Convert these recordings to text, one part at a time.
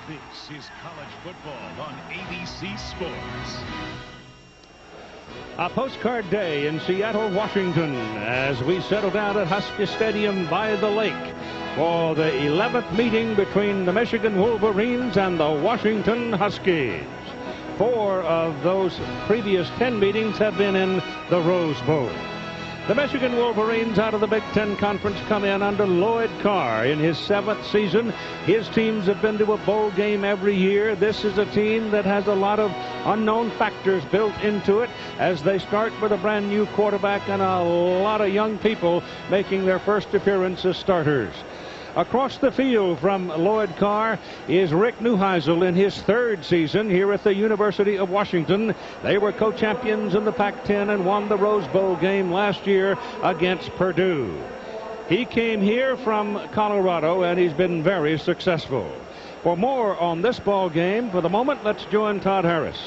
This is college football on ABC Sports. A postcard day in Seattle, Washington, as we settle down at Husky Stadium by the lake for the 11th meeting between the Michigan Wolverines and the Washington Huskies. 4 of those previous 10 meetings have been in the Rose Bowl. The Michigan Wolverines out of the Big Ten Conference come in under Lloyd Carr in his 7th season. His teams have been to a bowl game every year. This is a team that has a lot of unknown factors built into it as they start with a brand new quarterback and a lot of young people making their first appearance as starters. Across the field from Lloyd Carr is Rick Neuheisel in his 3rd season here at the University of Washington. They were co-champions in the Pac-10 and won the Rose Bowl game last year against Purdue. He came here from Colorado and he's been very successful. For more on this ball game, for the moment, let's join Todd Harris.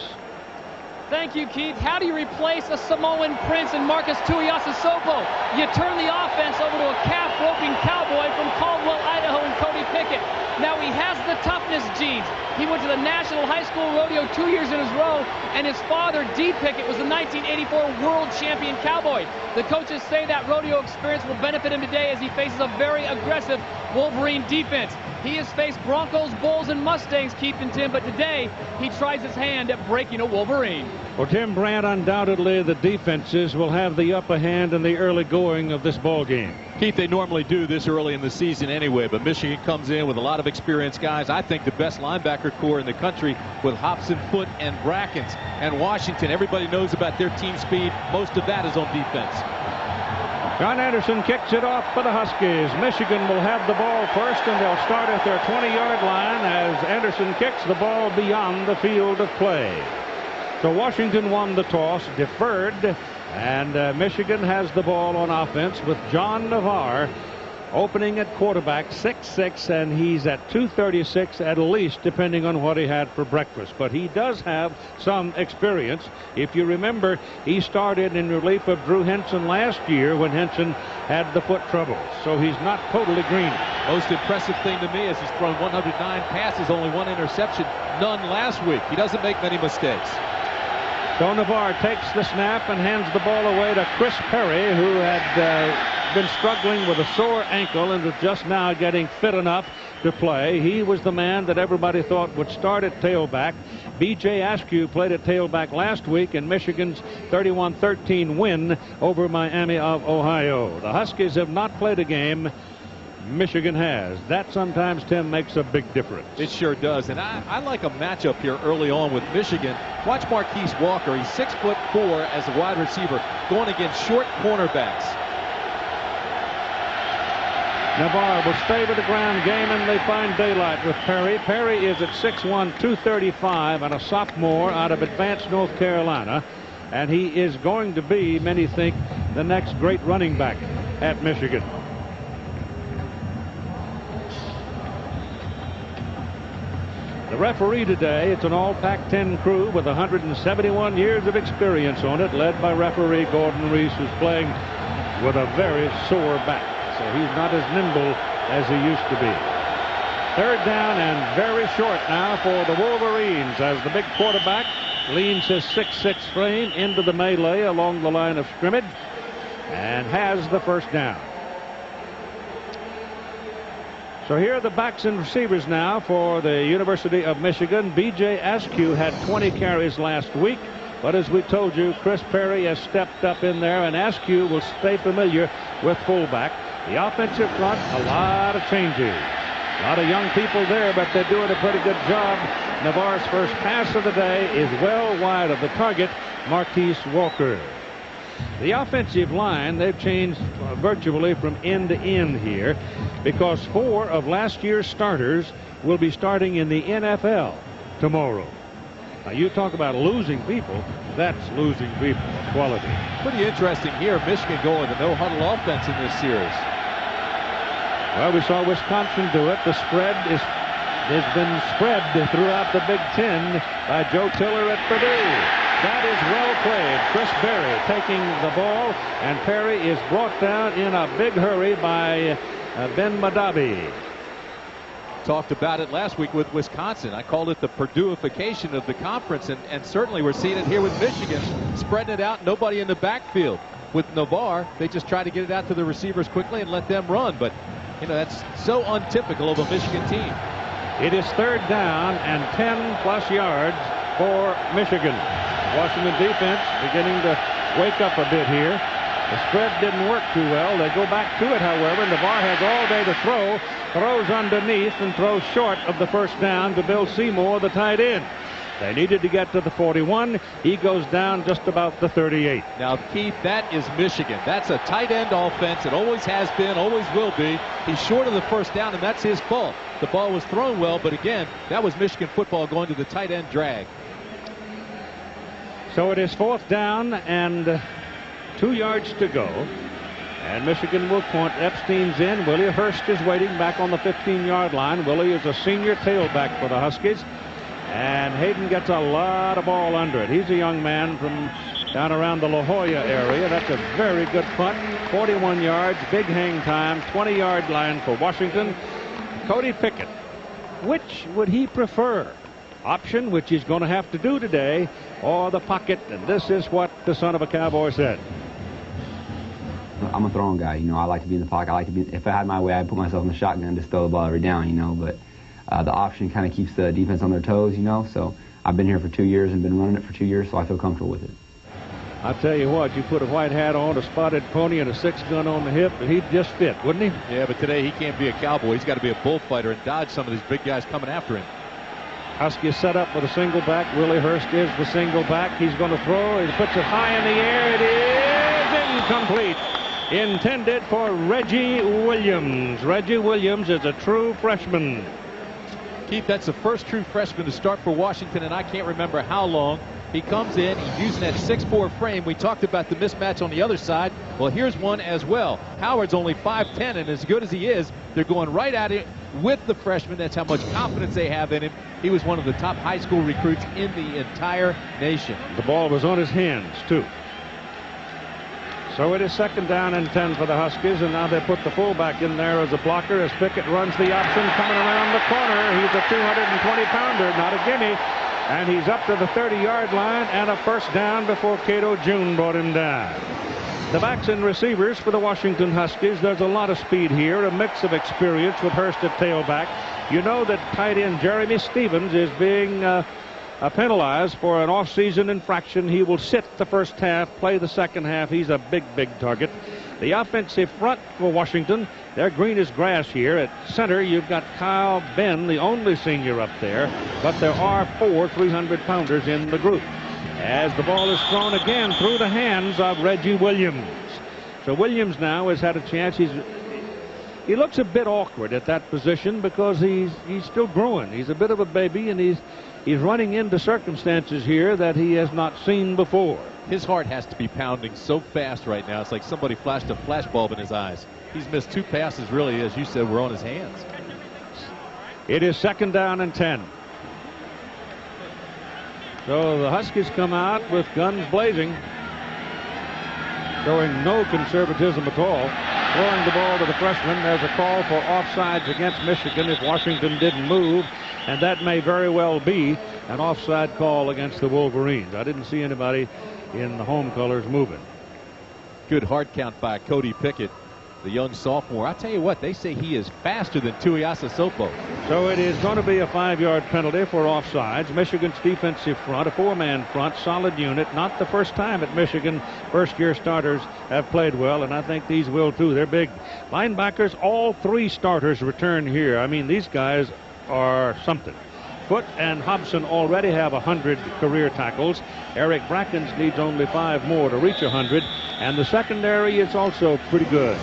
Thank you, Keith. How do you replace a Samoan Prince and Marcus Tuiasosopo? You turn the offense over to a calf-roping cowboy from Caldwell, Idaho, and Cody Pickett. Now he has the toughness genes. He went to the National High School Rodeo 2 years in a row, and his father, Dee Pickett, was the 1984 World Champion Cowboy. The coaches say that rodeo experience will benefit him today as he faces a very aggressive Wolverine defense. He has faced Broncos, Bulls, and Mustangs, Keith and Tim, but today he tries his hand at breaking a Wolverine. Well, Tim Brandt, undoubtedly the defenses will have the upper hand in the early going of this ball game. Keith, they normally do this early in the season anyway, but Michigan comes in with a lot of experienced guys. I think the best linebacker core in the country with Hobson, Foote, and Brackens. And Washington, everybody knows about their team speed. Most of that is on defense. John Anderson kicks it off for the Huskies. Michigan will have the ball first, and they'll start at their 20-yard line as Anderson kicks the ball beyond the field of play. So Washington won the toss, deferred, and Michigan has the ball on offense with John Navarre opening at quarterback, 6'6", and he's at 236 at least, depending on what he had for breakfast. But he does have some experience. If you remember, he started in relief of Drew Henson last year when Henson had the foot trouble. So he's not totally green. Most impressive thing to me is he's thrown 109 passes, only 1 interception, none last week. He doesn't make many mistakes. So Navarre takes the snap and hands the ball away to Chris Perry, who had been struggling with a sore ankle and was just now getting fit enough to play. He was the man that everybody thought would start at tailback. B.J. Askew played at tailback last week in Michigan's 31-13 win over Miami of Ohio. The Huskies have not played a game. Michigan has. That sometimes, Tim, makes a big difference. It sure does. And I like a matchup here early on with Michigan. Watch Marquise Walker. He's 6'4" as a wide receiver going against short cornerbacks. Navarre will stay with the ground game, and they find daylight with Perry. Perry is at 6'1", 235, and a sophomore out of Advanced, North Carolina. And he is going to be, many think, the next great running back at Michigan. The referee today, it's an all Pac-10 crew with 171 years of experience on it, led by referee Gordon Reese, who's playing with a very sore back. So he's not as nimble as he used to be. 3rd down and very short now for the Wolverines as the big quarterback leans his 6'6" frame into the melee along the line of scrimmage and has the first down. So here are the backs and receivers now for the University of Michigan. B.J. Askew had 20 carries last week, but as we told you, Chris Perry has stepped up in there, and Askew will stay familiar with fullback. The offensive front, a lot of changes. A lot of young people there, but they're doing a pretty good job. Navarre's first pass of the day is well wide of the target, Marquise Walker. The offensive line, they've changed virtually from end to end here because 4 of last year's starters will be starting in the NFL tomorrow. Now, you talk about losing people, that's losing people, quality. Pretty interesting here, Michigan going with a no-huddle offense in this series. Well, we saw Wisconsin do it. The spread has been spread throughout the Big Ten by Joe Tiller at Purdue. That is well played. Chris Berry taking the ball, and Perry is brought down in a big hurry by Ben Madabi. talked about it last week with Wisconsin. I called it the Purdue-ification of the conference, and certainly we're seeing it here with Michigan, spreading it out, nobody in the backfield. With Navarre, they just try to get it out to the receivers quickly and let them run, but you know, that's so untypical of a Michigan team. It is 3rd down and 10+ yards for Michigan. Washington defense beginning to wake up a bit here. The spread didn't work too well. They go back to it, however. Navarre has all day to throw. Throws underneath and throws short of the first down to Bill Seymour, the tight end. They needed to get to the 41. He goes down just about the 38. Now, Keith, that is Michigan. That's a tight end offense. It always has been, always will be. He's short of the first down, and that's his fault. The ball was thrown well, but again, that was Michigan football going to the tight end drag. So it is 4th down and 2 yards to go. And Michigan will punt. Epstein's in. Willie Hurst is waiting back on the 15-yard line. Willie is a senior tailback for the Huskies. And Hayden gets a lot of ball under it. He's a young man from down around the La Jolla area. That's a very good punt. 41 yards, big hang time, 20-yard line for Washington. Cody Pickett, which would he prefer? Option, which he's going to have to do today, or the pocket? And this is what the son of a cowboy said. I'm a throwing guy, you know. I like to be in the pocket. I like to be. If I had my way, I'd put myself in the shotgun and just throw the ball every down, you know. But the option kind of keeps the defense on their toes, you know. So I've been here for 2 years and been running it for 2 years, so I feel comfortable with it. I'll tell you what, you put a white hat on, a spotted pony, and a 6-gun on the hip, and he'd just fit, wouldn't he? Yeah, but today he can't be a cowboy. He's got to be a bullfighter and dodge some of these big guys coming after him. Huskies set up with a single back. Willie Hurst is the single back. He's going to throw. He puts it high in the air. It is incomplete. Intended for Reggie Williams. Reggie Williams is a true freshman. Keith, that's the first true freshman to start for Washington, and I can't remember how long. He comes in, he's using that 6'4" frame. We talked about the mismatch on the other side. Well, here's one as well. Howard's only 5'10", and as good as he is, they're going right at it with the freshman. That's how much confidence they have in him. He was one of the top high school recruits in the entire nation. The ball was on his hands, too. So it is 2nd down and 10 for the Huskies, and now they put the fullback in there as a blocker as Pickett runs the option coming around the corner. He's a 220-pounder, not a gimme. And he's up to the 30-yard line and a first down before Cato June brought him down. The backs and receivers for the Washington Huskies, there's a lot of speed here, a mix of experience with Hurst at tailback. You know that tight end Jeremy Stevens is being penalized for an off-season infraction. He will sit the first half, play the second half. He's a big target. The offensive front for Washington, they're green as grass here. At center, you've got Kyle Benn, the only senior up there, but there are 4 300-pounders in the group. As the ball is thrown again through the hands of Reggie Williams. So Williams now has had a chance. He looks a bit awkward at that position because he's still growing. He's a bit of a baby, and he's running into circumstances here that he has not seen before. His heart has to be pounding so fast right now. It's like somebody flashed a flashbulb in his eyes. He's missed 2 passes, really, as you said, were on his hands. It is 2nd down and 10. So the Huskies come out with guns blazing, showing no conservatism at all. Throwing the ball to the freshman. There's a call for offsides against Michigan if Washington didn't move, and that may very well be an offside call against the Wolverines. I didn't see anybody in the home colors moving. Good hard count by Cody Pickett, the young sophomore. I'll tell you what, they say he is faster than Tuiasosopo. So it is going to be a 5-yard penalty for offsides. Michigan's defensive front, a 4-man front, solid unit. Not the first time at Michigan first-year starters have played well, and I think these will too. They're big. Linebackers, all 3 starters return here. I mean, these guys are something. Foote and Hobson already have 100 career tackles. Eric Brackens needs only 5 more to reach 100. And the secondary is also pretty good.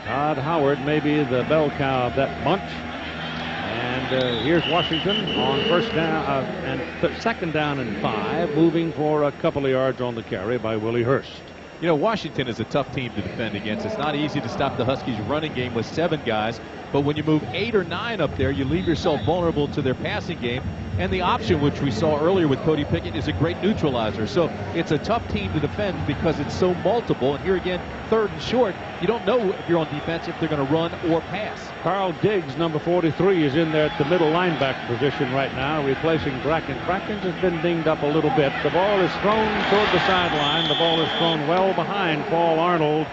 Todd Howard may be the bell cow of that bunch. And here's Washington on first down and 2nd down and 5, moving for a couple of yards on the carry by Willie Hurst. You know, Washington is a tough team to defend against. It's not easy to stop the Huskies' running game with 7 guys, but when you move 8 or 9 up there, you leave yourself vulnerable to their passing game. And the option, which we saw earlier with Cody Pickett, is a great neutralizer. So it's a tough team to defend because it's so multiple. And here again, third and short, you don't know if you're on defense if they're going to run or pass. Carl Diggs, number 43, is in there at the middle linebacker position right now, replacing Brackens. Brackens has been dinged up a little bit. The ball is thrown toward the sideline. The ball is thrown well behind Paul Arnold,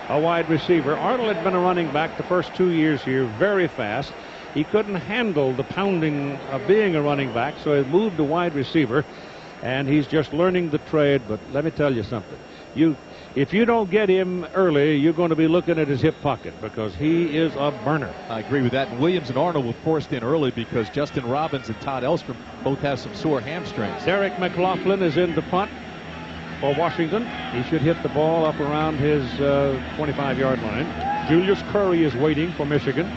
a wide receiver. Arnold had been a running back the first 2 years here, very fast. He couldn't handle the pounding of being a running back, so he moved to wide receiver, and he's just learning the trade. But let me tell you something. If you don't get him early, you're going to be looking at his hip pocket because he is a burner. I agree with that. And Williams and Arnold were forced in early because Justin Robbins and Todd Elstrom both have some sore hamstrings. Derek McLaughlin is in to punt for Washington. He should hit the ball up around his 25-yard line. Julius Curry is waiting for Michigan.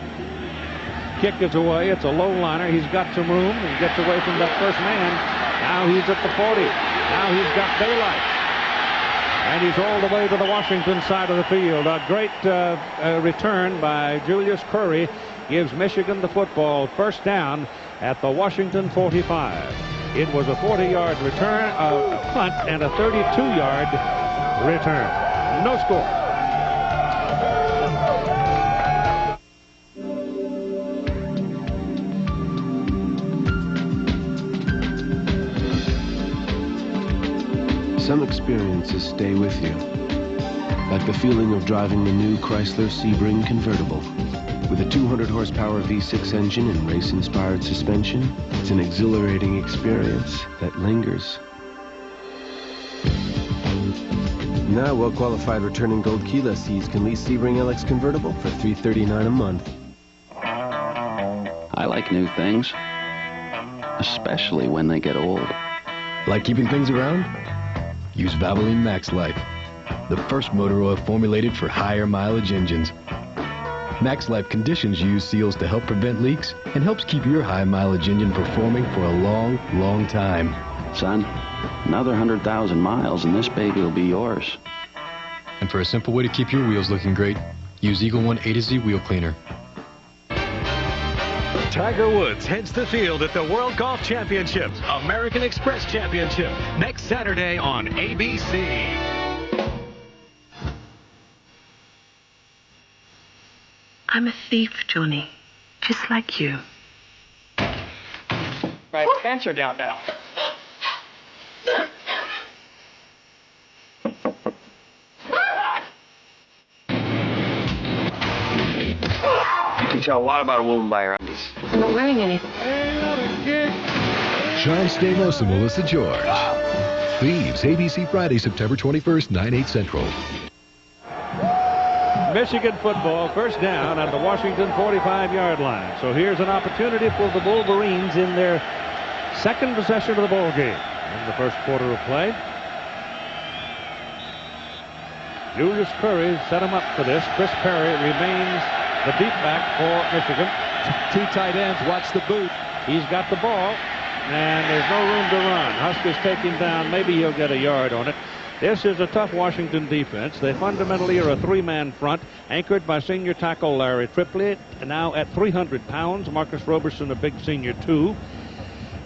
Kick is away. It's a low liner. He's got some room. He gets away from that first man. Now he's at the 40. Now he's got daylight. And he's all the way to the Washington side of the field. A great return by Julius Curry gives Michigan the football, first down at the Washington 45. It was a 40-yard return, a punt, and a 32-yard return. No score. Some experiences stay with you, like the feeling of driving the new Chrysler Sebring convertible. With a 200 horsepower V6 engine and race-inspired suspension, it's an exhilarating experience that lingers. Now, well-qualified returning gold key lessees can lease Sebring LX convertible for $339 a month. I like new things, especially when they get old. Like keeping things around? Use Valvoline Max Life, the first motor oil formulated for higher mileage engines. Max Life conditions use seals to help prevent leaks and helps keep your high mileage engine performing for a long, long time. Son, another 100,000 miles and this baby will be yours. And for a simple way to keep your wheels looking great, use Eagle One A to Z Wheel Cleaner. Tiger Woods heads the field at the World Golf Championships, American Express Championship, next Saturday on ABC. I'm a thief, Johnny, just like you. My pants are down now. You can tell a lot about a woman by her undies. I'm not wearing anything. Sean Stamos and Melissa George. Thieves, ABC Friday, September 21st, 9/8 Central. Michigan football, first down at the Washington 45-yard line. So here's an opportunity for the Wolverines in their second possession of the ball game in the first quarter of play. Julius Curry set him up for this. Chris Perry remains the deep back for Michigan. Two tight ends. Watch the boot. He's got the ball, and there's no room to run. Huskers take him down. Maybe he'll get a yard on it. This is a tough Washington defense. They fundamentally are a three-man front, anchored by senior tackle Larry Triplett, now at 300 pounds. Marcus Roberson, a big senior, too.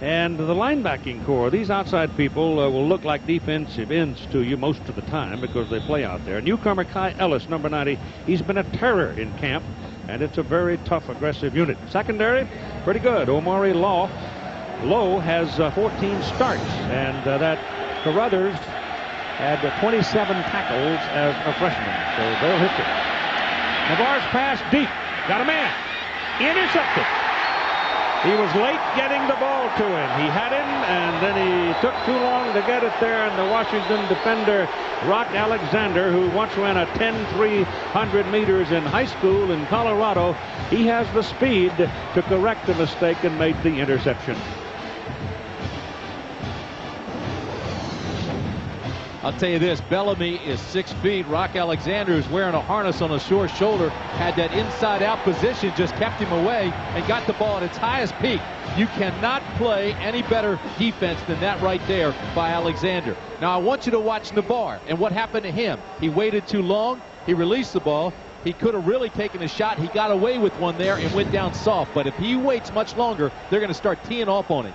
And the linebacking core, these outside people will look like defensive ends to you most of the time because they play out there. Newcomer Kai Ellis, number 90, he's been a terror in camp, and it's a very tough, aggressive unit. Secondary, pretty good. Omari Lowe has 14 starts, and that Carruthers had 27 tackles as a freshman, so they'll hit you. Navarre's pass deep. Got a man. Intercepted. He was late getting the ball to him. He had him, and then he took too long to get it there, and the Washington defender, Rock Alexander, who once ran a 10-300 meters in high school in Colorado, he has the speed to correct the mistake and made the interception. I'll tell you this, Bellamy is 6 feet. Rock Alexander, who's wearing a harness on his short shoulder, had that inside-out position, just kept him away and got the ball at its highest peak. You cannot play any better defense than that right there by Alexander. Now, I want you to watch Navarre and what happened to him. He waited too long. He released the ball. He could have really taken a shot. He got away with one there and went down soft. But if he waits much longer, they're going to start teeing off on him.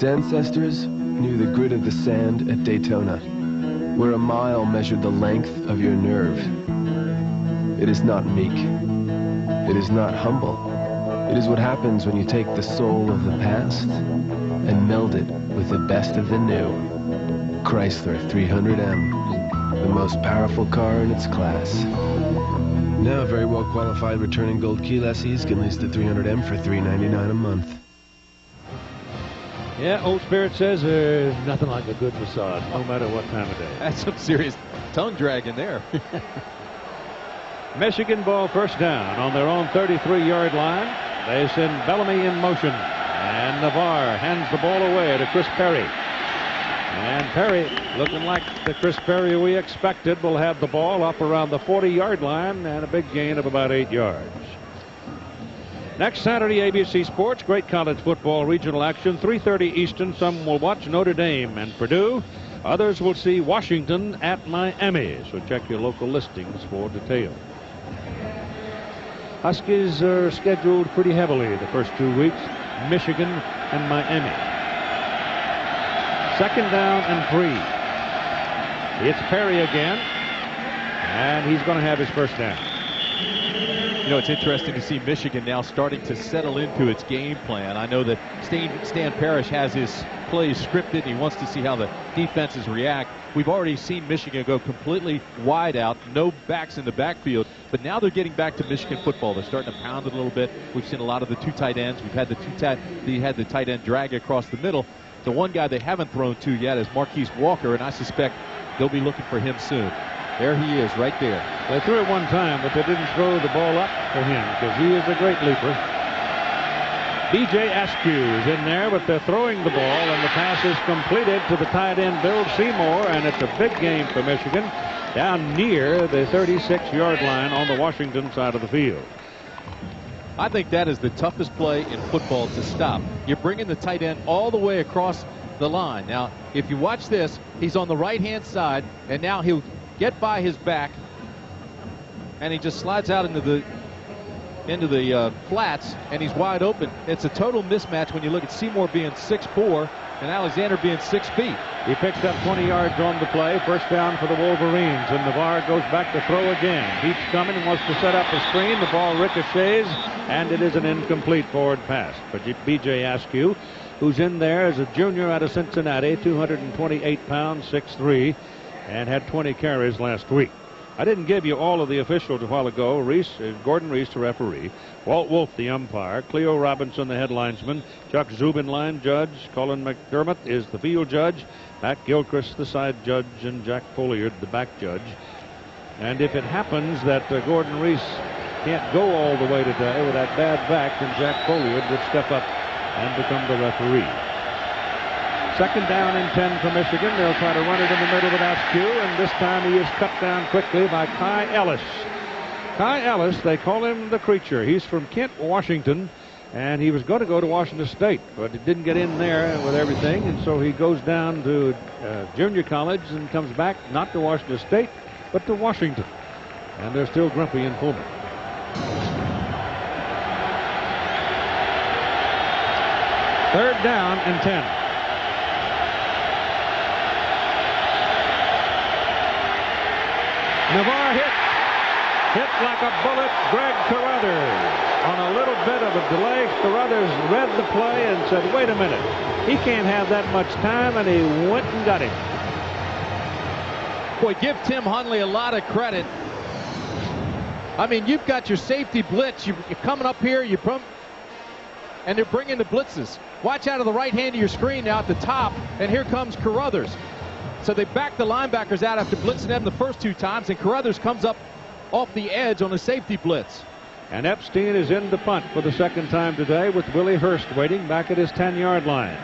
Its ancestors knew the grit of the sand at Daytona, where a mile measured the length of your nerve. It is not meek. It is not humble. It is what happens when you take the soul of the past and meld it with the best of the new. Chrysler 300M, the most powerful car in its class. Now, very well qualified returning gold key lessees can lease the 300M for $399 a month. Yeah, Old Spirit says there's nothing like a good massage, no matter what time of day. That's some serious tongue dragging there. Michigan ball first down on their own 33-yard line. They send Bellamy in motion, and Navarre hands the ball away to Chris Perry. And Perry, looking like the Chris Perry we expected, will have the ball up around the 40-yard line and a big gain of about 8 yards. Next Saturday, ABC Sports, great college football regional action, 3:30 Eastern. Some will watch Notre Dame and Purdue. Others will see Washington at Miami. So check your local listings for details. Huskies are scheduled pretty heavily the first 2 weeks, Michigan and Miami. Second down and 3. It's Perry again, and he's going to have his first down. You know, it's interesting to see Michigan now starting to settle into its game plan. I know that Stan Parrish has his plays scripted, and he wants to see how the defenses react. We've already seen Michigan go completely wide out, no backs in the backfield, but now they're getting back to Michigan football. They're starting to pound it a little bit. We've seen a lot of the two tight ends. We've had the tight end drag across the middle. The one guy they haven't thrown to yet is Marquise Walker, and I suspect they'll be looking for him soon. There he is, right there. They threw it one time, but they didn't throw the ball up for him because he is a great leaper. B.J. Askew is in there, but they're throwing the ball, and the pass is completed to the tight end, Bill Seymour, and it's a big game for Michigan down near the 36-yard line on the Washington side of the field. I think that is the toughest play in football to stop. You're bringing the tight end all the way across the line. Now, if you watch this, he's on the right-hand side, and now he'll get by his back, and he just slides out into the flats, and he's wide open. It's a total mismatch when you look at Seymour being 6'4" and Alexander being 6 feet. He picked up 20 yards on the play. First down for the Wolverines, and Navarre goes back to throw again. Heat's coming and wants to set up a screen. The ball ricochets, and it is an incomplete forward pass for B.J. Askew, who's in there as a junior out of Cincinnati, 228 pounds, 6'3", and had 20 carries last week. I didn't give you all of the officials a while ago. Gordon Reese, the referee. Walt Wolf, the umpire. Cleo Robinson, the head linesman. Chuck Zubin, line judge. Colin McDermott is the field judge. Pat Gilchrist, the side judge. And Jack Folliard, the back judge. And if it happens that Gordon Reese can't go all the way today with that bad back, then Jack Folliard would step up and become the referee. Second down and 10 for Michigan. They'll try to run it in the middle with Askew, and this time he is cut down quickly by Kai Ellis. Kai Ellis, they call him the Creature. He's from Kent, Washington, and he was going to go to Washington State, but he didn't get in there with everything, and so he goes down to junior college and comes back not to Washington State, but to Washington. And they're still grumpy in Pullman. Third down and 10. Navarre hit like a bullet. Greg Carruthers on a little bit of a delay. Carruthers read the play and said, wait a minute, he can't have that much time, and he went and got him. Boy, give Tim Hundley a lot of credit. I mean, you've got your safety blitz. You're coming up here, and they're bringing the blitzes. Watch out of the right hand of your screen now at the top, and here comes Carruthers. So they back the linebackers out after blitzing them the first 2 times, and Carruthers comes up off the edge on a safety blitz. And Epstein is in the punt for the second time today with Willie Hurst waiting back at his 10-yard line.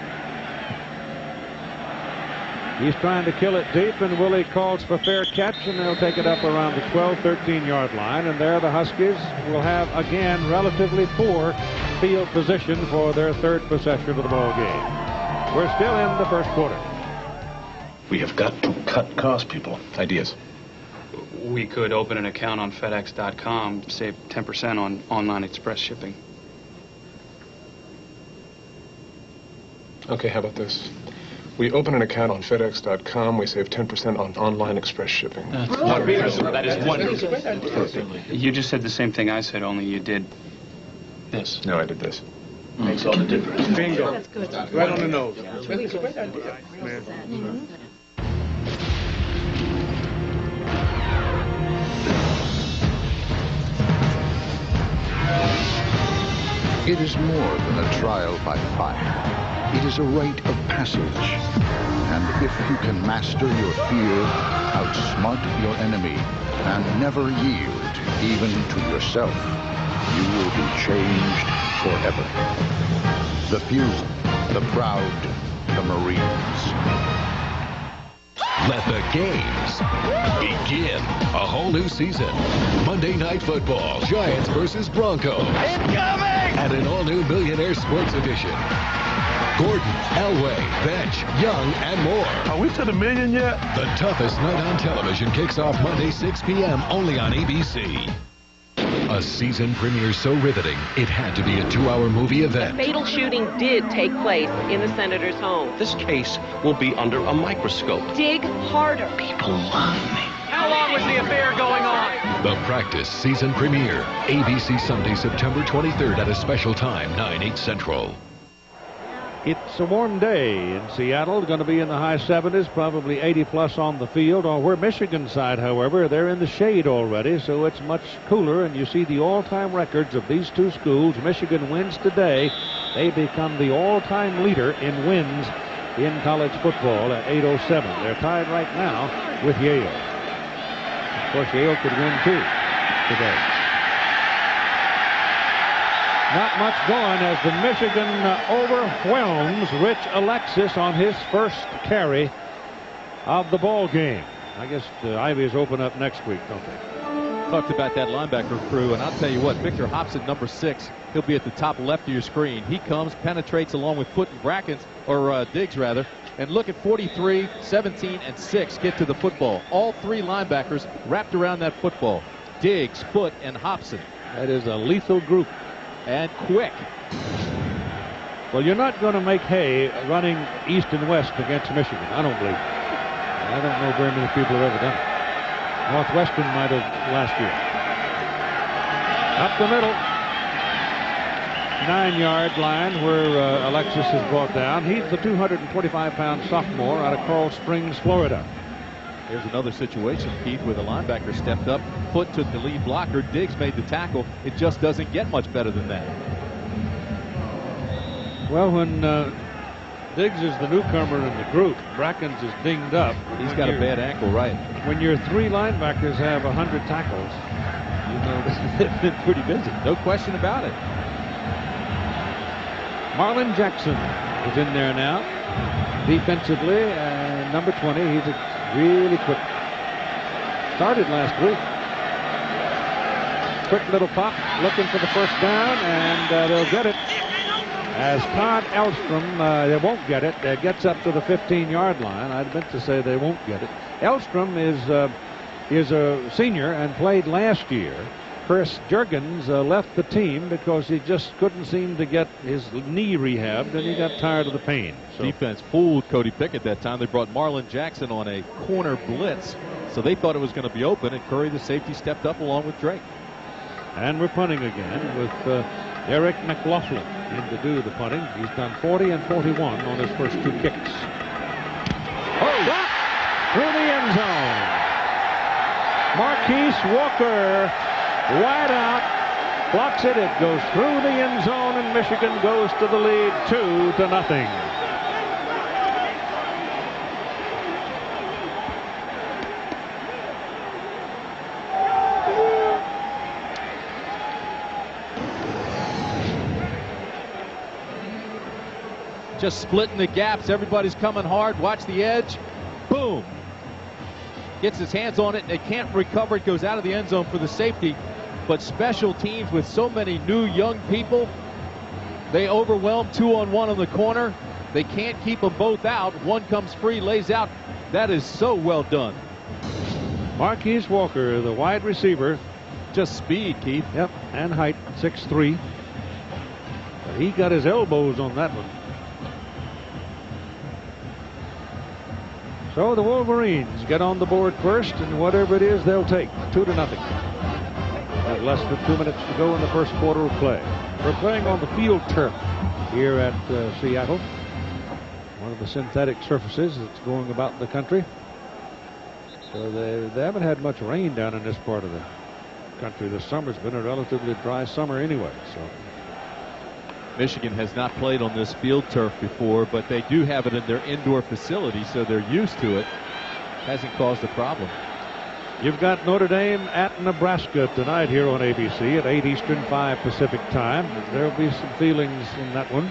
He's trying to kill it deep, and Willie calls for fair catch, and they'll take it up around the 12, 13-yard line. And there the Huskies will have, again, relatively poor field position for their third possession of the ball game. We're still in the first quarter. We have got to cut costs, people. Ideas? We could open an account on FedEx.com, save 10% on online express shipping. Okay, how about this? We open an account on FedEx.com. We save 10% on online express shipping. That is wonderful. You just said the same thing I said, only you did this. No, I did this. Makes all the difference. Bingo. That's good. Right on the nose. That's really good. Great idea, man. It is more than a trial by fire. It is a rite of passage. And if you can master your fear, outsmart your enemy, and never yield even to yourself, you will be changed forever. The few, the proud, the Marines. Let the games begin. A whole new season. Monday Night Football. Giants versus Broncos. Incoming! And an all-new Millionaire Sports Edition. Gordon, Elway, Bench, Young, and more. Are we to the million yet? The toughest night on television kicks off Monday, 6 p.m. only on ABC. A season premiere so riveting, it had to be a 2-hour movie event. The fatal shooting did take place in the senator's home. This case will be under a microscope. Dig harder. People love me. How long was the affair going on? The Practice season premiere. ABC Sunday, September 23rd at a special time, 9/8 Central. It's a warm day in Seattle. Going to be in the high 70s, probably 80 plus on the field. On where Michigan side, however, they're in the shade already, so it's much cooler. And you see the all-time records of these two schools. Michigan wins today. They become the all-time leader in wins in college football at 807. They're tied right now with Yale. Of course, Yale could win too today. Not much going as the Michigan overwhelms Rich Alexis on his first carry of the ball game. I guess the Ivies open up next week, don't they? Talked about that linebacker crew, and I'll tell you what, Victor Hobson, number 6, he'll be at the top left of your screen. He comes, penetrates along with Foot and Brackens, or Diggs rather, and look at 43, 17, and 6 get to the football. All 3 linebackers wrapped around that football. Diggs, Foot, and Hobson. That is a lethal group. And quick. Well, you're not going to make hay running east and west against Michigan, I don't believe. I don't know very many people have ever done it. Northwestern might have last year. Up the middle. 9-yard line where Alexis is brought down. He's the 225-pound sophomore out of Coral Springs, Florida. Here's another situation, Keith, where the linebacker stepped up. Foot took the lead blocker. Diggs made the tackle. It just doesn't get much better than that. Well, when Diggs is the newcomer in the group, Brackens is dinged up. He's got a bad ankle, right. When your 3 linebackers have 100 tackles, you know they've been pretty busy. No question about it. Marlon Jackson is in there now. Defensively, number 20, he's really quick. Started last week. Quick little pop, looking for the first down, and they'll get it. As Todd Elstrom, they won't get it. Gets up to the 15-yard line. I meant to say they won't get it. Elstrom is a senior and played last year. Chris Jurgens left the team because he just couldn't seem to get his knee rehabbed, and he got tired of the pain. So defense fooled Cody Pickett that time. They brought Marlon Jackson on a corner blitz, so they thought it was going to be open, and Curry, the safety, stepped up along with Drake. And we're punting again with Eric McLaughlin in to do the punting. He's done 40 and 41 on his first 2 kicks. Through the end zone. Marquise Walker wide out, blocks it. It goes through the end zone, and Michigan goes to the lead 2-0. Just splitting the gaps. Everybody's coming hard. Watch the edge. Boom. Gets his hands on it. They can't recover it. Goes out of the end zone for the safety. But special teams with so many new young people, they overwhelm 2-on-1 on the corner. They can't keep them both out. One comes free, lays out. That is so well done. Marquise Walker, the wide receiver. Just speed, Keith. Yep, and height, 6'3". But he got his elbows on that one. So the Wolverines get on the board first, and whatever it is, they'll take 2-0. With less than 2 minutes to go in the first quarter of play. We're playing on the field turf here at Seattle. One of the synthetic surfaces that's going about the country. So they haven't had much rain down in this part of the country. This summer's been a relatively dry summer anyway. So Michigan has not played on this field turf before, but they do have it in their indoor facility, so they're used to it. Hasn't caused a problem. You've got Notre Dame at Nebraska tonight here on ABC at 8 Eastern, 5 Pacific time. There'll be some feelings in that one.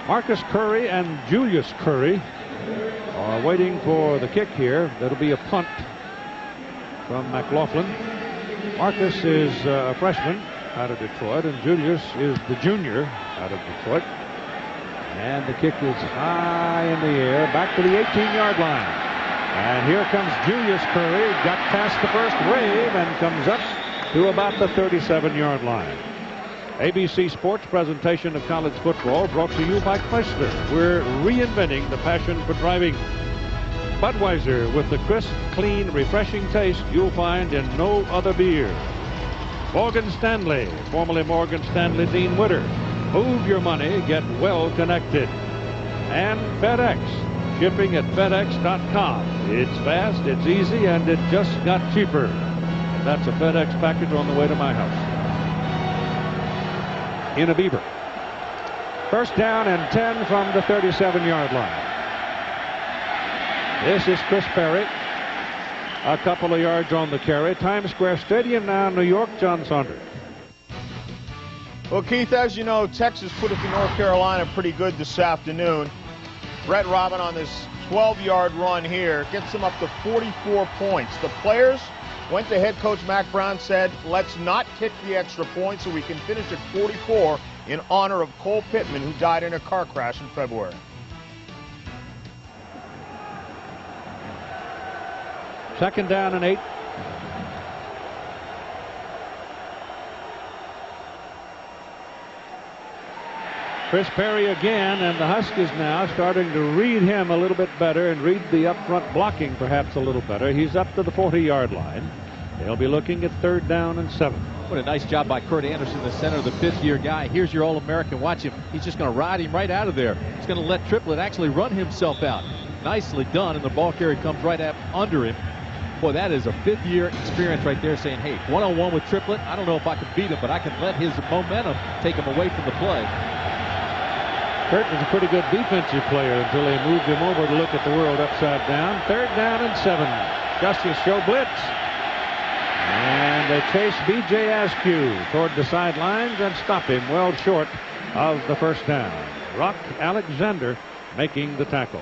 Marcus Curry and Julius Curry are waiting for the kick here. That'll be a punt from McLaughlin. Marcus is a freshman out of Detroit, and Julius is the junior out of Detroit. And the kick is high in the air, back to the 18-yard line. And here comes Julius Curry, got past the first wave and comes up to about the 37-yard line. ABC Sports presentation of college football brought to you by Chrysler. We're reinventing the passion for driving. Budweiser, with the crisp, clean, refreshing taste you'll find in no other beer. Morgan Stanley, formerly Morgan Stanley Dean Witter. Move your money, get well connected. And FedEx, shipping at FedEx.com. It's fast, it's easy, and it just got cheaper. That's a FedEx package on the way to my house. In a Beaver. First down and 10 from the 37-yard line. This is Chris Perry. A couple of yards on the carry. Times Square Stadium now, New York. John Saunders. Well, Keith, as you know, Texas put it to North Carolina pretty good this afternoon. Brett Robin on this 12-yard run here gets them up to 44 points. The players went to head coach Mack Brown, said, let's not kick the extra point so we can finish at 44 in honor of Cole Pittman, who died in a car crash in February. Second down and 8. Chris Perry again, and the Huskies now starting to read him a little bit better and read the up front blocking perhaps a little better. He's up to the 40-yard line. They'll be looking at 3rd down and 7. What a nice job by Kurt Anderson, the center, the 5th-year guy. Here's your All-American. Watch him. He's just going to ride him right out of there. He's going to let Triplett actually run himself out. Nicely done, and the ball carrier comes right up under him. Boy, that is a 5th-year experience right there, saying, hey, one-on-one with Triplett, I don't know if I can beat him, but I can let his momentum take him away from the play. Kurt was a pretty good defensive player until they moved him over to look at the world upside down. 3rd down and 7. Justice show blitz. And they chase B.J. Askew toward the sidelines and stop him well short of the first down. Rock Alexander making the tackle.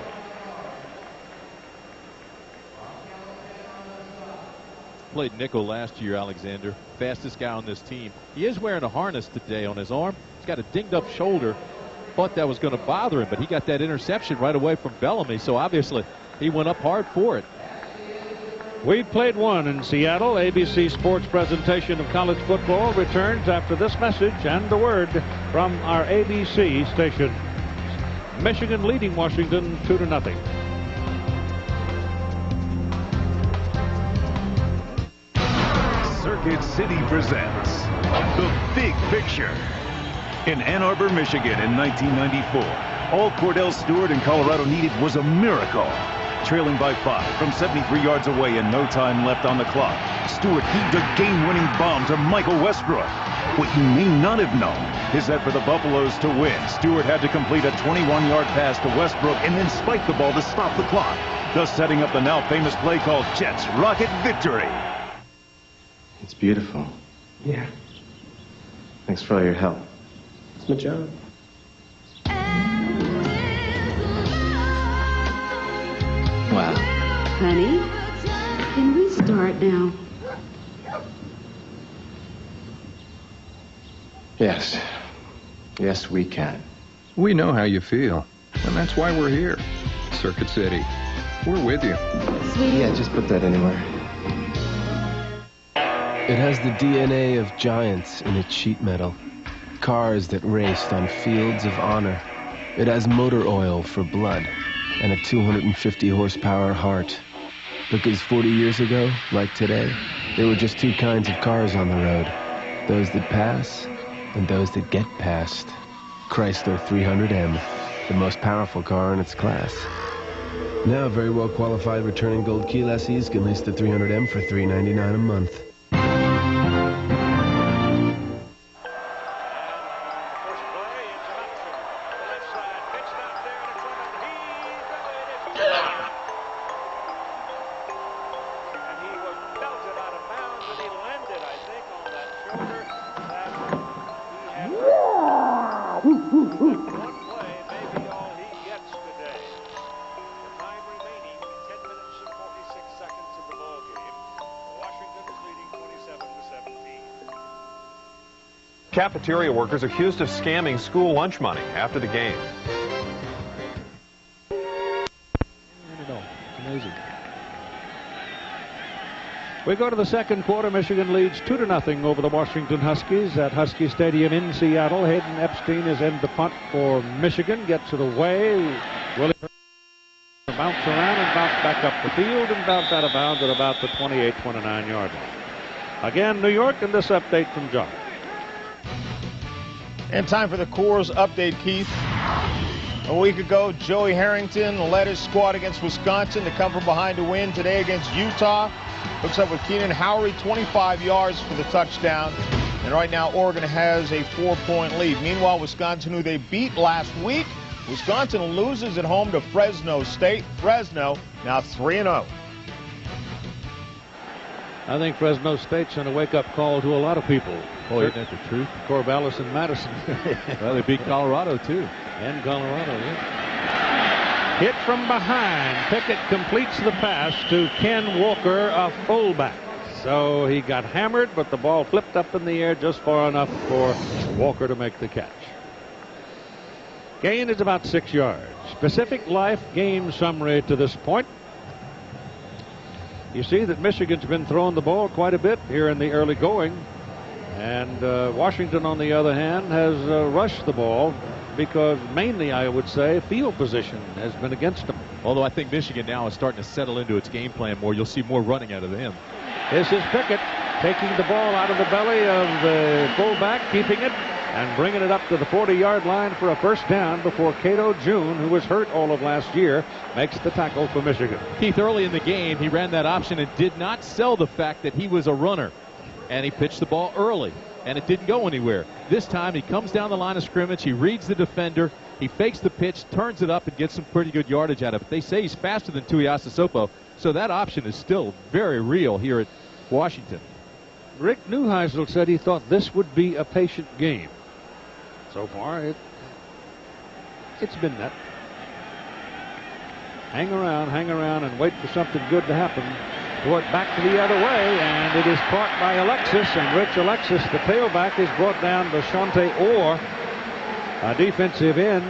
Played nickel last year, Alexander. Fastest guy on this team. He is wearing a harness today on his arm. He's got a dinged up shoulder. Thought that was going to bother him, but he got that interception right away from Bellamy, so obviously he went up hard for it. We've played one in Seattle. ABC Sports presentation of college football returns after this message and the word from our ABC station. Michigan leading Washington 2-0. Circuit City presents The Big Picture. In Ann Arbor, Michigan in 1994, all Cordell Stewart and Colorado needed was a miracle. Trailing by 5 from 73 yards away and no time left on the clock, Stewart heaved a game-winning bomb to Michael Westbrook. What you may not have known is that for the Buffaloes to win, Stewart had to complete a 21-yard pass to Westbrook and then spike the ball to stop the clock, thus setting up the now famous play called Jets Rocket Victory. It's beautiful. Yeah. Thanks for all your help. It's my job. Wow. Honey, can we start now? Yes. Yes, we can. We know how you feel, and that's why we're here. Circuit City. We're with you. Sweetie. Yeah, just put that anywhere. It has the DNA of giants in its sheet metal. cars that raced on fields of honor. It has motor oil for blood and a 250 horsepower heart. Because 40 years ago, like today, there were just two kinds of cars on the road. Those that pass and those that get passed. Chrysler 300M, the most powerful car in its class. Now, very well qualified returning gold key lessees can lease the 300M for $399 a month. Cafeteria workers accused of scamming school lunch money after the game. Amazing. We go to the second quarter. Michigan leads 2-0 over the Washington Huskies at Husky Stadium in Seattle. Hayden Epstein is in the punt for Michigan. Gets it away. Willie bounce around and bounce back up the field and bounce out of bounds at about the 28-29 yard line. Again, New York, and this update from John. And time for the Coors update, Keith. A week ago, Joey Harrington led his squad against Wisconsin to come from behind to win. Today against Utah, hooks up with Keenan Howery, 25 yards for the touchdown. And right now, Oregon has a 4-point lead. Meanwhile, Wisconsin, who they beat last week, Wisconsin loses at home to Fresno State. Fresno now 3-0. I think Fresno State's on a wake-up call to a lot of people. Oh, isn't that the truth? Corvallis and Madison. Well, they beat Colorado, too. And Colorado, yeah. Hit from behind. Pickett completes the pass to Ken Walker, a fullback. So he got hammered, but the ball flipped up in the air just far enough for Walker to make the catch. Gain is about 6 yards. Pacific Life game summary to this point. You see that Michigan's been throwing the ball quite a bit here in the early going. And Washington, on the other hand, has rushed the ball because mainly, I would say, field position has been against them. Although I think Michigan now is starting to settle into its game plan more. You'll see more running out of them. This is Pickett taking the ball out of the belly of the fullback, keeping it, and bringing it up to the 40-yard line for a first down before Cato June, who was hurt all of last year, makes the tackle for Michigan. Keith, early in the game, he ran that option and did not sell the fact that he was a runner. And he pitched the ball early, and it didn't go anywhere. This time, he comes down the line of scrimmage, he reads the defender, he fakes the pitch, turns it up, and gets some pretty good yardage out of it. They say he's faster than Tuiasosopo, so that option is still very real here at Washington. Rick Neuheisel said he thought this would be a patient game. So far, it's been that. Hang around, and wait for something good to happen. Throw it back to the other way, and it is caught by Alexis, and Rich Alexis, the tailback, is brought down to Shante Orr, a defensive end,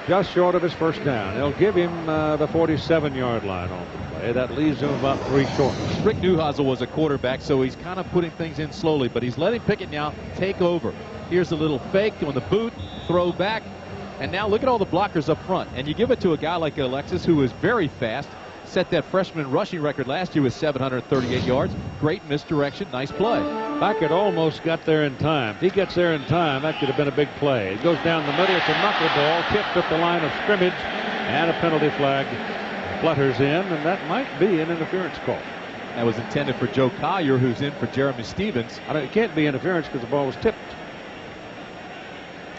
just short of his first down. They'll give him the 47-yard line on the play. That leaves him about 3 short. Rick Neuheisel was a quarterback, so he's kind of putting things in slowly, but he's letting Pickett now take over. Here's a little fake on the boot, throw back, and now look at all the blockers up front. And you give it to a guy like Alexis, who is very fast, set that freshman rushing record last year with 738 yards. Great misdirection, nice play. Pickett almost got there in time. If he gets there in time, that could have been a big play. It goes down the middle. It's a knuckleball, tipped at the line of scrimmage, and a penalty flag flutters in, and that might be an interference call. That was intended for Joe Collier, who's in for Jeremy Stevens. It can't be interference because the ball was tipped.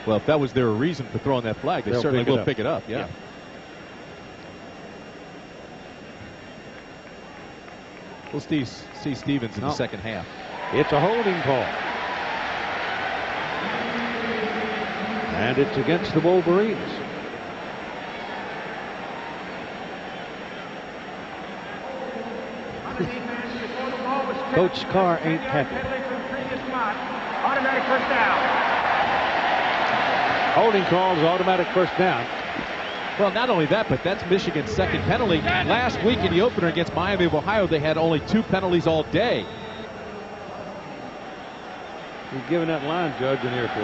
Well, if that was their reason for throwing that flag, they certainly will pick it up. Yeah. We'll see Stevens in the second half. It's a holding call. And it's against the Wolverines. Coach Carr ain't happy. Automatic first down. Holding calls, automatic first down. Well, not only that, but that's Michigan's second penalty. Last week in the opener against Miami of Ohio, they had only 2 penalties all day. He's giving that line judge an earful.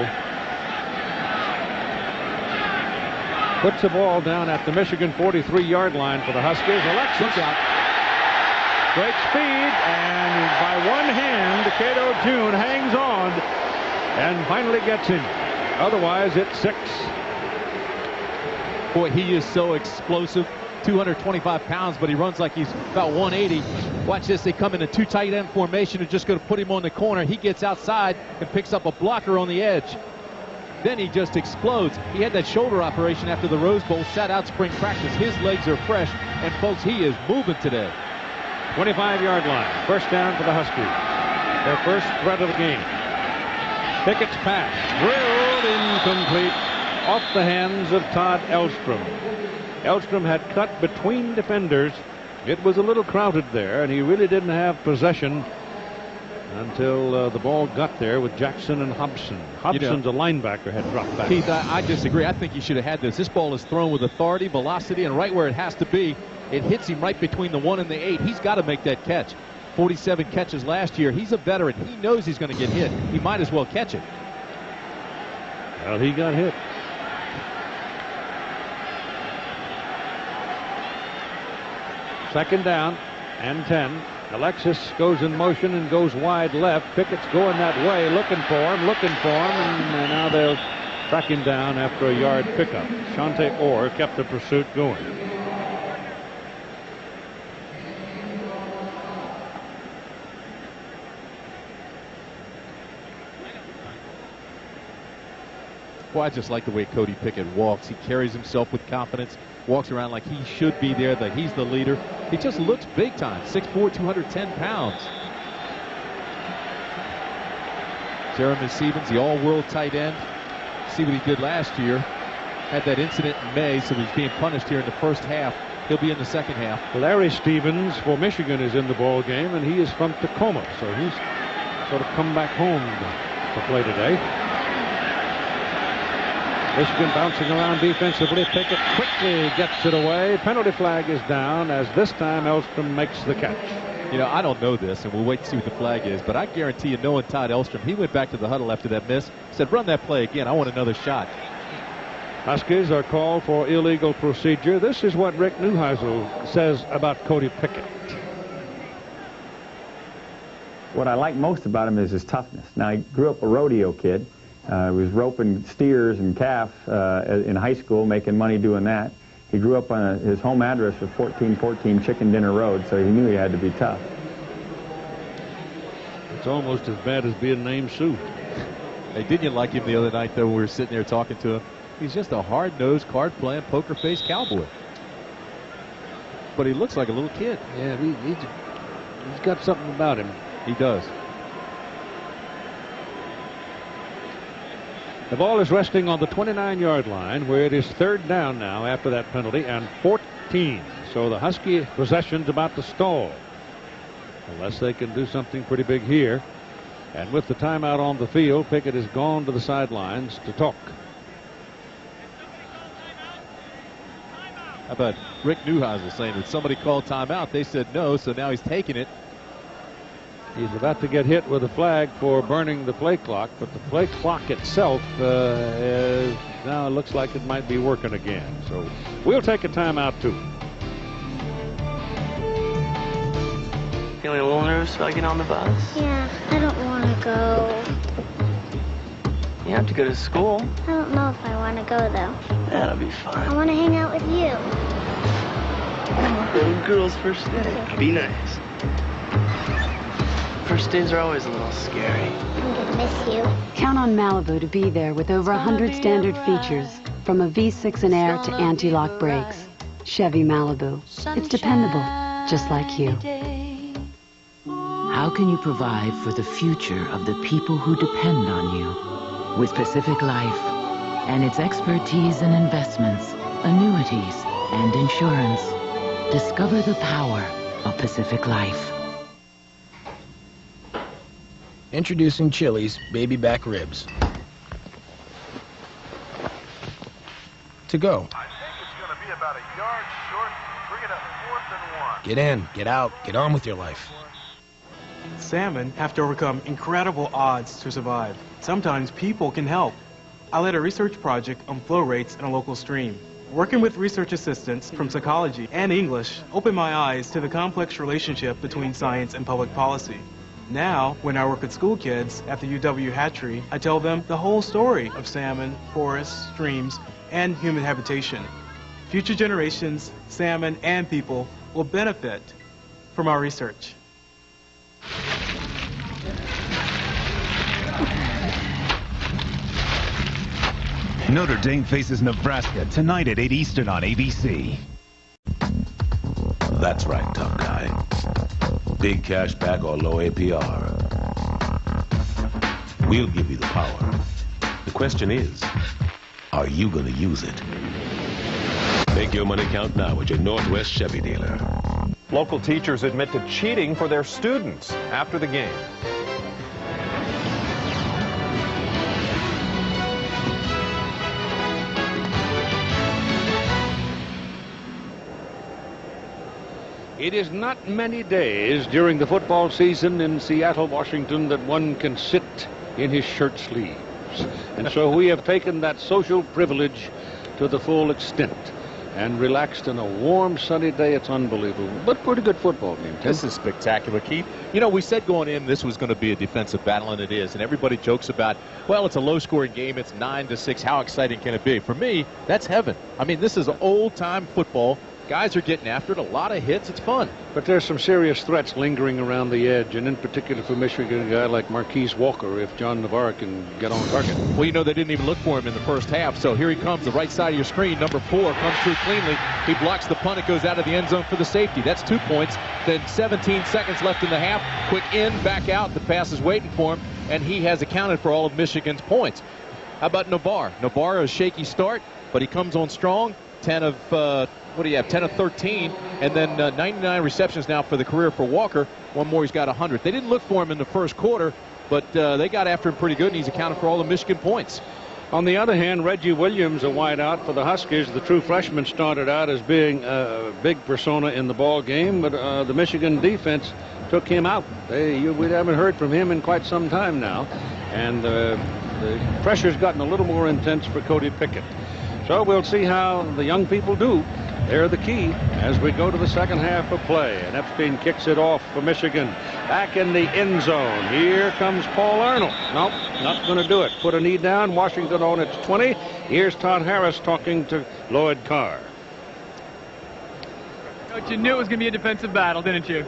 Puts the ball down at the Michigan 43-yard line for the Huskies. Alexis out. Great speed, and by one hand, Cato June hangs on and finally gets him. Otherwise, it's 6. Boy, he is so explosive. 225 pounds, but he runs like he's about 180. Watch this. They come in a 2 tight end formation and just going to put him on the corner. He gets outside and picks up a blocker on the edge. Then he just explodes. He had that shoulder operation after the Rose Bowl, sat out spring practice. His legs are fresh, and folks, he is moving today. 25-yard line. First down for the Huskies. Their first threat of the game. Pickett's pass. Drilled incomplete. Off the hands of Todd Elstrom. Elstrom had cut between defenders. It was a little crowded there, and he really didn't have possession until the ball got there with Jackson and Hobson. Hobson's a linebacker, had dropped back. Keith, I disagree. I think he should have had this. This ball is thrown with authority, velocity, and right where it has to be. It hits him right between the 1 and the 8. He's got to make that catch. 47 catches last year. He's a veteran. He knows he's going to get hit. He might as well catch it. Well, he got hit. Second down and 10. Alexis goes in motion and goes wide left. Pickett's going that way, looking for him, and now they'll track him down after a yard pickup. Shante Orr kept the pursuit going. Well, I just like the way Cody Pickett walks. He carries himself with confidence, walks around like he should be there, that he's the leader. He just looks big time, 6'4", 210 pounds. Jeremy Stevens, the all-world tight end. See what he did last year. Had that incident in May, so he's being punished here in the first half. He'll be in the second half. Larry Stevens for Michigan is in the ball game, and he is from Tacoma, so he's sort of come back home to play today. Michigan bouncing around defensively. Pickett quickly gets it away. Penalty flag is down as this time Elstrom makes the catch. You know, I don't know this, and we'll wait to see what the flag is, but I guarantee you, knowing Todd Elstrom, he went back to the huddle after that miss, said, run that play again. I want another shot. Huskies are called for illegal procedure. This is what Rick Neuheisel says about Cody Pickett. What I like most about him is his toughness. Now, he grew up a rodeo kid. He was roping steers and calf in high school, making money doing that. He grew up on his home address was 1414 Chicken Dinner Road, so he knew he had to be tough. It's almost as bad as being named Sue. Hey, didn't you like him the other night, though, when we were sitting there talking to him? He's just a hard-nosed, card-playing, poker-faced cowboy. But he looks like a little kid. Yeah, he's got something about him. He does. The ball is resting on the 29-yard line, where it is third down now after that penalty, and 14. So the Husky possession's about to stall, unless they can do something pretty big here. And with the timeout on the field, Pickett has gone to the sidelines to talk. How about Rick Neuheisel saying that somebody called timeout? They said no, so now he's taking it. He's about to get hit with a flag for burning the play clock, but the play clock itself now it looks like it might be working again. So we'll take a timeout too. Feeling a little nervous about getting on the bus? Yeah, I don't want to go. You have to go to school. I don't know if I want to go, though. That'll be fun. I want to hang out with you. Little girl's first day. Be nice. First days are always a little scary. I'm going to miss you. Count on Malibu to be there with over 100 standard features, from a V6 and Air to anti-lock brakes. Chevy Malibu. It's dependable, just like you. How can you provide for the future of the people who depend on you? With Pacific Life and its expertise in investments, annuities, and insurance. Discover the power of Pacific Life. Introducing Chili's baby back ribs. To go. I think it's going to be about a yard short. Bring it up 4th and 1. Get in, get out, get on with your life. Salmon have to overcome incredible odds to survive. Sometimes people can help. I led a research project on flow rates in a local stream. Working with research assistants from psychology and English opened my eyes to the complex relationship between science and public policy. Now, when I work with school kids at the UW hatchery, I tell them the whole story of salmon, forests, streams, and human habitation. Future generations, salmon, and people will benefit from our research. Notre Dame faces Nebraska tonight at 8 Eastern on ABC. That's right, tough guy. Big cash back or low APR. We'll give you the power. The question is, are you going to use it? Make your money count now at your Northwest Chevy dealer. Local teachers admit to cheating for their students after the game. It is not many days during the football season in Seattle, Washington, that one can sit in his shirt sleeves. And so we have taken that social privilege to the full extent and relaxed in a warm, sunny day. It's unbelievable. But pretty good football game, Tim. This is spectacular, Keith. You know, we said going in this was going to be a defensive battle, and it is. And everybody jokes about, well, it's a low-scoring game. It's 9-6. How exciting can it be? For me, that's heaven. I mean, this is old-time football. Guys are getting after it. A lot of hits. It's fun. But there's some serious threats lingering around the edge, and in particular for Michigan, a guy like Marquise Walker, if John Navarre can get on target. Well, you know, they didn't even look for him in the first half. So here he comes, the right side of your screen. Number 4 comes through cleanly. He blocks the punt. It goes out of the end zone for the safety. That's 2 points. Then 17 seconds left in the half. Quick in, back out. The pass is waiting for him, and he has accounted for all of Michigan's points. How about Navarre? Navarre, a shaky start, but he comes on strong. 10 of 13, and then 99 receptions now for the career for Walker. One more, he's got 100. They didn't look for him in the first quarter, but they got after him pretty good, and he's accounted for all the Michigan points. On the other hand, Reggie Williams, a wideout for the Huskies, the true freshman, started out as being a big persona in the ball game, but the Michigan defense took him out. We haven't heard from him in quite some time now, and the pressure's gotten a little more intense for Cody Pickett. So we'll see how the young people do. They're the key as we go to the second half of play. And Epstein kicks it off for Michigan. Back in the end zone. Here comes Paul Arnold. Nope, not going to do it. Put a knee down. Washington on its 20. Here's Todd Harris talking to Lloyd Carr. Coach, you knew it was going to be a defensive battle, didn't you?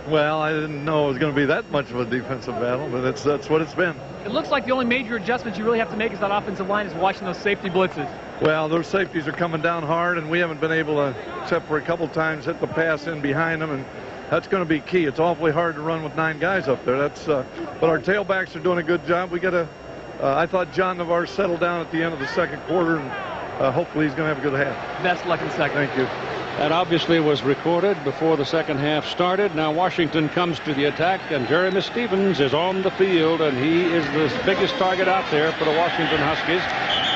Well, I didn't know it was going to be that much of a defensive battle, but that's what it's been. It looks like the only major adjustments you really have to make as that offensive line is watching those safety blitzes. Well, those safeties are coming down hard, and we haven't been able to, except for a couple times, hit the pass in behind them, and that's going to be key. It's awfully hard to run with 9 guys up there. But our tailbacks are doing a good job. We got to. I thought John Navarre settled down at the end of the second quarter, and hopefully he's going to have a good half. Best luck in the second. Thank you. That obviously was recorded before the second half started. Now Washington comes to the attack, and Jeremy Stevens is on the field, and he is the biggest target out there for the Washington Huskies.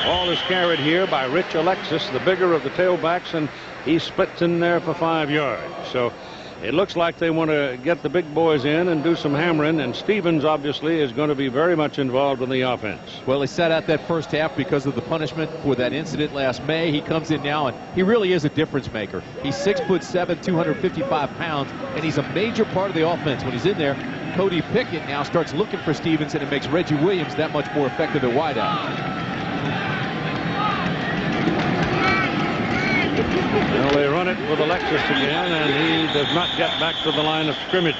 Ball is carried here by Rich Alexis, the bigger of the tailbacks, and he splits in there for 5 yards. So it looks like they want to get the big boys in and do some hammering, and Stevens obviously is going to be very much involved in the offense. Well, he sat out that first half because of the punishment for that incident last May. He comes in now, and he really is a difference maker. He's 6'7", 255 pounds, and he's a major part of the offense when he's in there. Cody Pickett now starts looking for Stevens, and it makes Reggie Williams that much more effective at wideout. Well, they run it with Alexis again, and he does not get back to the line of scrimmage.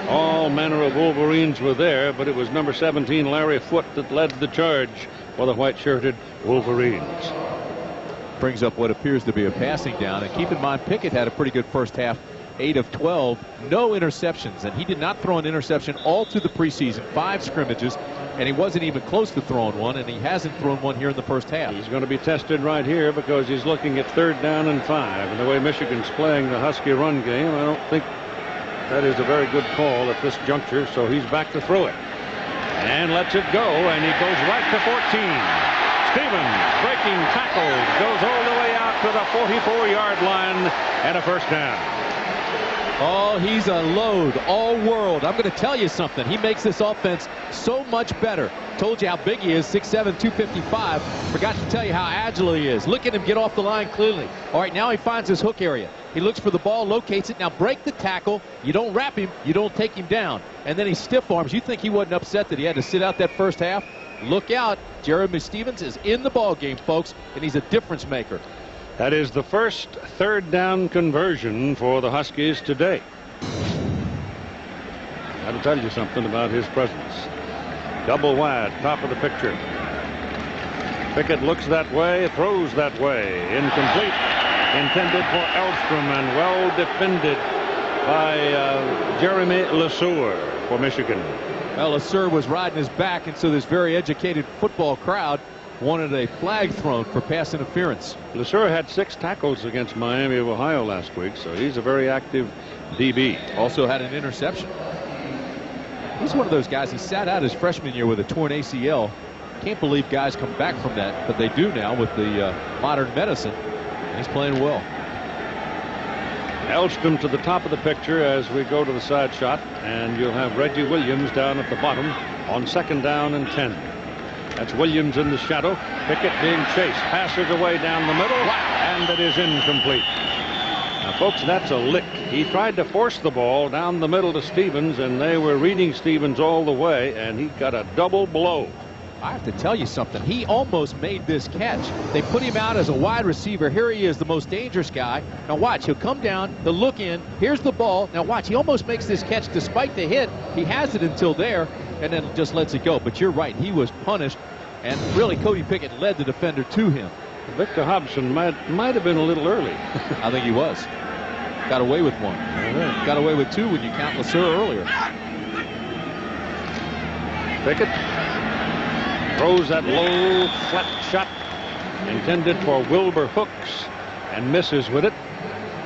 All manner of Wolverines were there, but it was number 17, Larry Foote, that led the charge for the white-shirted Wolverines. Brings up what appears to be a passing down, and keep in mind, Pickett had a pretty good first half. 8 of 12, no interceptions, and he did not throw an interception all through the preseason. 5 scrimmages, and he wasn't even close to throwing one, and he hasn't thrown one here in the first half. He's going to be tested right here because he's looking at 3rd down and 5. And the way Michigan's playing the Husky run game, I don't think that is a very good call at this juncture, so he's back to throw it. And lets it go, and he goes right to 14. Stevens, breaking tackles, goes all the way out to the 44-yard line and a first down. Oh, he's a load all world. I'm going to tell you something. He makes this offense so much better. Told you how big he is, 6'7", 255. Forgot to tell you how agile he is. Look at him get off the line cleanly. All right, now he finds his hook area. He looks for the ball, locates it. Now break the tackle. You don't wrap him. You don't take him down. And then he stiff arms. You think he wasn't upset that he had to sit out that first half? Look out. Jeremy Stevens is in the ball game, folks, and he's a difference maker. That is the first third down conversion for the Huskies today. That'll tell you something about his presence. Double wide, top of the picture. Pickett looks that way, throws that way. Incomplete. Intended for Elstrom and well defended by Jeremy LeSueur for Michigan. Well, LeSueur was riding his back, and so this very educated football crowd wanted a flag thrown for pass interference. LeSueur had 6 tackles against Miami of Ohio last week, so he's a very active DB. Also had an interception. He's one of those guys. He sat out his freshman year with a torn ACL. Can't believe guys come back from that, but they do now with the modern medicine. He's playing well. Elstrom to the top of the picture as we go to the side shot, and you'll have Reggie Williams down at the bottom on 2nd down and 10. That's Williams in the shadow. Pickett being chased. Passes away down the middle. And it is incomplete. Now, folks, that's a lick. He tried to force the ball down the middle to Stevens, and they were reading Stevens all the way, and he got a double blow. I have to tell you something. He almost made this catch. They put him out as a wide receiver. Here he is, the most dangerous guy. Now watch, he'll come down, he'll look in. Here's the ball. Now watch, he almost makes this catch despite the hit. He has it until there, and then just lets it go. But you're right, he was punished, and really Cody Pickett led the defender to him. Victor Hobson might have been a little early. I think he was. Got away with one. Got away with 2 when you count LeSueur earlier. Pickett throws that low flat shot intended for Wilbur Hooks and misses with it.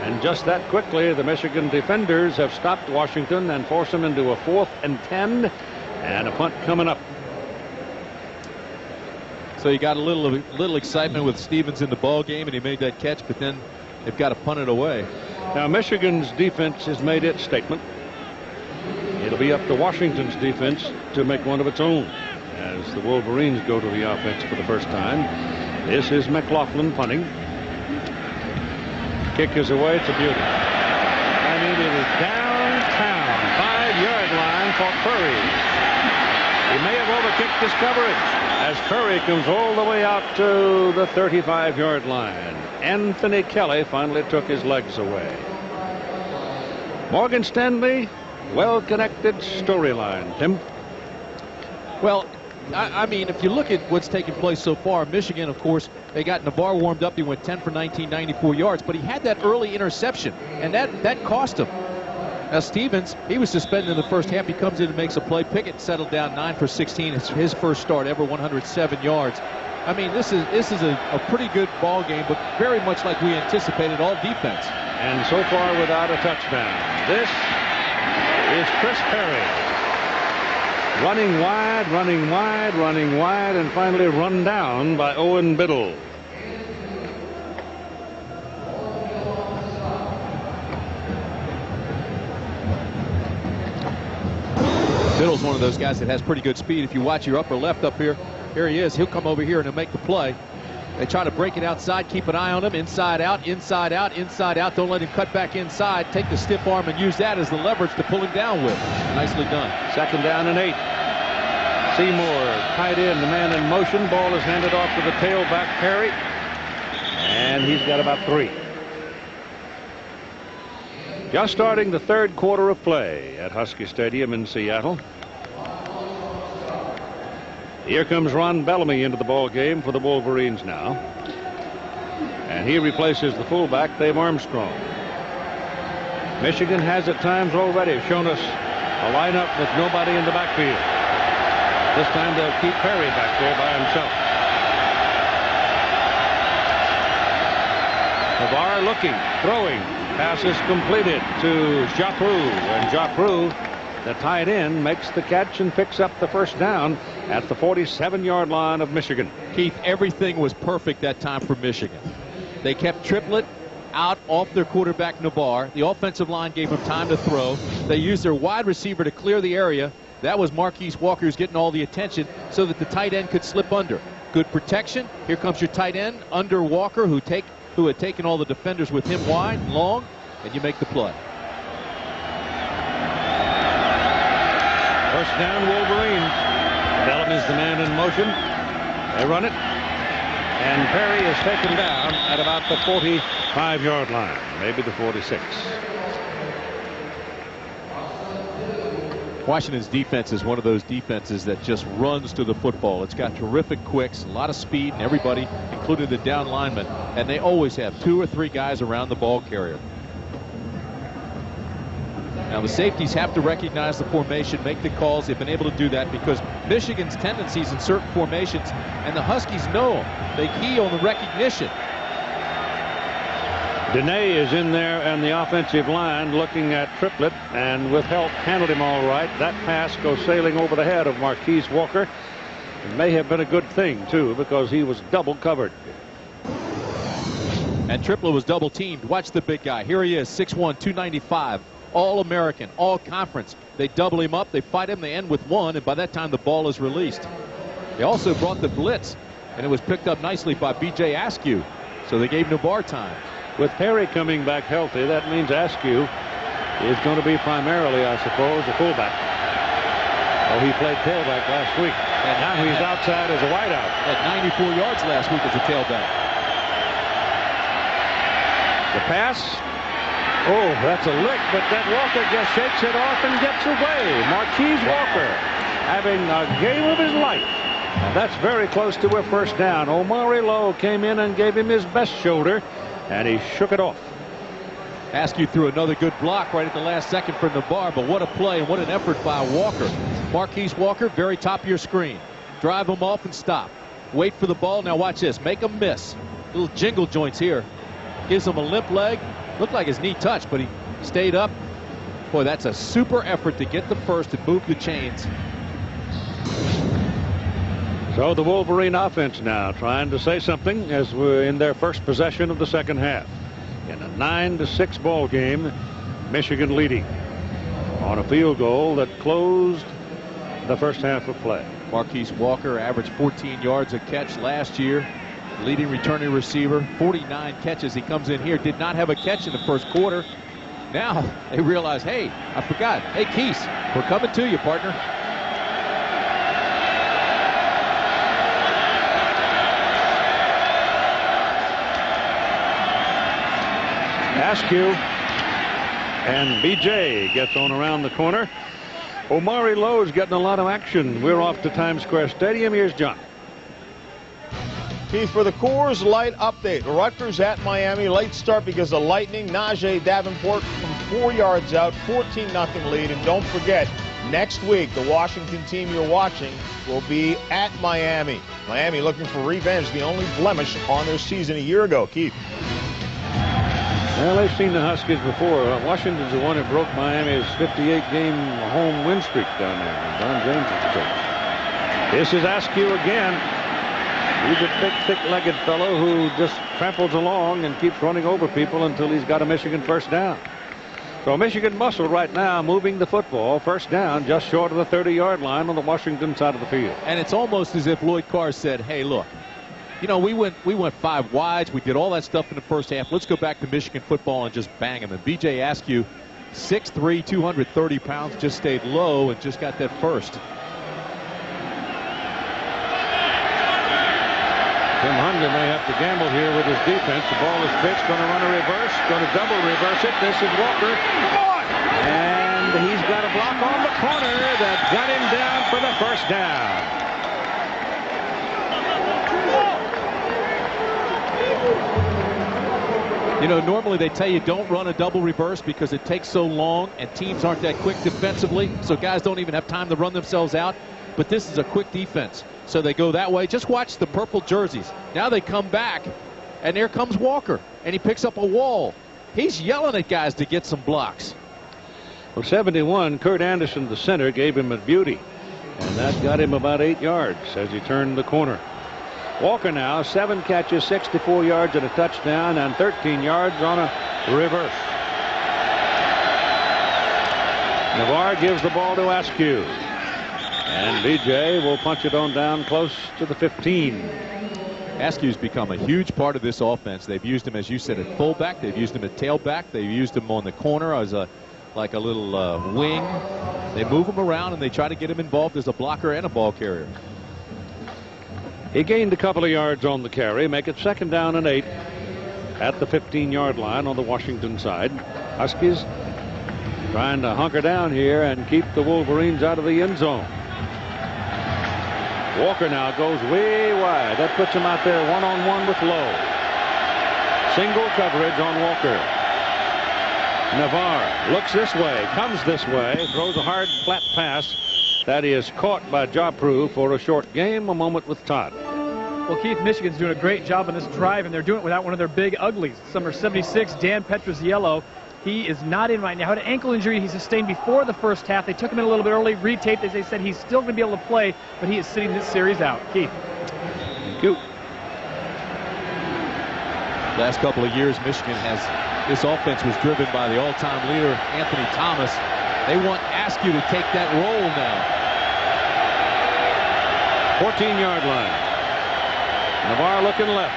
And just that quickly, the Michigan defenders have stopped Washington and forced them into a 4th and 10 and a punt coming up. So you got a little excitement with Stevens in the ball game, and he made that catch, but then they've got to punt it away. Now Michigan's defense has made its statement. It'll be up to Washington's defense to make one of its own as the Wolverines go to the offense for the first time. This is McLaughlin punting. Kick is away. It's a beauty. I mean, it is downtown, 5-yard line for Curry. He may have overkicked his coverage as Curry comes all the way out to the 35-yard line. Anthony Kelly finally took his legs away. Morgan Stanley, well-connected storyline. Tim? Well, I mean, if you look at what's taken place so far, Michigan, of course, they got Navarre warmed up. He went 10 for 19, 94 yards, but he had that early interception, and that cost him. Now, Stevens, he was suspended in the first half. He comes in and makes a play. Pickett settled down 9 for 16. It's his first start ever, 107 yards. I mean, this is a pretty good ball game, but very much like we anticipated, all defense. And so far without a touchdown. This is Chris Perry. Running wide, running wide, running wide, and finally run down by Owen Biddle. Biddle's one of those guys that has pretty good speed. If you watch your upper left up here, here he is. He'll come over here and he'll make the play. They try to break it outside. Keep an eye on him. Inside out, inside out, inside out. Don't let him cut back inside. Take the stiff arm and use that as the leverage to pull him down with. Nicely done. 2nd down and 8. Seymour tight end, the man in motion. Ball is handed off to the tailback Perry, and he's got about 3. Just starting the 3rd quarter of play at Husky Stadium in Seattle. Here comes Ron Bellamy into the ball game for the Wolverines now, and he replaces the fullback Dave Armstrong. Michigan has at times already shown us a lineup with nobody in the backfield. This time they'll keep Perry back there by himself. Navarre looking, throwing. Pass is completed to Japrou, and Japrou, the tight end, makes the catch and picks up the first down at the 47-yard line of Michigan. Keith, everything was perfect that time for Michigan. They kept Triplett out off their quarterback, Nabar. The offensive line gave him time to throw. They used their wide receiver to clear the area. That was Marquise Walker, who's getting all the attention so that the tight end could slip under. Good protection. Here comes your tight end under Walker, who had taken all the defenders with him wide and long, and you make the play. First down, Wolverines. Bellamy's the man in motion. They run it. And Perry is taken down at about the 45-yard line, maybe the 46. Washington's defense is one of those defenses that just runs to the football. It's got terrific quicks, a lot of speed, and everybody, including the down linemen. And they always have 2 or 3 guys around the ball carrier. Now the safeties have to recognize the formation, make the calls. They've been able to do that because Michigan's tendencies in certain formations, and the Huskies know them. They key on the recognition. Dene is in there and the offensive line looking at Triplett, and with help handled him all right. That pass goes sailing over the head of Marquise Walker. It may have been a good thing too, because he was double covered. And Triplett was double teamed. Watch the big guy. Here he is, 6'1", 295. All-American, all-conference. They double him up, they fight him, they end with 1, and by that time the ball is released. They also brought the blitz, and it was picked up nicely by B.J. Askew, so they gave Nabar time. With Perry coming back healthy, that means Askew is going to be primarily, I suppose, a fullback. Oh, he played tailback last week, and now he's outside as a wideout. At 94 yards last week as a tailback. The pass. Oh, that's a lick, but that Walker just shakes it off and gets away. Marquise Walker having a game of his life. And that's very close to a first down. Omari Lowe came in and gave him his best shoulder, and he shook it off. Askew threw another good block right at the last second from Nabar, but what a play and what an effort by Walker. Marquise Walker, very top of your screen. Drive him off and stop. Wait for the ball. Now watch this. Make him miss. Little jingle joints here. Gives him a limp leg. Looked like his knee touched, but he stayed up. Boy, that's a super effort to get the first and move the chains. So the Wolverine offense now trying to say something as we're in their first possession of the second half. In a 9-6 ball game, Michigan leading on a field goal that closed the first half of play. Marquise Walker averaged 14 yards a catch last year. Leading returning receiver, 49 catches. He comes in here, did not have a catch in the first quarter. Now they realize, hey, I forgot. Hey, Keese, we're coming to you, partner. Askew and B.J. gets on around the corner. Omari Lowe's getting a lot of action. We're off to Times Square Stadium. Here's John. Keith, for the Coors Light update, Rutgers at Miami. Late start because of lightning. Najee Davenport from 4 yards out, 14-0 lead. And don't forget, next week, the Washington team you're watching will be at Miami. Miami looking for revenge, the only blemish on their season a year ago. Keith. Well, they've seen the Huskies before. Washington's the one that broke Miami's 58-game home win streak down there. Don James is the coach. This is Askew again. He's a big, thick-legged fellow who just tramples along and keeps running over people until he's got a Michigan first down. So Michigan muscle right now moving the football. First down just short of the 30-yard line on the Washington side of the field. And it's almost as if Lloyd Carr said, hey, look, you know, we went 5 wides. We did all that stuff in the first half. Let's go back to Michigan football and just bang them. And B.J. Askew, 6'3", 230 pounds, just stayed low and just got that first. Tim Hundley may have to gamble here with his defense. The ball is pitched, going to run a reverse, going to double reverse it. This is Walker. And he's got a block on the corner that got him down for the first down. You know, normally they tell you don't run a double reverse because it takes so long and teams aren't that quick defensively, so guys don't even have time to run themselves out. But this is a quick defense, so they go that way. Just watch the purple jerseys. Now they come back, and there comes Walker, and he picks up a wall. He's yelling at guys to get some blocks. Well, 71, Kurt Anderson, the center, gave him a beauty, and that got him about 8 yards as he turned the corner. Walker now, 7 catches, 64 yards and a touchdown, and 13 yards on a reverse. Navarre gives the ball to Askew. And BJ will punch it on down close to the 15. Askew's become a huge part of this offense. They've used him, as you said, at fullback. They've used him at tailback. They've used him on the corner as like a little wing. They move him around and they try to get him involved as a blocker and a ball carrier. He gained a couple of yards on the carry, make it 2nd down and 8 at the 15-yard line on the Washington side. Huskies trying to hunker down here and keep the Wolverines out of the end zone. Walker now goes way wide. That puts him out there one-on-one with Lowe. Single coverage on Walker. Navarre looks this way, comes this way, throws a hard flat pass that is caught by Joppru for a short game. A moment with Todd. Well, Keith, Michigan's doing a great job on this drive, and they're doing it without one of their big uglies. Number 76, Dan Petroziello. He is not in right now. Had an ankle injury he sustained before the first half. They took him in a little bit early, retaped, as they said he's still going to be able to play, but he is sitting this series out. Keith. Thank you. Last couple of years, Michigan has, this offense was driven by the all-time leader, Anthony Thomas. They want Askew to take that role now. 14-yard line. Navarre looking left.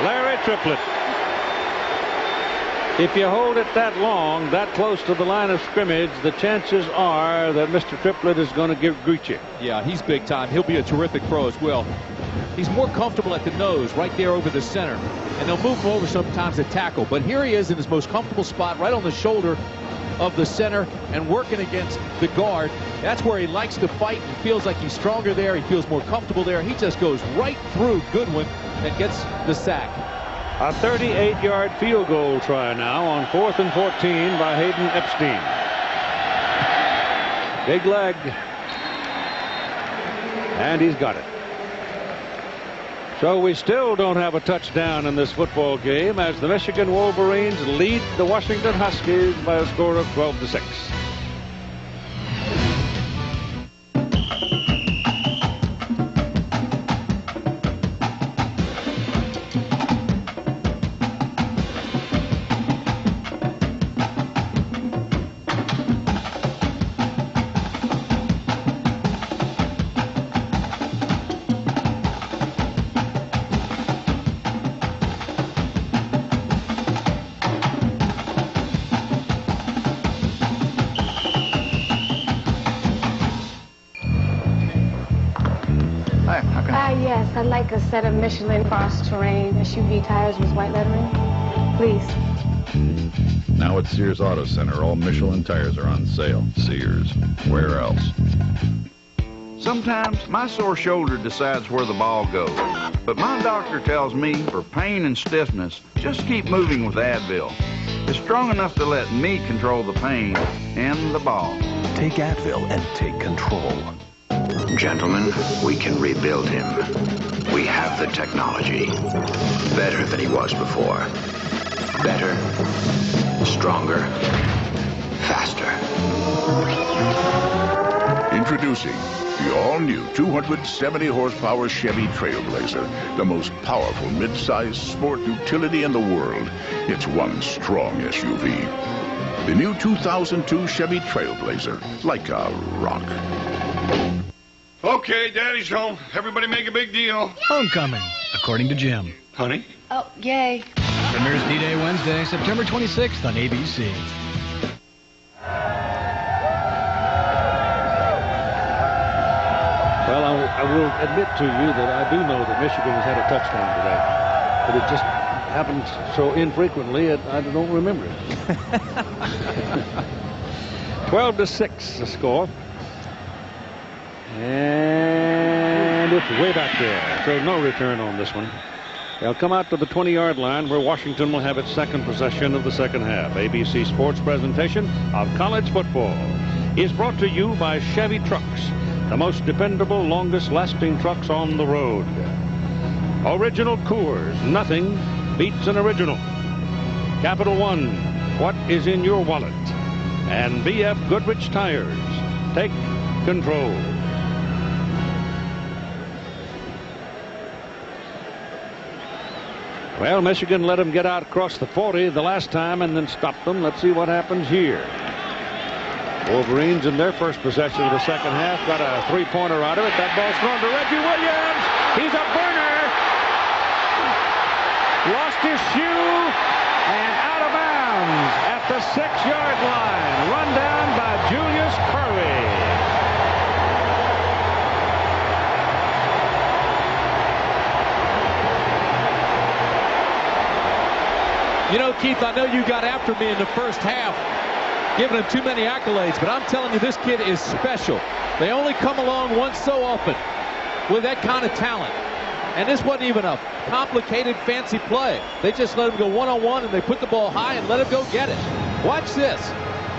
Larry Triplett. If you hold it that long, that close to the line of scrimmage, the chances are that Mr. Triplett is going to greet you. Yeah, he's big time. He'll be a terrific pro as well. He's more comfortable at the nose, right there over the center. And they'll move him over sometimes at tackle. But here he is in his most comfortable spot, right on the shoulder of the center and working against the guard. That's where he likes to fight. He feels like he's stronger there. He feels more comfortable there. He just goes right through Goodwin and gets the sack. A 38-yard field goal try now on 4th and 14 by Hayden Epstein. Big leg. And he's got it. So we still don't have a touchdown in this football game as the Michigan Wolverines lead the Washington Huskies by a score of 12-6. Yes, I'd like a set of Michelin cross-terrain SUV tires with white lettering, please. Now at Sears Auto Center, all Michelin tires are on sale. Sears, where else? Sometimes my sore shoulder decides where the ball goes, but my doctor tells me for pain and stiffness, just keep moving with Advil. It's strong enough to let me control the pain and the ball. Take Advil and take control. Gentlemen, we can rebuild him. We have the technology. Better than he was before. Better, stronger, faster. Introducing the all-new 270-horsepower Chevy Trailblazer, the most powerful mid-size sport utility in the world. It's one strong SUV. The new 2002 Chevy Trailblazer, like a rock. Okay, Daddy's home. Everybody make a big deal. Homecoming, according to Jim. Honey? Oh, yay. Premieres D-Day Wednesday, September 26th on ABC. Well, I will admit to you that I do know that Michigan has had a touchdown today, but it just happens so infrequently, I don't remember it. 12-6 the score. And it's way back there, so no return on this one. They'll come out to the 20-yard line where Washington will have its second possession of the second half. ABC Sports presentation of college football is brought to you by Chevy Trucks, the most dependable, longest-lasting trucks on the road. Original Coors, nothing beats an original. Capital One, what is in your wallet? And BF Goodrich Tires, take control. Well, Michigan let them get out across the 40 the last time and then stopped them. Let's see what happens here. Wolverines in their first possession of the second half got a three-pointer out of it. That ball's thrown to Reggie Williams. He's a burner. Lost his shoe and out of bounds at the 6-yard line. Run down by Julius Curry. You know, Keith, I know you got after me in the first half, giving him too many accolades, but I'm telling you, this kid is special. They only come along once so often with that kind of talent. And this wasn't even a complicated, fancy play. They just let him go one-on-one, and they put the ball high and let him go get it. Watch this.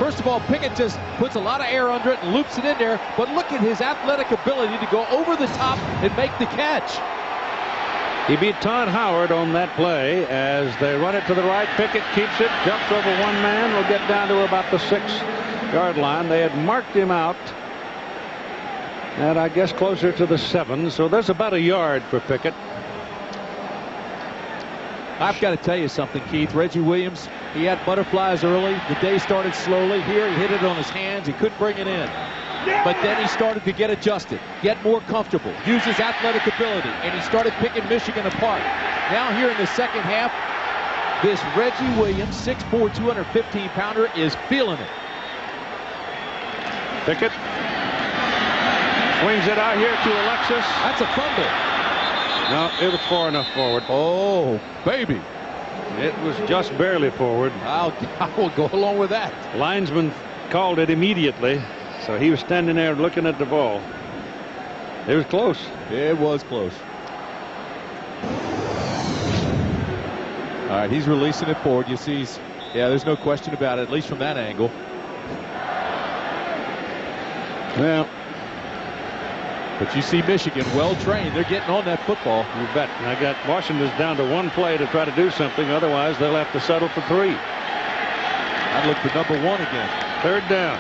First of all, Pickett just puts a lot of air under it and loops it in there, but look at his athletic ability to go over the top and make the catch. He beat Todd Howard on that play as they run it to the right. Pickett keeps it, jumps over one man, will get down to about the 6-yard line. They had marked him out at, I guess, closer to the 7, so there's about a yard for Pickett. I've got to tell you something, Keith. Reggie Williams, he had butterflies early. The day started slowly. Here he hit it on his hands. He couldn't bring it in. But then he started to get adjusted, get more comfortable, use his athletic ability, and he started picking Michigan apart. Now here in the second half, this Reggie Williams, 6'4", 215-pounder, is feeling it. Pickett swings it out here to Alexis. That's a fumble. No, it was far enough forward. Oh, baby. It was just barely forward. I will go along with that. Linesman called it immediately. So he was standing there looking at the ball. It was close. It was close. All right, he's releasing it forward. You see, yeah, there's no question about it, at least from that angle. Well, but you see Michigan well trained. They're getting on that football. You bet. I got Washington's down to one play to try to do something. Otherwise, they'll have to settle for 3. I'd look for number 1 again. 3rd down.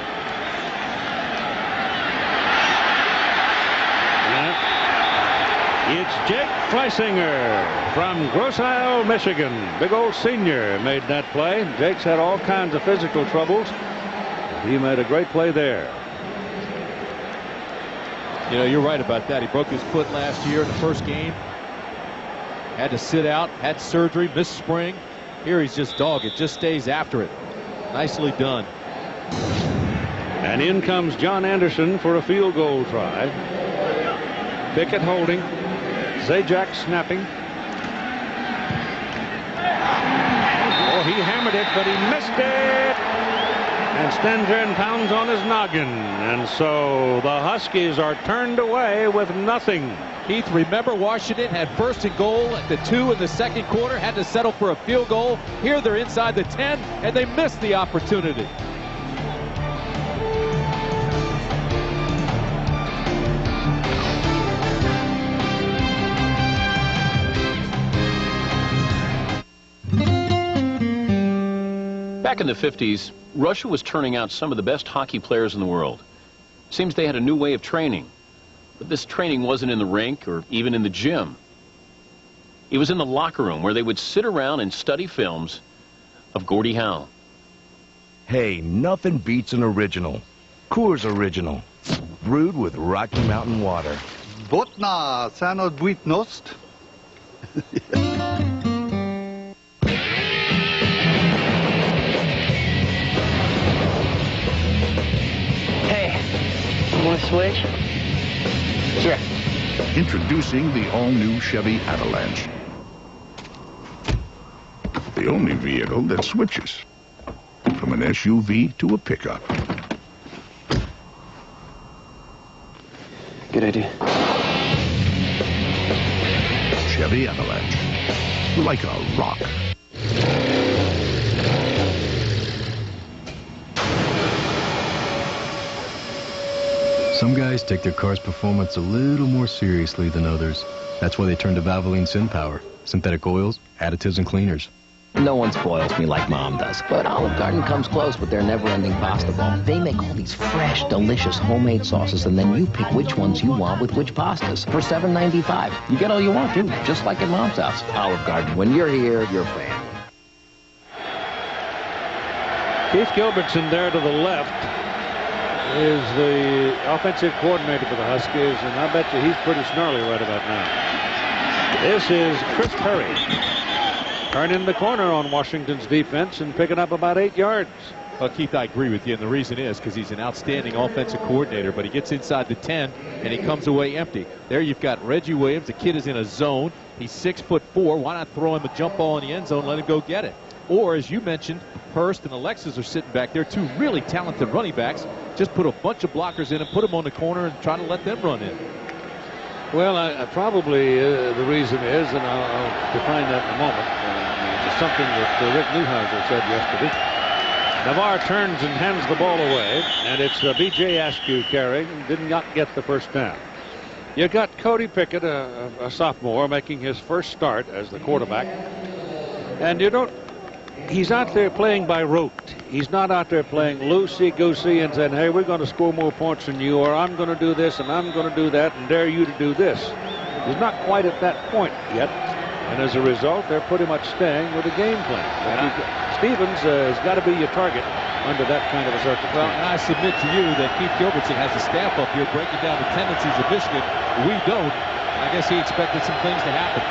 It's Jake Freisinger from Grosse Isle, Michigan. Big old senior made that play. Jake's had all kinds of physical troubles. He made a great play there. You know, you're right about that. He broke his foot last year in the first game. Had to sit out, had surgery, missed spring. Here he's just dogged. Just stays after it. Nicely done. And in comes John Anderson for a field goal try. Pickett holding. Zajac snapping. Oh, he hammered it, but he missed it. And stands there and pounds on his noggin. And so the Huskies are turned away with nothing. Keith, remember Washington had 1st and goal at the 2 in the second quarter, had to settle for a field goal. Here they're inside the 10, and they missed the opportunity. Back in the 50s, Russia was turning out some of the best hockey players in the world. Seems they had a new way of training. But this training wasn't in the rink or even in the gym. It was in the locker room where they would sit around and study films of Gordie Howe. Hey, nothing beats an original. Coors Original. Brewed with Rocky Mountain water. Botna, Sano Buitnost. Want to switch? Sure. Introducing the all-new Chevy Avalanche. The only vehicle that switches from an SUV to a pickup. Good idea. Chevy Avalanche. Like a rock. Some guys take their car's performance a little more seriously than others. That's why they turn to Valvoline SynPower, synthetic oils, additives, and cleaners. No one spoils me like Mom does. But Olive Garden comes close with their never-ending pasta bowl. They make all these fresh, delicious homemade sauces, and then you pick which ones you want with which pastas. For $7.95, you get all you want, too, just like at Mom's house. Olive Garden, when you're here, you're family. Keith Gilbertson there to the left is the offensive coordinator for the Huskies, and I bet you he's pretty snarly right about now. This is Chris Perry turning the corner on Washington's defense and picking up about 8 yards. Well, Keith, I agree with you, and the reason is because he's an outstanding offensive coordinator, but he gets inside the 10 and he comes away empty. There you've got Reggie Williams. The kid is in a zone. He's 6'4". Why not throw him a jump ball in the end zone and let him go get it? Or, as you mentioned, Hurst and Alexis are sitting back there, two really talented running backs. Just put a bunch of blockers in and put them on the corner and try to let them run in. Well, probably the reason is, and I'll define that in a moment, it's something that Rick Neuhauser said yesterday. Navarre turns and hands the ball away, and it's B.J. Askew carrying, and did not get the first down. You got Cody Pickett, a sophomore, making his first start as the quarterback. And he's out there playing by rote. He's not out there playing loosey-goosey and saying, hey, we're going to score more points than you, or I'm going to do this and I'm going to do that and dare you to do this. He's not quite at that point yet. And as a result, they're pretty much staying with the game plan. Yeah. Stevens has got to be your target under that kind of a circumstance. Well, and I submit to you that Keith Gilbertson has a staff up here breaking down the tendencies of Michigan. We don't. I guess he expected some things to happen.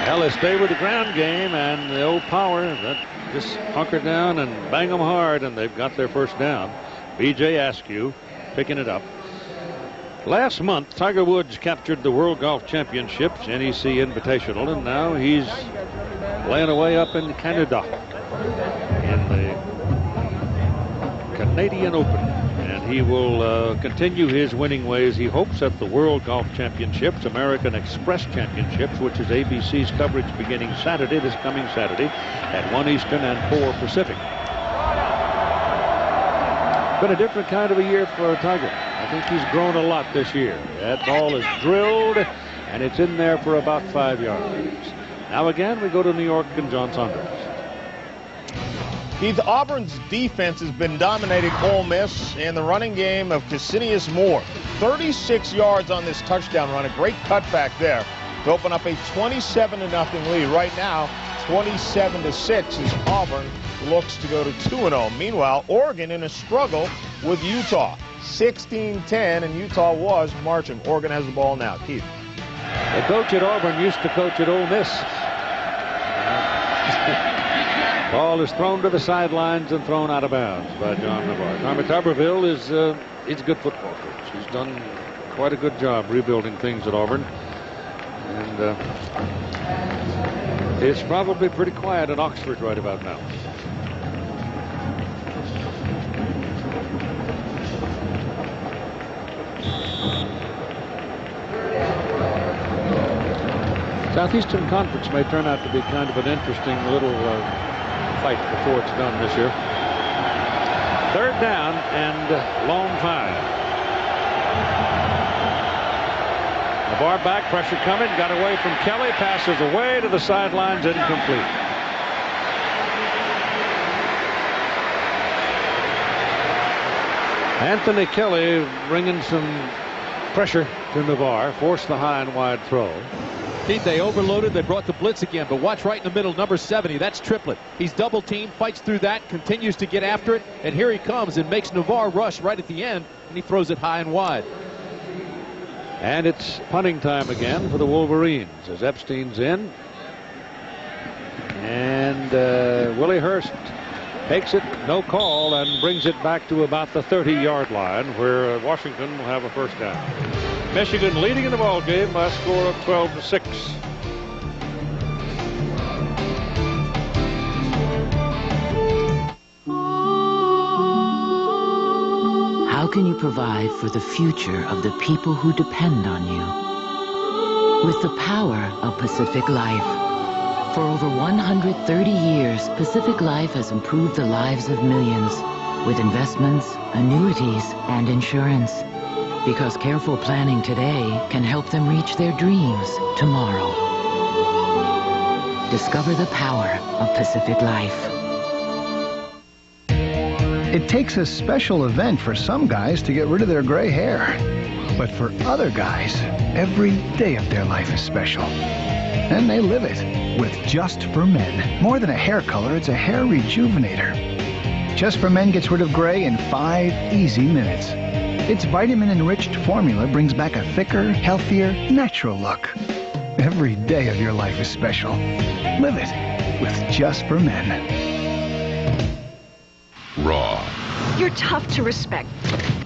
Well, they stay with the ground game, and the old power that just hunker down and bang them hard, and they've got their first down. B.J. Askew picking it up. Last month, Tiger Woods captured the World Golf Championships, NEC Invitational, and now he's laying away up in Canada in the Canadian Open. And he will continue his winning ways, he hopes, at the World Golf Championships, American Express Championships, which is ABC's coverage beginning Saturday, this coming Saturday, at 1 Eastern and 4 Pacific. Been a different kind of a year for Tiger. I think he's grown a lot this year. That ball is drilled, and it's in there for about 5 yards. Now again, we go to New York and John Saunders. Keith, Auburn's defense has been dominating Ole Miss in the running game of Cassinius Moore. 36 yards on this touchdown run. A great cutback there to open up a 27-0 lead. Right now, 27-6 as Auburn looks to go to 2-0. Meanwhile, Oregon in a struggle with Utah. 16-10, and Utah was marching. Oregon has the ball now. Keith. The coach at Auburn used to coach at Ole Miss. Ball is thrown to the sidelines and thrown out of bounds by John Navarre. Tommy Tuberville is he's a good football coach. He's done quite a good job rebuilding things at Auburn. And it's probably pretty quiet at Oxford right about now. Southeastern Conference may turn out to be kind of an interesting little fight before it's done this year. Third down and long 5. Navarre back, pressure coming, got away from Kelly, passes away to the sidelines, incomplete. Anthony Kelly bringing some pressure to Navarre, forced the high and wide throw. Keith, they overloaded, they brought the blitz again, but watch right in the middle, number 70, that's Triplett. He's double teamed, fights through that, continues to get after it, and here he comes and makes Navarre rush right at the end, and he throws it high and wide. And it's punting time again for the Wolverines as Epstein's in. And Willie Hurst takes it, no call, and brings it back to about the 30-yard line where Washington will have a first down. Michigan leading in the ball game by a score of 12-6. How can you provide for the future of the people who depend on you? With the power of Pacific Life. For over 130 years, Pacific Life has improved the lives of millions with investments, annuities, and insurance. Because careful planning today can help them reach their dreams tomorrow. Discover the power of Pacific Life. It takes a special event for some guys to get rid of their gray hair. But for other guys, every day of their life is special. And they live it with Just for Men. More than a hair color, it's a hair rejuvenator. Just for Men gets rid of gray in 5 easy minutes. Its vitamin-enriched formula brings back a thicker, healthier, natural look. Every day of your life is special. Live it with Just for Men. Raw. You're tough to respect.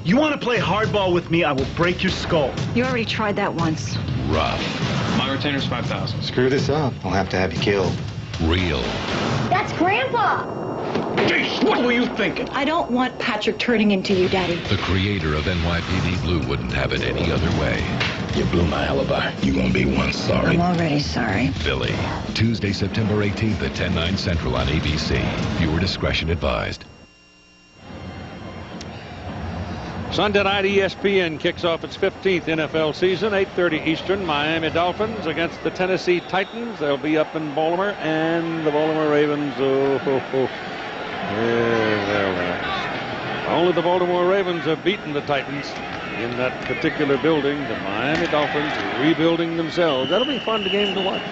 You want to play hardball with me, I will break your skull. You already tried that once. Rough. My retainer's 5,000. Screw this up. I'll have to have you killed. Real. That's Grandpa! Jeez, what were you thinking? I don't want Patrick turning into you, Daddy. The creator of NYPD Blue wouldn't have it any other way. You blew my alibi. You gonna be one sorry. I'm already sorry. Billy. Tuesday, September 18th at 10/9 Central on ABC. Viewer discretion advised. Sunday night, ESPN kicks off its 15th NFL season, 8:30 Eastern. Miami Dolphins against the Tennessee Titans. They'll be up in Baltimore, and the Baltimore Ravens. Only the Baltimore Ravens have beaten the Titans in that particular building. The Miami Dolphins rebuilding themselves. That'll be a fun game to watch.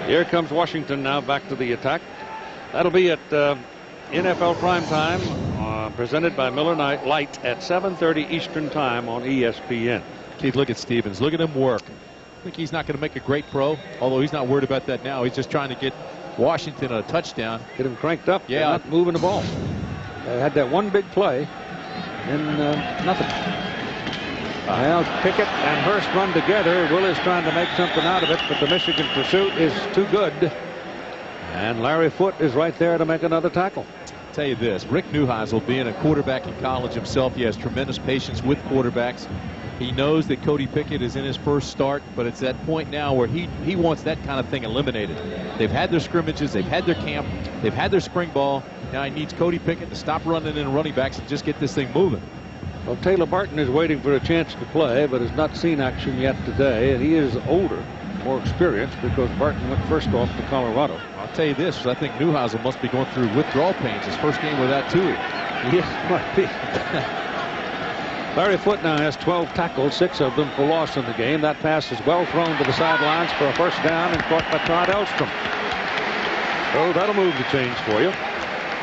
Here comes Washington now back to the attack. That'll be at NFL Primetime. Presented by Miller Lite at 7:30 Eastern Time on ESPN. Keith, look at Stevens. Look at him work. I think he's not going to make a great pro, although he's not worried about that now. He's just trying to get Washington a touchdown. Get him cranked up. Yeah. They're not moving the ball. They had that one big play, and nothing. Well, Pickett and Hurst run together. Will is trying to make something out of it, but the Michigan pursuit is too good. And Larry Foote is right there to make another tackle. Tell you this, Rick Neuheisel, being a quarterback in college himself, he has tremendous patience with quarterbacks. He knows that Cody Pickett is in his first start, but it's that point now where he wants that kind of thing eliminated. They've had their scrimmages, they've had their camp, they've had their spring ball. Now he needs Cody Pickett to stop running in running backs and just get this thing moving. Well, Taylor Barton is waiting for a chance to play, but has not seen action yet today, and he is older, more experienced, because Barton went first off to Colorado. I'll tell you this, I think Neuheisel must be going through withdrawal pains. His first game without Tui. Yes, might be. Larry Foote now has 12 tackles, 6 of them for loss in the game. That pass is well thrown to the sidelines for a first down and caught by Todd Elstrom. Oh, that'll move the chains for you.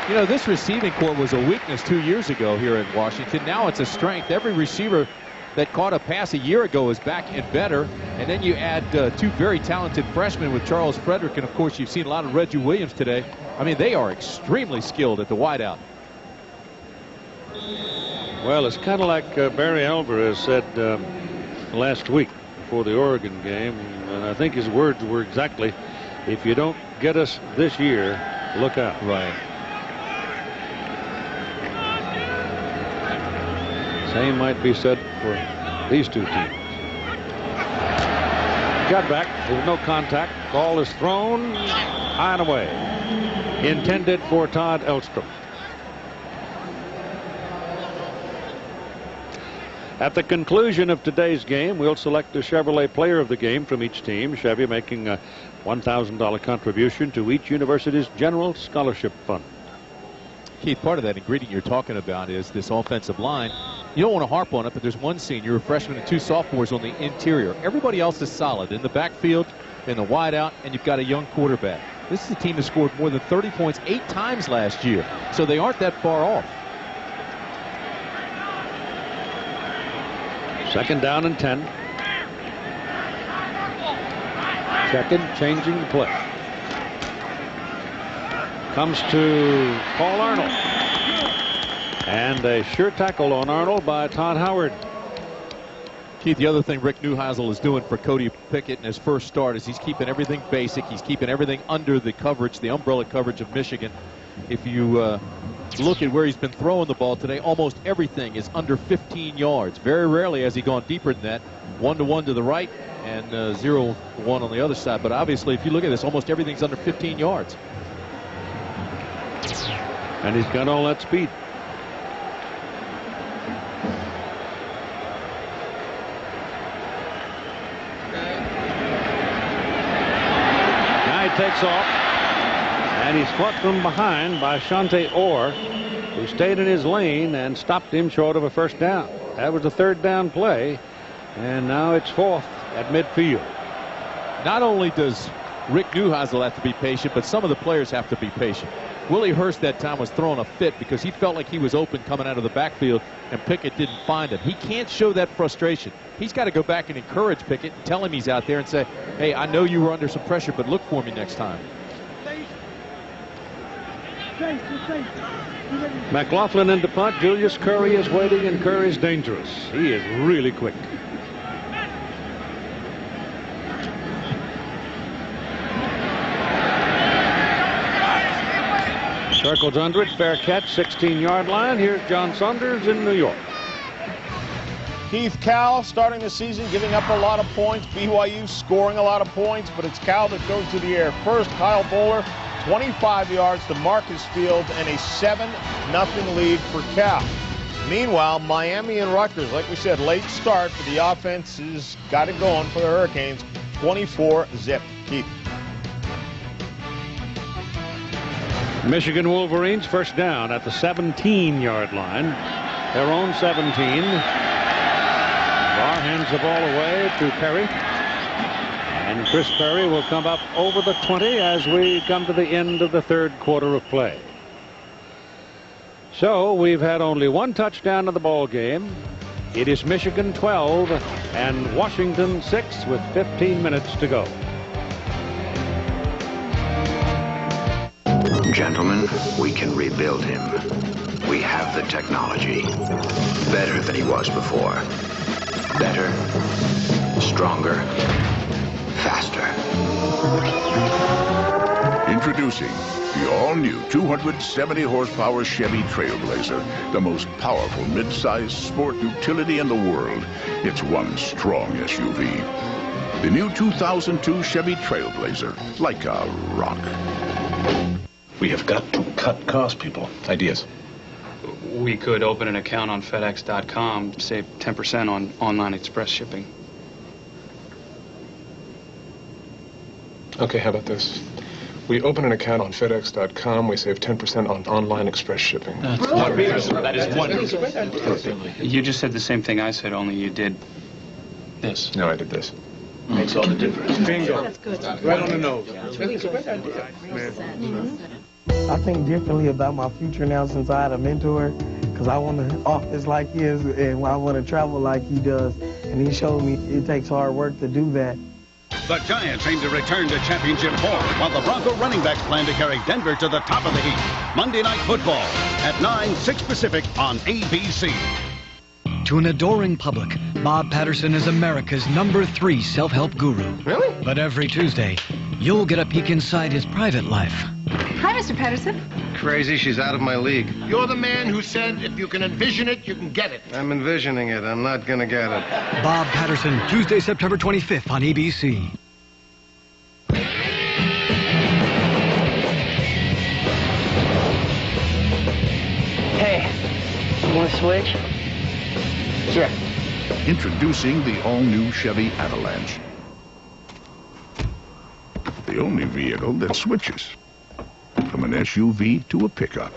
You know, this receiving corps was a weakness 2 years ago here in Washington. Now it's a strength. Every receiver that caught a pass a year ago is back and better. And then you add 2 very talented freshmen with Charles Frederick. And, of course, you've seen a lot of Reggie Williams today. I mean, they are extremely skilled at the wideout. Well, it's kind of like Barry Alvarez said last week before the Oregon game. And I think his words were exactly, if you don't get us this year, look out. Right. Same might be said for these two teams. Got back. There's no contact. Ball is thrown high and away. Intended for Todd Elstrom. At the conclusion of today's game, we'll select a Chevrolet player of the game from each team. Chevy making a $1,000 contribution to each university's general scholarship fund. Keith, part of that ingredient you're talking about is this offensive line. You don't want to harp on it, but there's one senior, a freshman, and 2 sophomores on the interior. Everybody else is solid in the backfield, in the wideout, and you've got a young quarterback. This is a team that scored more than 30 points 8 times last year, so they aren't that far off. Second down and 10. Checking, changing the play. Comes to Paul Arnold. And a sure tackle on Arnold by Todd Howard. Keith, the other thing Rick Neuheisel is doing for Cody Pickett in his first start is he's keeping everything basic. He's keeping everything under the coverage, the umbrella coverage of Michigan. If you look at where he's been throwing the ball today, almost everything is under 15 yards. Very rarely has he gone deeper than that. 1-to-1 to the right and 0-1 on the other side. But obviously, if you look at this, almost everything's under 15 yards. And he's got all that speed. takes off, and he's caught from behind by Shante Orr, who stayed in his lane and stopped him short of a first down. That was the third down play, and now it's fourth at midfield. Not only does Rick Neuheisel have to be patient, but some of the players have to be patient. Willie Hurst that time was throwing a fit because he felt like he was open coming out of the backfield, and Pickett didn't find him. He can't show that frustration. He's got to go back and encourage Pickett and tell him he's out there and say, hey, I know you were under some pressure, but look for me next time. McLaughlin into punt. Julius Curry is waiting, and Curry's dangerous. He is really quick. Circles under it. Fair catch, 16-yard line. Here's John Saunders in New York. Keith Cal starting the season giving up a lot of points. BYU scoring a lot of points, but it's Cal that goes to the air first. Kyle Bowler, 25 yards to Marcus Fields, and a 7-0 lead for Cal. Meanwhile, Miami and Rutgers, like we said, late start, but the offense has got it going for the Hurricanes. 24-0. Keith. Michigan Wolverines first down at the 17-yard line. Their own 17. Barr hands the ball away to Perry. And Chris Perry will come up over the 20 as we come to the end of the third quarter of play. So we've had only one touchdown in the ball game. It is Michigan 12 and Washington 6 with 15 minutes to go. Gentlemen, we can rebuild him. We have the technology. Better than he was before. Better, stronger, faster. Introducing the all-new 270 horsepower Chevy Trailblazer, the most powerful mid-size sport utility in the world. It's one strong SUV. The new 2002 Chevy Trailblazer, like a rock. We have got to cut costs, people. Ideas. We could open an account on FedEx.com, save 10% on online express shipping. Okay, how about this? We open an account on FedEx.com, we save 10% on online express shipping. That's wonderful. That is wonderful. You just said the same thing I said, only you did this. No, I did this. Makes all the difference. Bingo. That's good. Right on the nose. That's really good. I think differently about my future now since I had a mentor, because I want to office like his and I want to travel like he does. And he showed me it takes hard work to do that. The Giants aim to return to championship form, while the Bronco running backs plan to carry Denver to the top of the heap. Monday Night Football at 9, 6 Pacific on ABC. To an adoring public, Bob Patterson is America's #3 self-help guru. Really? But every Tuesday, you'll get a peek inside his private life. Hi, Mr. Patterson. Crazy, she's out of my league. You're the man who said if you can envision it, you can get it. I'm envisioning it. I'm not gonna get it. Bob Patterson, Tuesday, September 25th on ABC. Hey, you want to switch? Sure. Introducing the all-new Chevy Avalanche. The only vehicle that switches from an SUV to a pickup.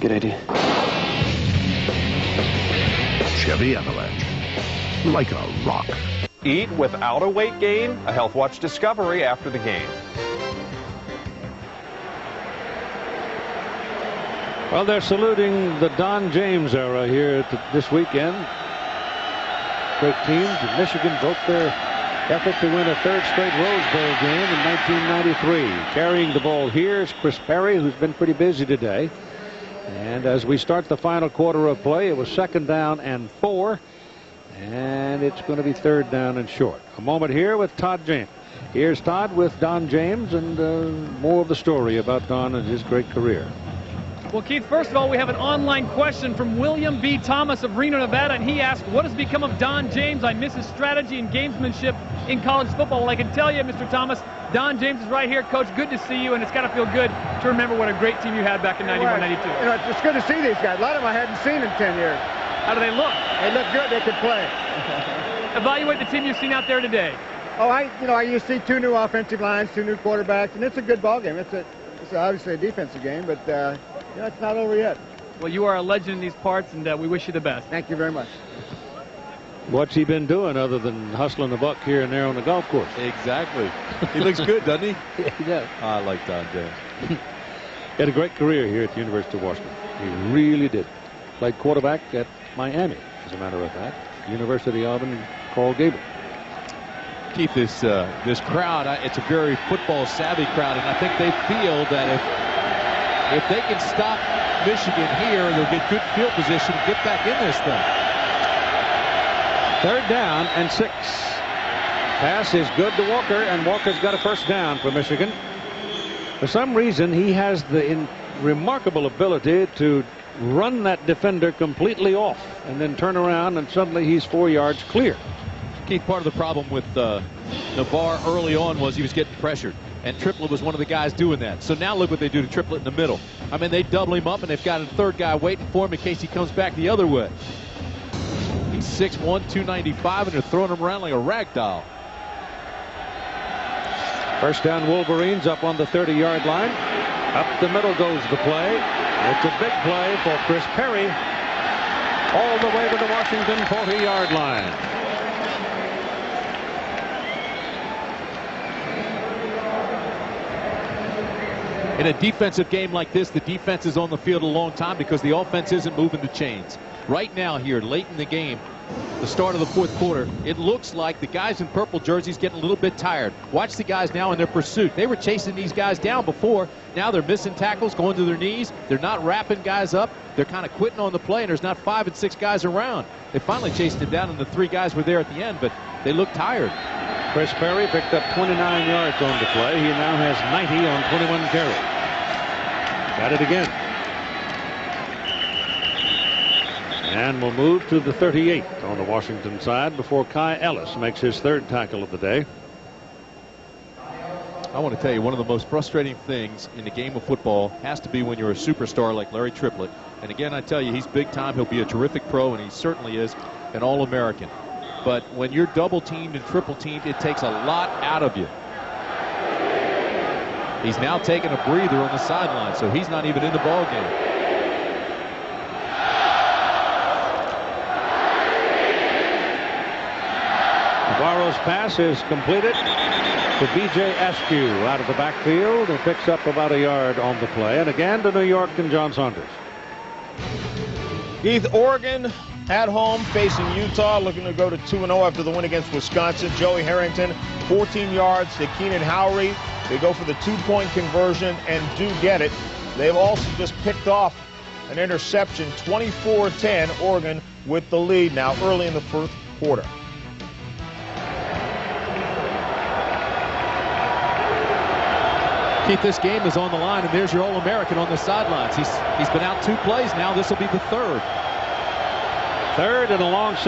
Good idea. Chevy Avalanche. Like a rock. Eat without a weight gain? A Health Watch discovery after the game. Well, they're saluting the Don James era here this weekend. Great teams. Michigan broke their effort to win a third straight Rose Bowl game in 1993. Carrying the ball here is Chris Perry, who's been pretty busy today. And as we start the final quarter of play, it was 2nd down and 4. And it's going to be 3rd down and short. A moment here with Todd James. Here's Todd with Don James and more of the story about Don and his great career. Well, Keith, first of all, we have an online question from William B. Thomas of Reno, Nevada, and he asked, what has become of Don James? I miss his strategy and gamesmanship in college football. Well, I can tell you, Mr. Thomas, Don James is right here. Coach, good to see you, and it's got to feel good to remember what a great team you had back in 91, 92. You know, it's good to see these guys. A lot of them I hadn't seen in 10 years. How do they look? They look good. They could play. Evaluate the team you've seen out there today. Oh, you see two new offensive lines, two new quarterbacks, and it's a good ball game. It's obviously a defensive game, but it's not over yet. Well, you are a legend in these parts, and we wish you the best. Thank you very much. What's he been doing other than hustling the buck here and there on the golf course? Exactly. He looks good, doesn't he? Yeah, he does. I like Don Jones. He had a great career here at the University of Washington. He really did. Played quarterback at Miami, as a matter of fact. University of Auburn, Coral Gables. Keith, this crowd, it's a very football-savvy crowd, and I think they feel that if they can stop Michigan here, they'll get good field position and get back in this thing. 3rd down and 6. Pass is good to Walker, and Walker's got a first down for Michigan. For some reason, he has the remarkable ability to run that defender completely off and then turn around, and suddenly he's 4 yards clear. Keith, part of the problem with Navarre early on was he was getting pressured, and Triplett was one of the guys doing that. So now look what they do to Triplett in the middle. I mean, they double him up, and they've got a 3rd guy waiting for him in case he comes back the other way. He's 6'1", 295, and they're throwing him around like a rag doll. First down, Wolverines up on the 30-yard line. Up the middle goes the play. It's a big play for Chris Perry all the way to the Washington 40-yard line. In a defensive game like this, the defense is on the field a long time because the offense isn't moving the chains. Right now here, late in the game, the start of the 4th quarter, it looks like the guys in purple jerseys getting a little bit tired. Watch the guys now in their pursuit. They were chasing these guys down before. Now they're missing tackles, going to their knees. They're not wrapping guys up. They're kind of quitting on the play, and there's not 5 and 6 guys around. They finally chased him down, and the 3 guys were there at the end, but they look tired. Chris Perry picked up 29 yards on the play. He now has 90 on 21 carries. Got it again. And we'll move to the 38 on the Washington side before Kai Ellis makes his 3rd tackle of the day. I want to tell you, one of the most frustrating things in the game of football has to be when you're a superstar like Larry Triplett. And again, I tell you, he's big time. He'll be a terrific pro, and he certainly is an All-American. But when you're double teamed and triple teamed, it takes a lot out of you. He's now taking a breather on the sideline, so he's not even in the ball game. Navarro's pass is completed to B.J. Askew out of the backfield, and picks up about a yard on the play. And again to New York and John Saunders. Keith, Oregon at home facing Utah, looking to go to 2-0 after the win against Wisconsin. Joey Harrington, 14 yards to Keenan Howry. They go for the 2-point conversion and do get it. They've also just picked off an interception. 24-10, Oregon with the lead now early in the 1st quarter. Keith, this game is on the line, and there's your All-American on the sidelines. He's been out 2 plays now. This will be the 3rd. 3rd and a long 6.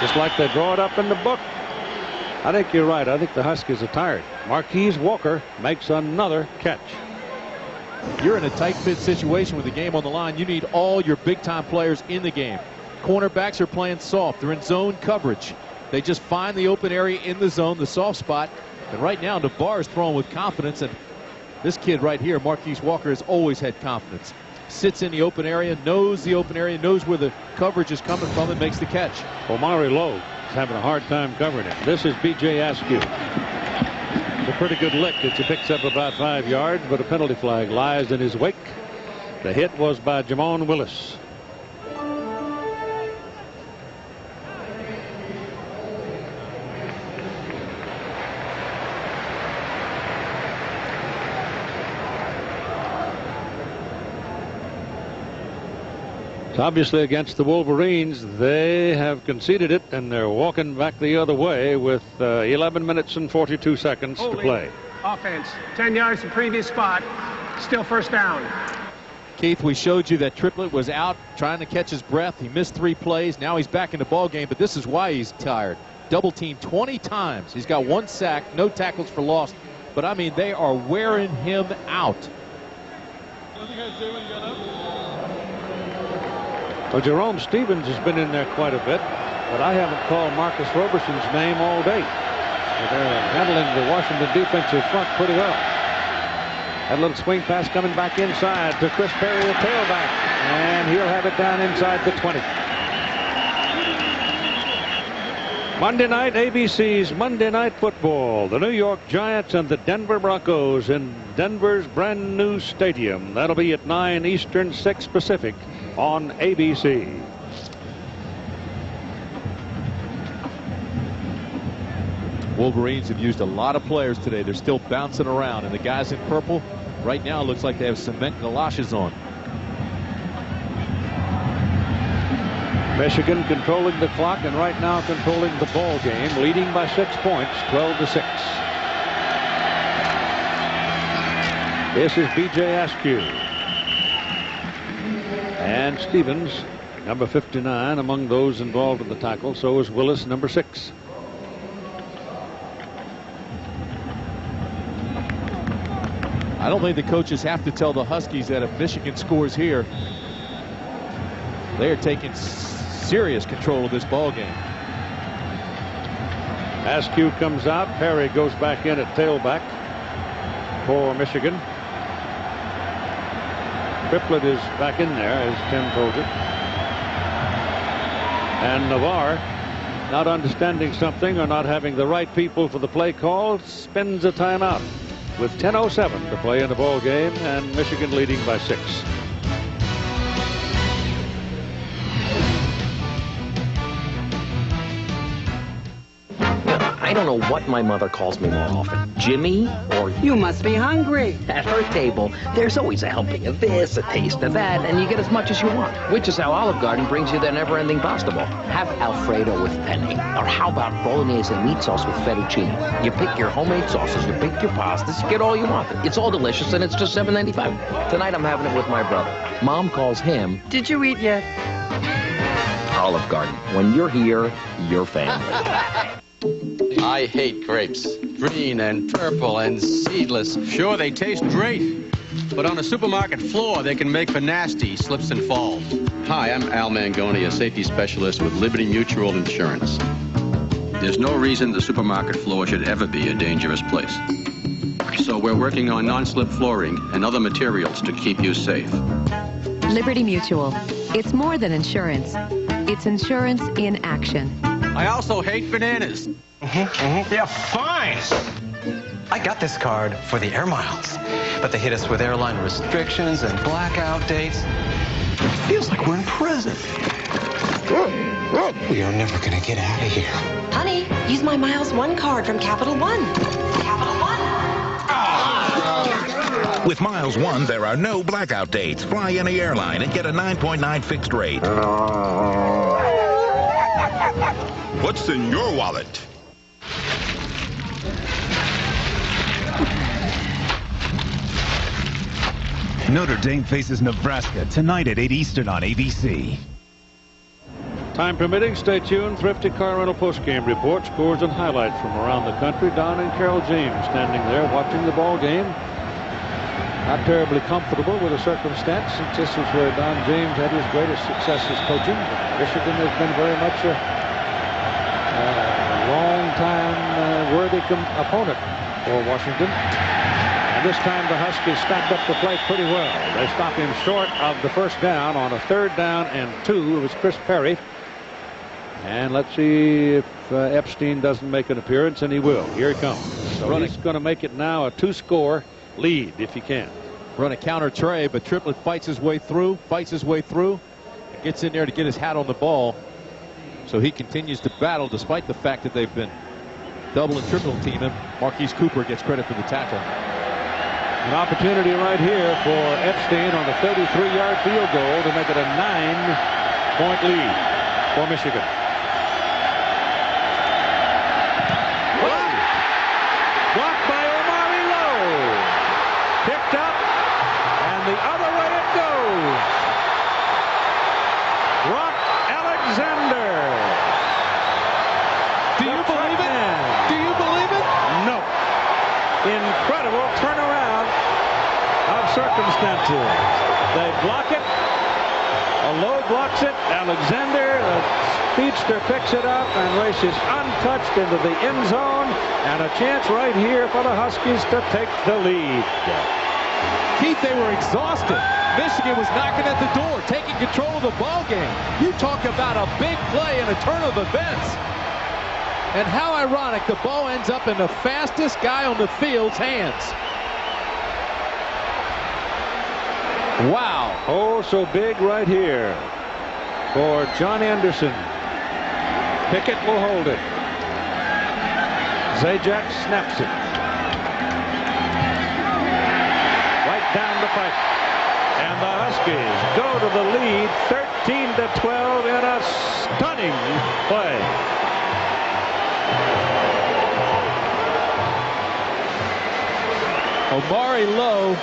Just like they draw it up in the book. I think you're right. I think the Huskies are tired. Marquise Walker makes another catch. You're in a tight fit situation with the game on the line. You need all your big-time players in the game. Cornerbacks are playing soft. They're in zone coverage. They just find the open area in the zone, the soft spot. And right now, Navarre is throwing with confidence. And this kid right here, Marquise Walker, has always had confidence. Sits in the open area, knows the open area, knows where the coverage is coming from, and makes the catch. Omari Lowe is having a hard time covering it. This is B.J. Askew. It's a pretty good lick. He picks up about 5 yards, but a penalty flag lies in his wake. The hit was by Jamon Willis. Obviously against the Wolverines, they have conceded it, and they're walking back the other way with 11 minutes and 42 seconds to play. Offense, 10 yards from previous spot, still 1st down. Keith, we showed you that Triplett was out trying to catch his breath. He missed 3 plays. Now he's back in the ball game, but this is why he's tired. Double teamed 20 times. He's got 1 sack, no tackles for loss. But, I mean, they are wearing him out. What did you guys do when you got up? Well, Jerome Stevens has been in there quite a bit, but I haven't called Marcus Roberson's name all day. They're handling the Washington defensive front pretty well. That little swing pass coming back inside to Chris Perry, the tailback, and he'll have it down inside the 20. Monday night, ABC's Monday Night Football. The New York Giants and the Denver Broncos in Denver's brand new stadium. That'll be at 9 Eastern, 6 Pacific on ABC. Wolverines have used a lot of players today. They're still bouncing around, and the guys in purple right now looks like they have cement galoshes on. Michigan controlling the clock and right now controlling the ball game, leading by 6 points, 12-6. This is B.J. Askew. And Stevens, number 59, among those involved in the tackle. So is Willis, number 6. I don't think the coaches have to tell the Huskies that if Michigan scores here, they are taking serious control of this ball game. Askew comes out. Perry goes back in at tailback for Michigan. Triplett is back in there, as Tim told you. And Navarre, not understanding something or not having the right people for the play call, spends a timeout with 10:07 to play in the ball game, and Michigan leading by 6. I don't know what my mother calls me more often, Jimmy or... You must be hungry. At her table, there's always a helping of this, a taste of that, and you get as much as you want, which is how Olive Garden brings you their never-ending pasta bowl. Have Alfredo with penne, or how about bolognese meat sauce with fettuccine? You pick your homemade sauces, you pick your pastas, you get all you want. It's all delicious, and it's just $7.95. Tonight I'm having it with my brother. Mom calls him... Did you eat yet? Olive Garden. When you're here, you're family. I hate grapes. Green and purple and seedless. Sure, they taste great. But on a supermarket floor, they can make for nasty slips and falls. Hi, I'm Al Mangoni, a safety specialist with Liberty Mutual Insurance. There's no reason the supermarket floor should ever be a dangerous place. So we're working on non-slip flooring and other materials to keep you safe. Liberty Mutual. It's more than insurance. It's insurance in action. I also hate bananas. They're fine. I got this card for the air miles, but they hit us with airline restrictions and blackout dates. It feels like we're in prison. We are never gonna get out of here. Honey, use my Miles One card from Capital One. Capital One. With Miles One, there are no blackout dates. Fly any airline and get a 9.9 fixed rate. What's in your wallet? Notre Dame faces Nebraska tonight at 8 Eastern on ABC. Time permitting, stay tuned. Thrifty Car Rental postgame report, scores and highlights from around the country. Don and Carol James standing there watching the ball game. Not terribly comfortable with the circumstance, since this is where Don James had his greatest successes coaching. Michigan has been very much a long-time worthy opponent for Washington. And this time the Huskies stacked up the play pretty well. They stopped him short of the first down on a 3rd down and 2. It was Chris Perry. And let's see if Epstein doesn't make an appearance, and he will. Here he comes. So he's going to make it now a 2-score lead if he can. Run a counter tray, but Triplett fights his way through, and gets in there to get his hat on the ball. So he continues to battle despite the fact that they've been double and triple teaming. Marquise Cooper gets credit for the tackle. An opportunity right here for Epstein on a 33-yard field goal to make it a 9-point lead for Michigan. Blocked by Omari Lowe. Picked up, and the other way it goes. Brock Alexander. Do you believe it? Do you believe it? No. Incredible turnaround of circumstances. They block it. A low blocks it. Alexander, the speedster, picks it up and races untouched into the end zone. And a chance right here for the Huskies to take the lead. Keith, they were exhausted. Michigan was knocking at the door, taking control of the ball game. You talk about a big play and a turn of events. And how ironic, the ball ends up in the fastest guy on the field's hands. Wow. Oh, so big right here for John Anderson. Pickett will hold it. Zajac snaps it. Right down the pipe. And the Huskies go to the lead 13-12 in a stunning play. Omari Lowe,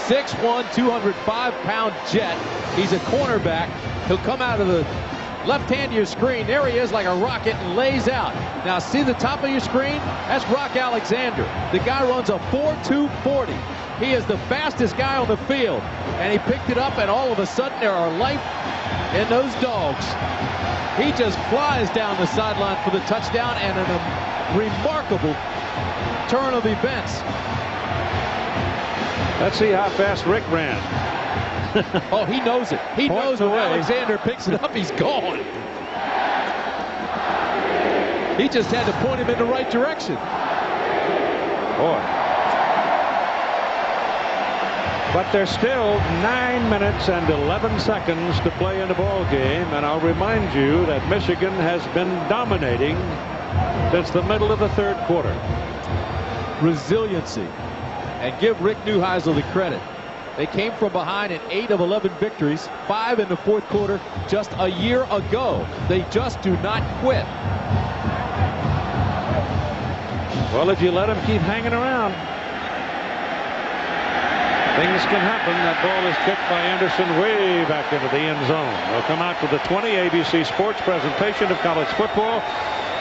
6'1", 205-pound jet. He's a cornerback. He'll come out of the left hand of your screen. There he is like a rocket and lays out. Now see the top of your screen? That's Rock Alexander. The guy runs a 4.240. He is the fastest guy on the field. And he picked it up, and all of a sudden there are life in those dogs. He just flies down the sideline for the touchdown, and a remarkable turn of events. Let's see how fast Rick ran. Oh, he knows it. He knows when Alexander picks it up, he's gone. He just had to point him in the right direction. Boy. But there's still 9 minutes and 11 seconds to play in the ball game, and I'll remind you that Michigan has been dominating since the middle of the third quarter. Resiliency. And give Rick Neuheisel the credit. They came from behind in 8 of 11 victories, 5 in the fourth quarter just a year ago. They just do not quit. Well, if you let them keep hanging around, things can happen. That ball is kicked by Anderson way back into the end zone. We'll come out to the 20 ABC Sports presentation of college football.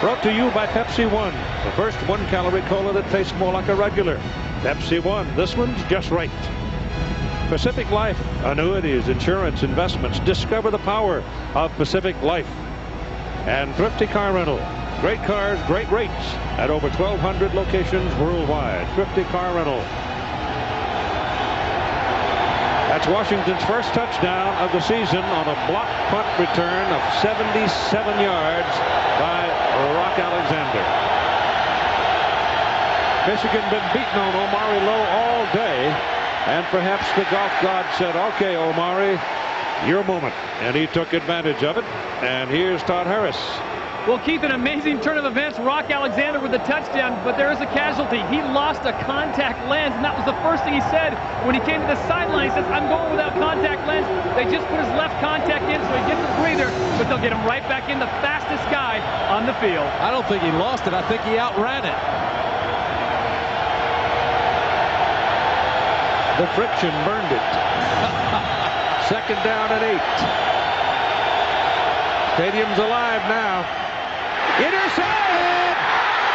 Brought to you by Pepsi One, the first 1-calorie cola that tastes more like a regular. Pepsi One, this one's just right. Pacific Life, annuities, insurance, investments. Discover the power of Pacific Life. And Thrifty Car Rental. Great cars, great rates at over 1,200 locations worldwide. Thrifty Car Rental. That's Washington's first touchdown of the season on a block punt return of 77 yards by Rock Alexander. Michigan been beaten on Omari Lowe all day, and perhaps the golf god said, okay, Omari, your moment. And he took advantage of it. And here's Todd Harris. Well, Keith, an amazing turn of events. Rock Alexander with the touchdown, but there is a casualty. He lost a contact lens, and that was the first thing he said when he came to the sideline. He says, I'm going without contact lens. They just put his left contact in, so he gets a breather, but they'll get him right back in, the fastest guy on the field. I don't think he lost it. I think he outran it. The friction burned it. Second down and 8. Stadium's alive now. Intercepted!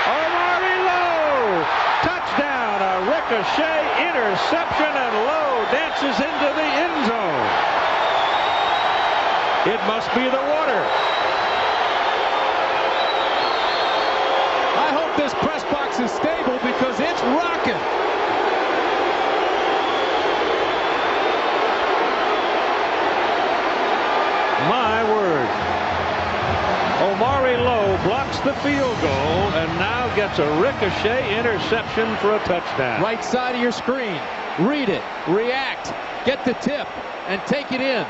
Omari Lowe! Touchdown! A ricochet interception, and Lowe dances into the end zone. It must be the water. I hope this press box is stable because it's rocking. My word. Omari Lowe blocks the field goal and now gets a ricochet interception for a touchdown. Right side of your screen. Read it, react, get the tip, and take it in.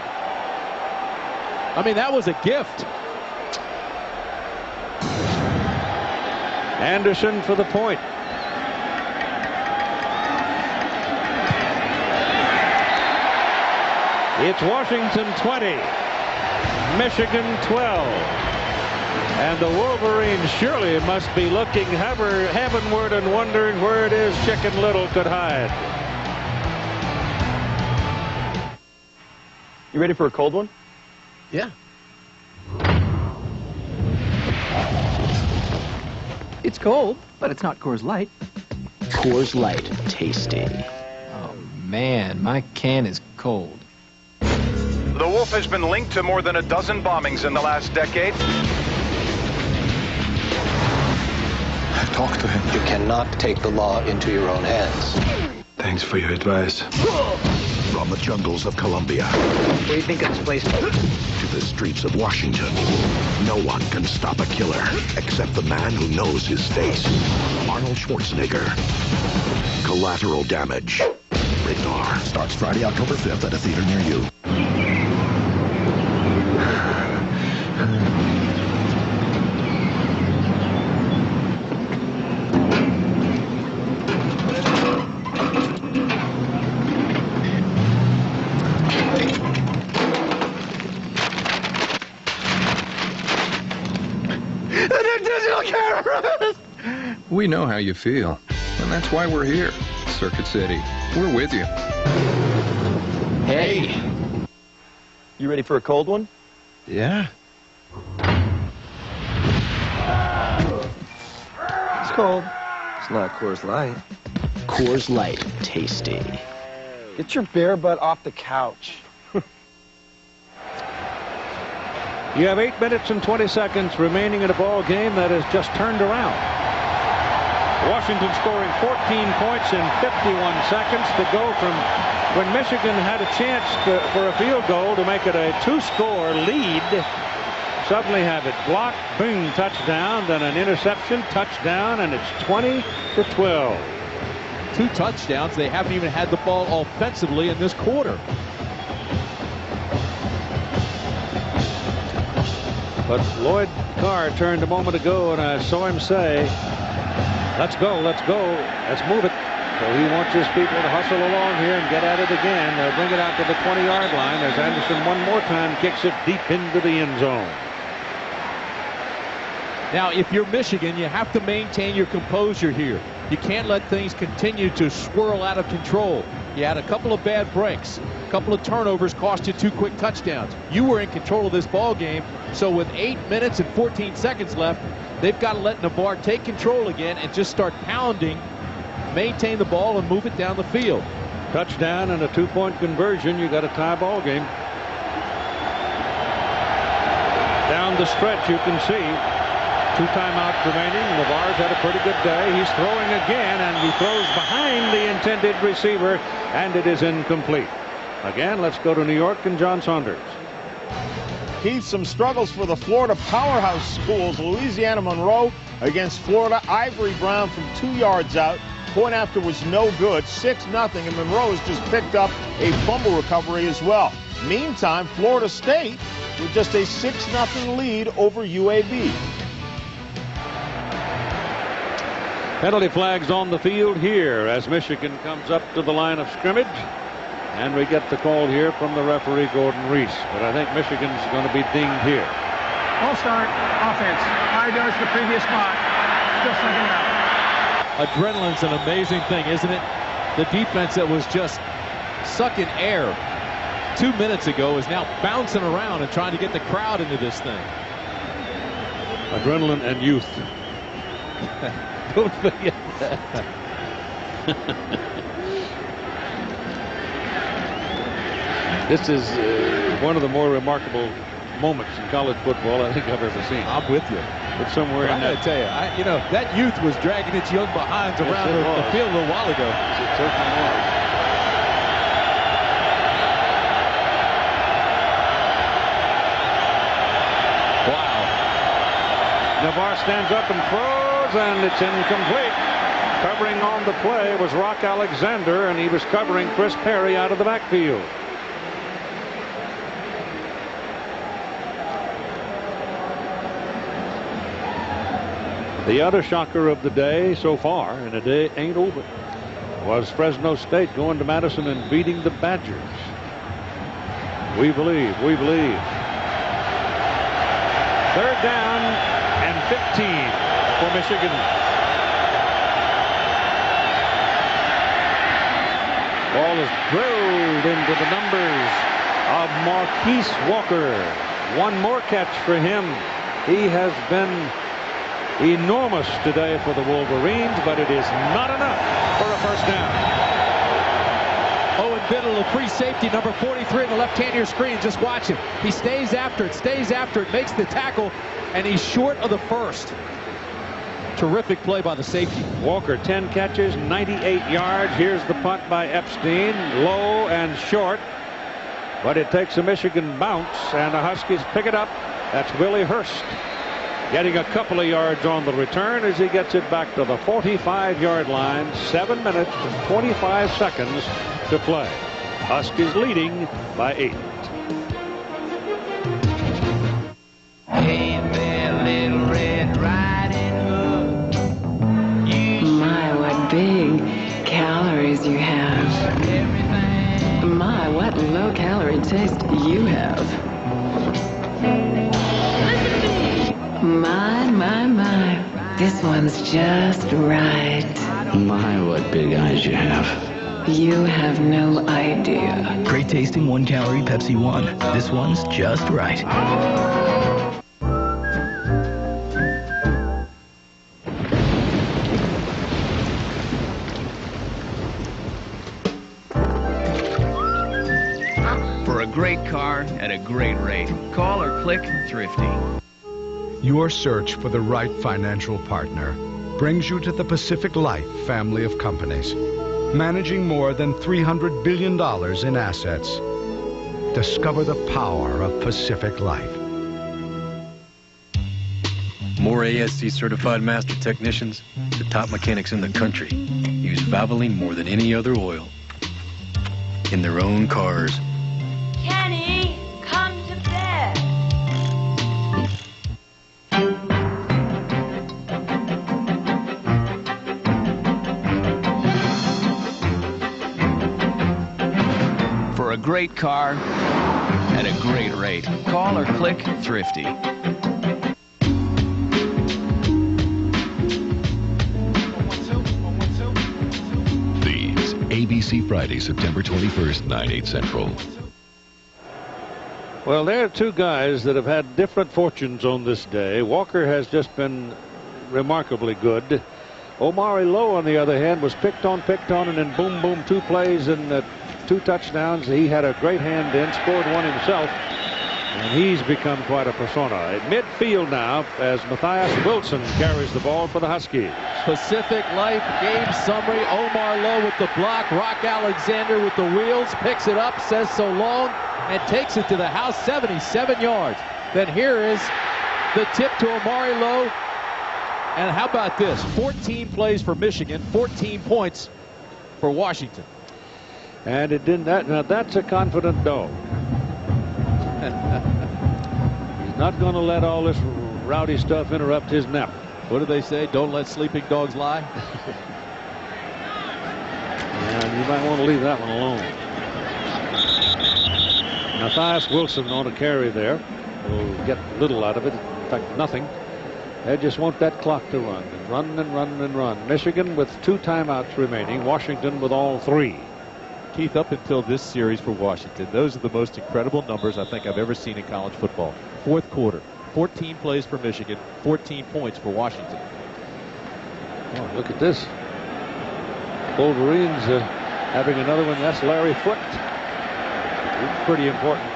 I mean, that was a gift. Anderson for the point. It's Washington 20. Michigan 12. And the Wolverines surely must be looking heavenward and wondering where it is Chicken Little could hide. You ready for a cold one? Yeah. It's cold, but it's not Coors Light. Coors Light, tasty. Oh, man, my can is cold. The Wolf has been linked to more than a dozen bombings in the last decade. Talk to him. You cannot take the law into your own hands. Thanks for your advice. From the jungles of Colombia What do you think of this place? to the streets of Washington, no one can stop a killer except the man who knows his face. Arnold Schwarzenegger. Collateral Damage. Rated R. Starts Friday, October 5th at a theater near you. We know how you feel, and that's why we're here. Circuit City, we're with you. Hey! You ready for a cold one? Yeah. It's cold. It's not Coors Light. Coors Light, tasty. Get your bare butt off the couch. You have 8 minutes and 20 seconds remaining in a ball game that has just turned around. Washington scoring 14 points in 51 seconds to go from when Michigan had a chance for a field goal to make it a 2-score lead. Suddenly have it blocked, boom, touchdown, then an interception, touchdown, and it's 20-12. 2 touchdowns. They haven't even had the ball offensively in this quarter. But Lloyd Carr turned a moment ago, and I saw him say, let's go, let's go, let's move it. So he wants his people to hustle along here and get at it again. They'll bring it out to the 20-yard line as Anderson one more time kicks it deep into the end zone. Now, if you're Michigan, you have to maintain your composure here. You can't let things continue to swirl out of control. You had a couple of bad breaks. A couple of turnovers cost you 2 quick touchdowns. You were in control of this ball game, so with 8 minutes and 14 seconds left, they've got to let Navarre take control again and just start pounding, maintain the ball, and move it down the field. Touchdown and a 2-point conversion. You got a tie ball game. Down the stretch, you can see 2 timeouts remaining. Navarre's had a pretty good day. He's throwing again, and he throws behind the intended receiver, and it is incomplete. Again, let's go to New York and John Saunders. Keith, some struggles for the Florida powerhouse schools. Louisiana Monroe against Florida. Ivory Brown from 2 yards out. Point after was no good. 6-0, and Monroe has just picked up a fumble recovery as well. Meantime, Florida State with just a 6-0 lead over UAB. Penalty flags on the field here as Michigan comes up to the line of scrimmage. And we get the call here from the referee, Gordon Reese. But I think Michigan's going to be dinged here. All start offense. 5 yards to the previous spot. Still second out. Adrenaline's an amazing thing, isn't it? The defense that was just sucking air 2 minutes ago is now bouncing around and trying to get the crowd into this thing. Adrenaline and youth. Don't forget that. This is one of the more remarkable moments in college football I think I've ever seen. I'm with you. But somewhere in I gotta tell you, you know, that youth was dragging its young behinds around the field a little while ago. It certainly was. Wow. Navarre stands up and throws, and it's incomplete. Covering on the play was Rock Alexander, and he was covering Chris Perry out of the backfield. The other shocker of the day so far, and the day ain't over, was Fresno State going to Madison and beating the Badgers. We believe, we believe. 3rd down and 15 for Michigan. Ball is drilled into the numbers of Marquise Walker. One more catch for him. He has been enormous today for the Wolverines, but it is not enough for a first down. Biddle, the free safety, number 43 on the left hand of your screen. Just watch him. He stays after it, makes the tackle, and he's short of the first. Terrific play by the safety. Walker, 10 catches, 98 yards. Here's the punt by Epstein, low and short. But it takes a Michigan bounce, and the Huskies pick it up. That's Willie Hurst getting a couple of yards on the return as he gets it back to the 45-yard line. 7 minutes and 25 seconds to play. Huskies leading by 8. Hey there, little Red Riding Hood. My, what big calories you have. My, what low-calorie taste you have. My. This one's just right. My, what big eyes you have. You have no idea. Great tasting 1-calorie Pepsi 1. This one's just right. For a great car at a great rate, call or click Thrifty. Your search for the right financial partner brings you to the Pacific Life family of companies, managing more than $300 billion in assets. Discover the power of Pacific Life. More ASC certified master technicians, the top mechanics in the country, use Valvoline more than any other oil in their own cars. Kenny, come to bed. For a great car at a great rate, call or click Thrifty. These ABC Friday, September 21st, 9/8 Central. Well, there are two guys that have had different fortunes on this day. Walker has just been remarkably good. Omari Lowe, on the other hand, was picked on, and then boom, boom, 2 plays and 2 touchdowns. He had a great hand in, scored one himself, and he's become quite a persona. At midfield now, as Matthias Wilson carries the ball for the Huskies. Pacific Life game summary. Omar Lowe with the block. Rock Alexander with the wheels. Picks it up, says so long, and takes it to the house, 77 yards. Then here is the tip to Omari Lowe. And how about this? 14 plays for Michigan, 14 points for Washington. And it didn't that. Now that's a confident dog. He's not going to let all this rowdy stuff interrupt his nap. What do they say? Don't let sleeping dogs lie. And you might want to leave that one alone. Matthias Wilson on a carry there. Will get little out of it. In fact, nothing. They just want that clock to run and run and run and run. Michigan with 2 timeouts remaining. Washington with all 3. Keith, up until this series for Washington, those are the most incredible numbers I think I've ever seen in college football. 4th quarter, 14 plays for Michigan, 14 points for Washington. Oh, look at this. Wolverines having another one. That's Larry Foote. He's a pretty important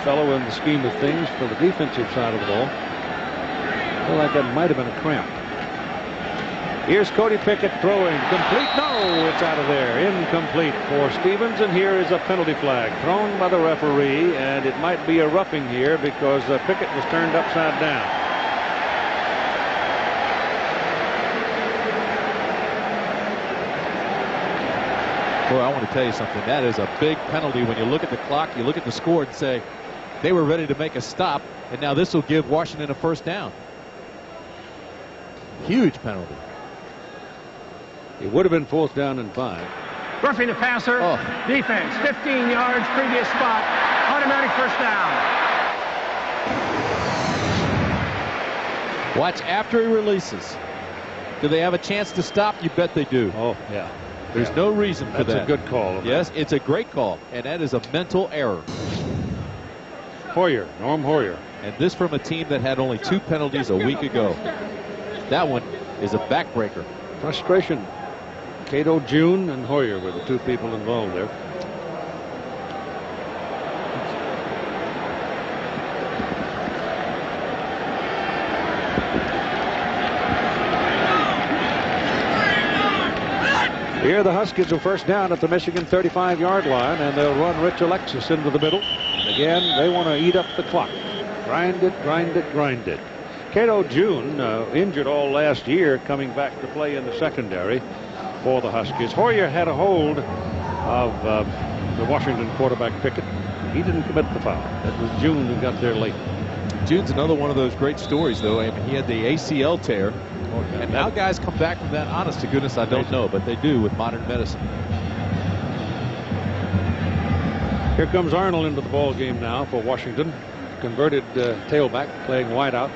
fellow in the scheme of things for the defensive side of the ball. I feel like that might have been a cramp. Here's Cody Pickett throwing. Complete. No, it's out of there. Incomplete for Stevens. And here is a penalty flag thrown by the referee. And it might be a roughing here because Pickett was turned upside down. Boy, I want to tell you something. That is a big penalty when you look at the clock, you look at the score and say they were ready to make a stop. And now this will give Washington a 1st down. Huge penalty. It would have been 4th down and 5. Roughing the passer. Oh. Defense, 15 yards, previous spot. Automatic 1st down. Watch after he releases. Do they have a chance to stop? You bet they do. Oh, yeah. There's no reason for that. That's a good call. Yes, it's a great call. And that is a mental error. Hoyer, Norm Hoyer. And this from a team that had only 2 penalties a week ago. That one is a backbreaker. Frustration. Cato June and Hoyer were the 2 people involved there. Here the Huskies are first down at the Michigan 35-yard line, and they'll run Rich Alexis into the middle. Again, they want to eat up the clock. Grind it, grind it, grind it. Cato June, injured all last year, coming back to play in the secondary for the Huskies. Hoyer had a hold of the Washington quarterback Pickett. He didn't commit the foul. It was June who got there late. June's another one of those great stories, though. I mean, he had the ACL tear. And how guys come back from that, honest to goodness, I don't know, but they do with modern medicine. Here comes Arnold into the ball game now for Washington. Converted tailback, playing wideout.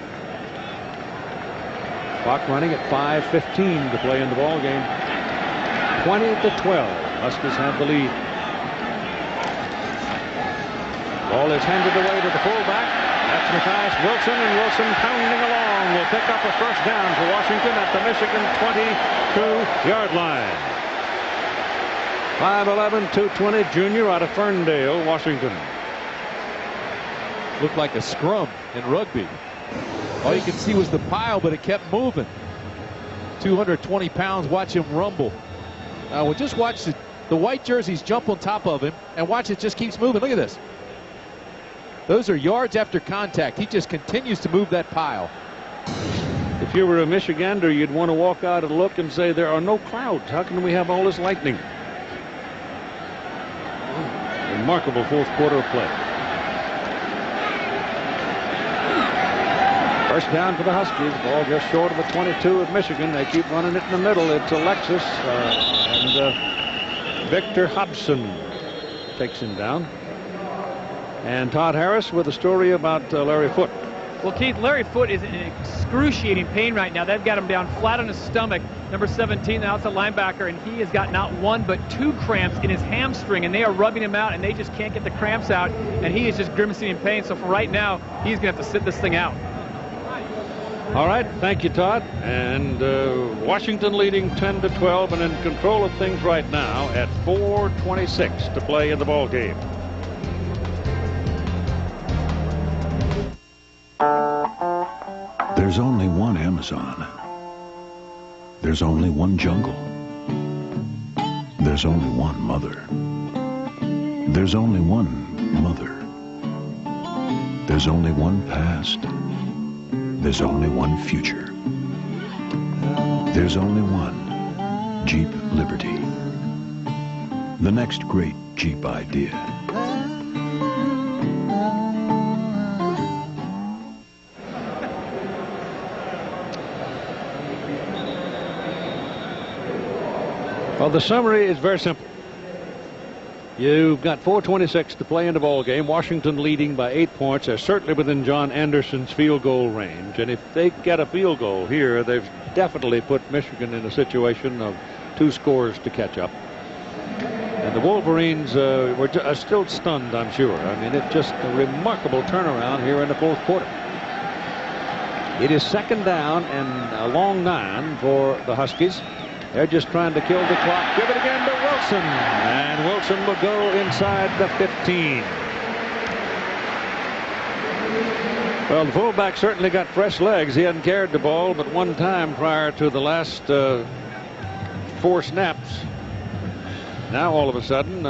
Clock running at 5:15 to play in the ball game. 20-12. Huskies have the lead. Ball is handed away to the fullback. That's Matthias Wilson, and Wilson pounding along will pick up a first down for Washington at the Michigan 22-yard line. 5'11", 220 junior out of Ferndale, Washington. Looked like a scrum in rugby. All you could see was the pile, but it kept moving. 220 pounds, watch him rumble. Well, just watch the white jerseys jump on top of him, and watch it just keeps moving. Look at this. Those are yards after contact. He just continues to move that pile. If you were a Michigander, you'd want to walk out and look and say, there are no clouds. How can we have all this lightning? Remarkable fourth quarter of play. First down for the Huskies. Ball just short of the 22 of Michigan. They keep running it in the middle. It's Alexis and Victor Hobson takes him down. And Todd Harris with a story about Larry Foote. Well, Keith, Larry Foote is in excruciating pain right now. They've got him down flat on his stomach. Number 17, the outside linebacker, and he has got not one but two cramps in his hamstring, and they are rubbing him out, and they just can't get the cramps out, and he is just grimacing in pain. So for right now, he's going to have to sit this thing out. All right, thank you, Todd. And Washington leading 10-12 and in control of things right now at 4:26 to play in the ball game. There's only one Amazon. There's only one jungle. There's only one mother. There's only one mother. There's only one past. There's only one future. There's only one Jeep Liberty. The next great Jeep idea. Well, the summary is very simple. You've got 4:26 to play in the ball game. Washington leading by 8 points. They're certainly within John Anderson's field goal range. And if they get a field goal here, they've definitely put Michigan in a situation of 2 scores to catch up. And the Wolverines are still stunned, I'm sure. I mean, it's just a remarkable turnaround here in the fourth quarter. It is second down and a long 9 for the Huskies. They're just trying to kill the clock. Give it again to Wilson. And Wilson will go inside the 15. Well, the fullback certainly got fresh legs. He hadn't carried the ball but one time prior to the last 4 snaps. Now, all of a sudden,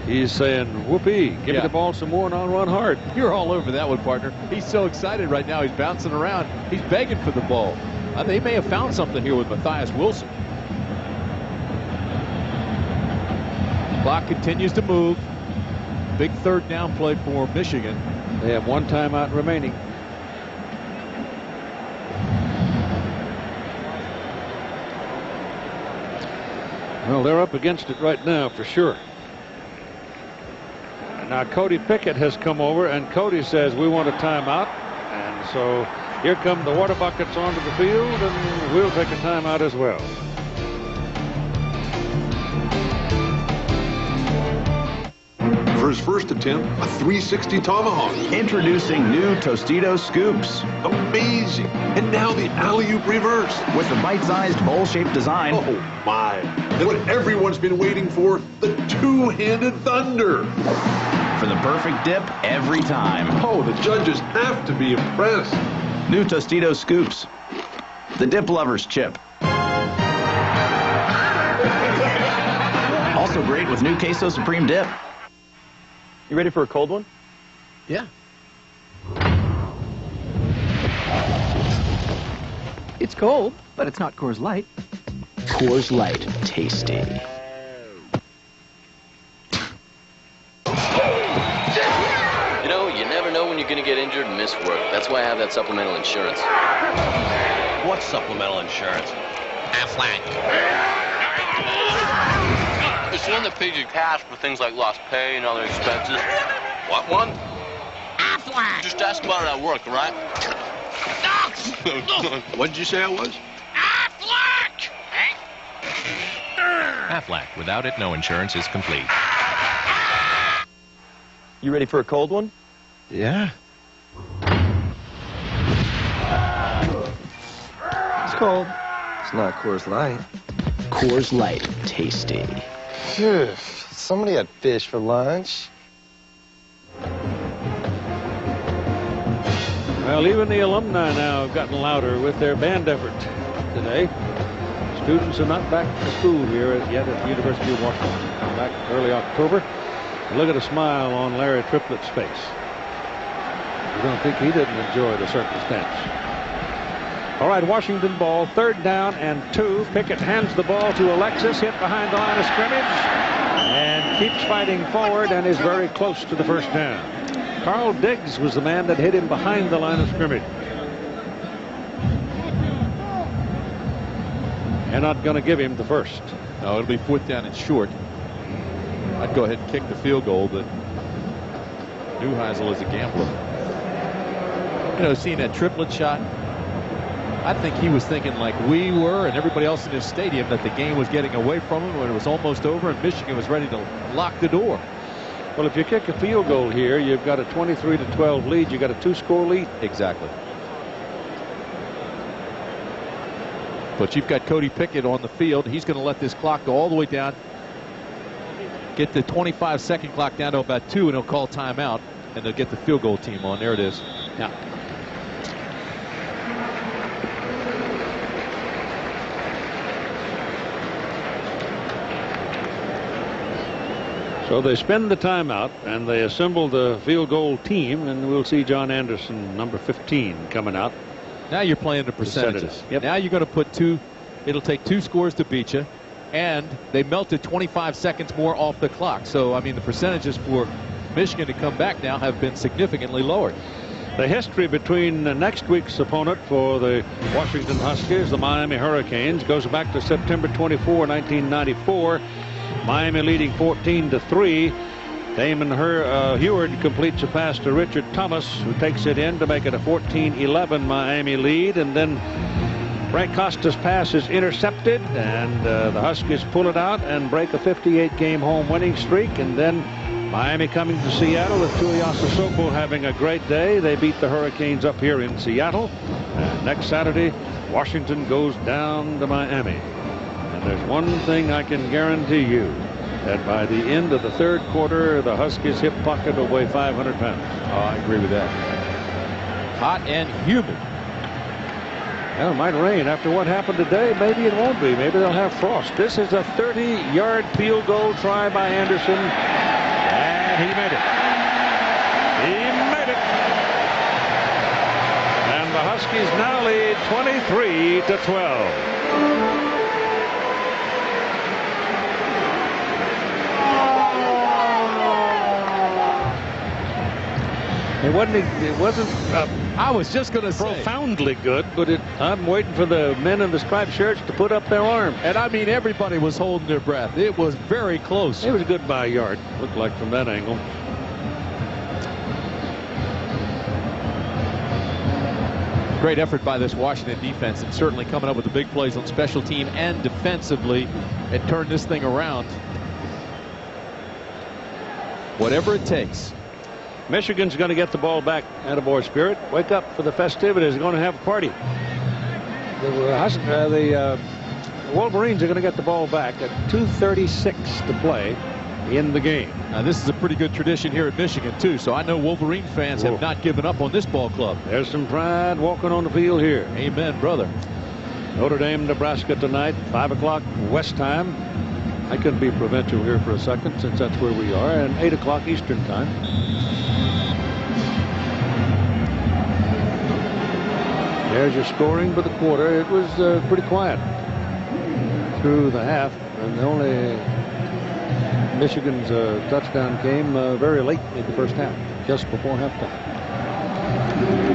he's saying, whoopee, give me the ball some more and I'll run hard. You're all over that one, partner. He's so excited right now. He's bouncing around. He's begging for the ball. They may have found something here with Matthias Wilson. Clock continues to move. Big third down play for Michigan. They have 1 timeout remaining. Well, they're up against it right now for sure. Now Cody Pickett has come over, and Cody says we want a timeout, and so here come the water buckets onto the field, and we'll take a timeout as well. For his first attempt, a 360 tomahawk. Introducing new Tostitos Scoops. Amazing. And now the alley-oop reverse. With the bite-sized bowl-shaped design. Oh, my. And what everyone's been waiting for, the two-handed thunder. For the perfect dip every time. Oh, the judges have to be impressed. New Tostitos Scoops. The dip lover's chip. Also great with new Queso Supreme dip. You ready for a cold one? Yeah. It's cold, but it's not Coors Light. Coors Light. Tasty. You know, you never know when you're going to get injured and miss work. That's why I have that supplemental insurance. What supplemental insurance? Aflac. It's the one that pays you cash for things like lost pay and other expenses. Want one? Aflac. Just ask about it at work, all right? What did you say it was? Aflac! Aflac. Without it, no insurance is complete. You ready for a cold one? Yeah. It's cold. It's not Coors Light. Coors Light. Tasty. Phew. Somebody had fish for lunch. Well, even the alumni now have gotten louder with their band effort today. Students are not back to school here yet at the University of Washington. Come back early October. And look at a smile on Larry Triplett's face. You don't think he didn't enjoy the circumstance. All right, Washington ball, 3rd down and 2. Pickett hands the ball to Alexis, hit behind the line of scrimmage, and keeps fighting forward and is very close to the 1st down. Carl Diggs was the man that hit him behind the line of scrimmage. They're not going to give him the 1st. No, it'll be 4th down and short. I'd go ahead and kick the field goal, but Neuheisel is a gambler. You know, seeing that triplet shot, I think he was thinking like we were and everybody else in this stadium that the game was getting away from him when it was almost over and Michigan was ready to lock the door. Well, if you kick a field goal here, you've got a 23-12 lead. You've got a 2-score lead. Exactly. But you've got Cody Pickett on the field. He's going to let this clock go all the way down. Get the 25-second clock down to about 2, and he'll call timeout, and they'll get the field goal team on. There it is. Yeah. So they spend the timeout and they assemble the field goal team, and we'll see John Anderson, number 15, coming out. Now you're playing the percentages. Yep. Now you're going to put 2. It'll take 2 scores to beat you, and they melted 25 seconds more off the clock. So I mean the percentages for Michigan to come back now have been significantly lowered. The history between next week's opponent for the Washington Huskies, the Miami Hurricanes, goes back to September 24, 1994. Miami leading 14-3. Damon Heward completes a pass to Richard Thomas, who takes it in to make it a 14-11 Miami lead. And then Frank Costa's pass is intercepted, and the Huskies pull it out and break a 58-game home winning streak. And then Miami coming to Seattle with Tuiasa Soko having a great day. They beat the Hurricanes up here in Seattle. And next Saturday, Washington goes down to Miami. And there's one thing I can guarantee you, that by the end of the 3rd quarter, the Huskies' hip pocket will weigh 500 pounds. Oh, I agree with that. Hot and humid. Well, it might rain. After what happened today, maybe it won't be. Maybe they'll have frost. This is a 30-yard field goal try by Anderson, and he made it. He made it. And the Huskies now lead 23-12. It wasn't I was just going to say profoundly good, but I'm waiting for the men in the striped shirts to put up their arms. And I mean, everybody was holding their breath. It was very close. It was good by a yard, looked like, from that angle. Great effort by this Washington defense, and certainly coming up with the big plays on special team and defensively. It turned this thing around. Whatever it takes. Michigan's going to get the ball back. Attaboy Spirit. Wake up for the festivities. They're going to have a party. The Wolverines are going to get the ball back at 2:36 to play in the game. Now, this is a pretty good tradition here at Michigan, too, so I know Wolverine fans have not given up on this ball club. There's some pride walking on the field here. Amen, brother. Notre Dame, Nebraska tonight, 5 o'clock West time. I could be provincial here for a second since that's where we are, and 8 o'clock Eastern time. There's your scoring for the quarter. It was pretty quiet through the half, and only Michigan's touchdown came very late in the first half, just before halftime.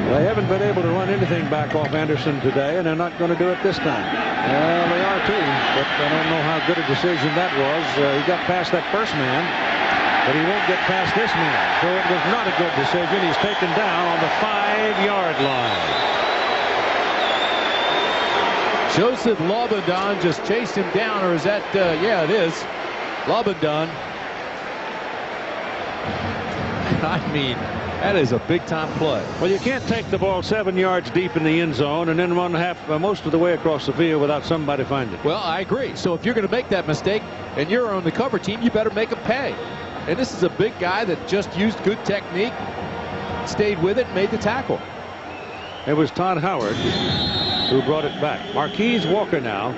They haven't been able to run anything back off Anderson today, and they're not going to do it this time. Well, they are too, but I don't know how good a decision that was. He got past that first man, but he won't get past this man. So it was not a good decision. He's taken down on the 5-yard line. Joseph Lobodon just chased him down, or is that, yeah, it is. Lobodon. I mean, that is a big-time play. Well, you can't take the ball 7 yards deep in the end zone and then run most of the way across the field without somebody finding it. Well, I agree. So if you're going to make that mistake and you're on the cover team, you better make him pay. And this is a big guy that just used good technique, stayed with it, and made the tackle. It was Todd Howard who brought it back. Marquise Walker now.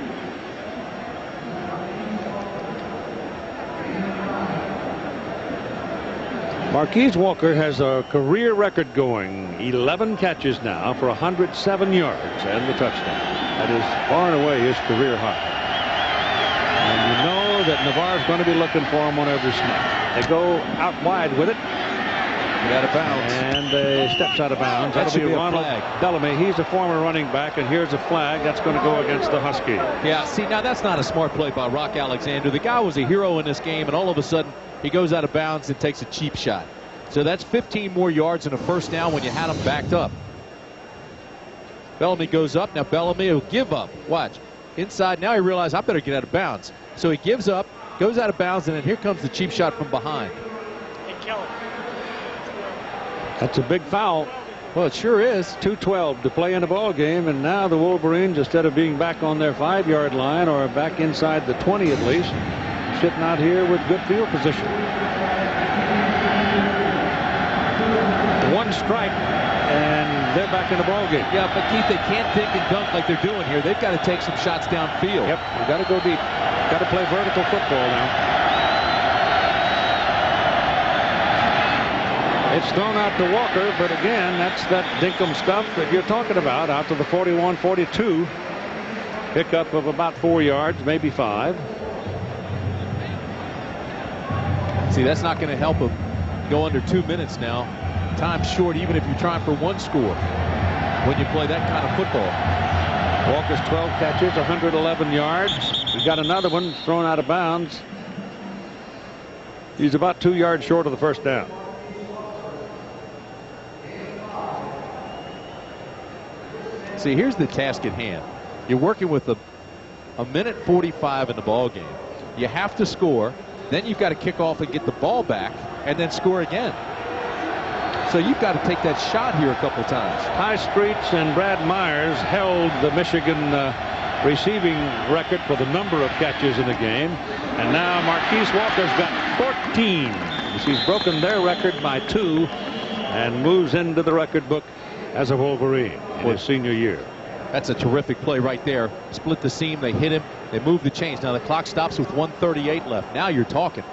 Marquise Walker has a career record going. 11 catches now for 107 yards and the touchdown. That is far and away his career high. And you know that Navarre's going to be looking for him on every snap. They go out wide with it. Out of bounds. And steps out of bounds. That That'll should be be Ronald a flag. Bellamy. He's a former running back, and here's a flag that's going to go against the Huskies. Yeah, see, now that's not a smart play by Rock Alexander. The guy was a hero in this game, and all of a sudden he goes out of bounds and takes a cheap shot. So that's 15 more yards and a first down when you had him backed up. Bellamy goes up. Now Bellamy will give up. Watch. Inside. Now he realizes I better get out of bounds. So he gives up, goes out of bounds, and then here comes the cheap shot from behind. That's a big foul. Well, it sure is. 2:12 to play in the ball game, and now the Wolverines, instead of being back on their 5-yard line or back inside the 20 at least, sitting out here with good field position. One strike, and they're back in the ball game. Yeah, but Keith, they can't think and dunk like they're doing here. They've got to take some shots downfield. Yep, we got to go deep. Got to play vertical football now. It's thrown out to Walker, but again, that's that dinkum stuff that you're talking about, out to the 41-42. Pickup of about 4 yards, maybe 5. See, that's not going to help him go under 2 minutes now. Time short, even if you're trying for one score when you play that kind of football. Walker's 12 catches, 111 yards. We got another one thrown out of bounds. He's about 2 yards short of the first down. See, here's the task at hand. You're working with a minute 45 in the ball game. You have to score. Then you've got to kick off and get the ball back and then score again. So you've got to take that shot here a couple times. High Streets and Brad Myers held the Michigan receiving record for the number of catches in the game. And now Marquise Walker's got 14. He's broken their record by 2 and moves into the record book as a Wolverine in his senior year. That's a terrific play right there. Split the seam. They hit him. They move the chains. Now the clock stops with 1:38 left. Now you're talking.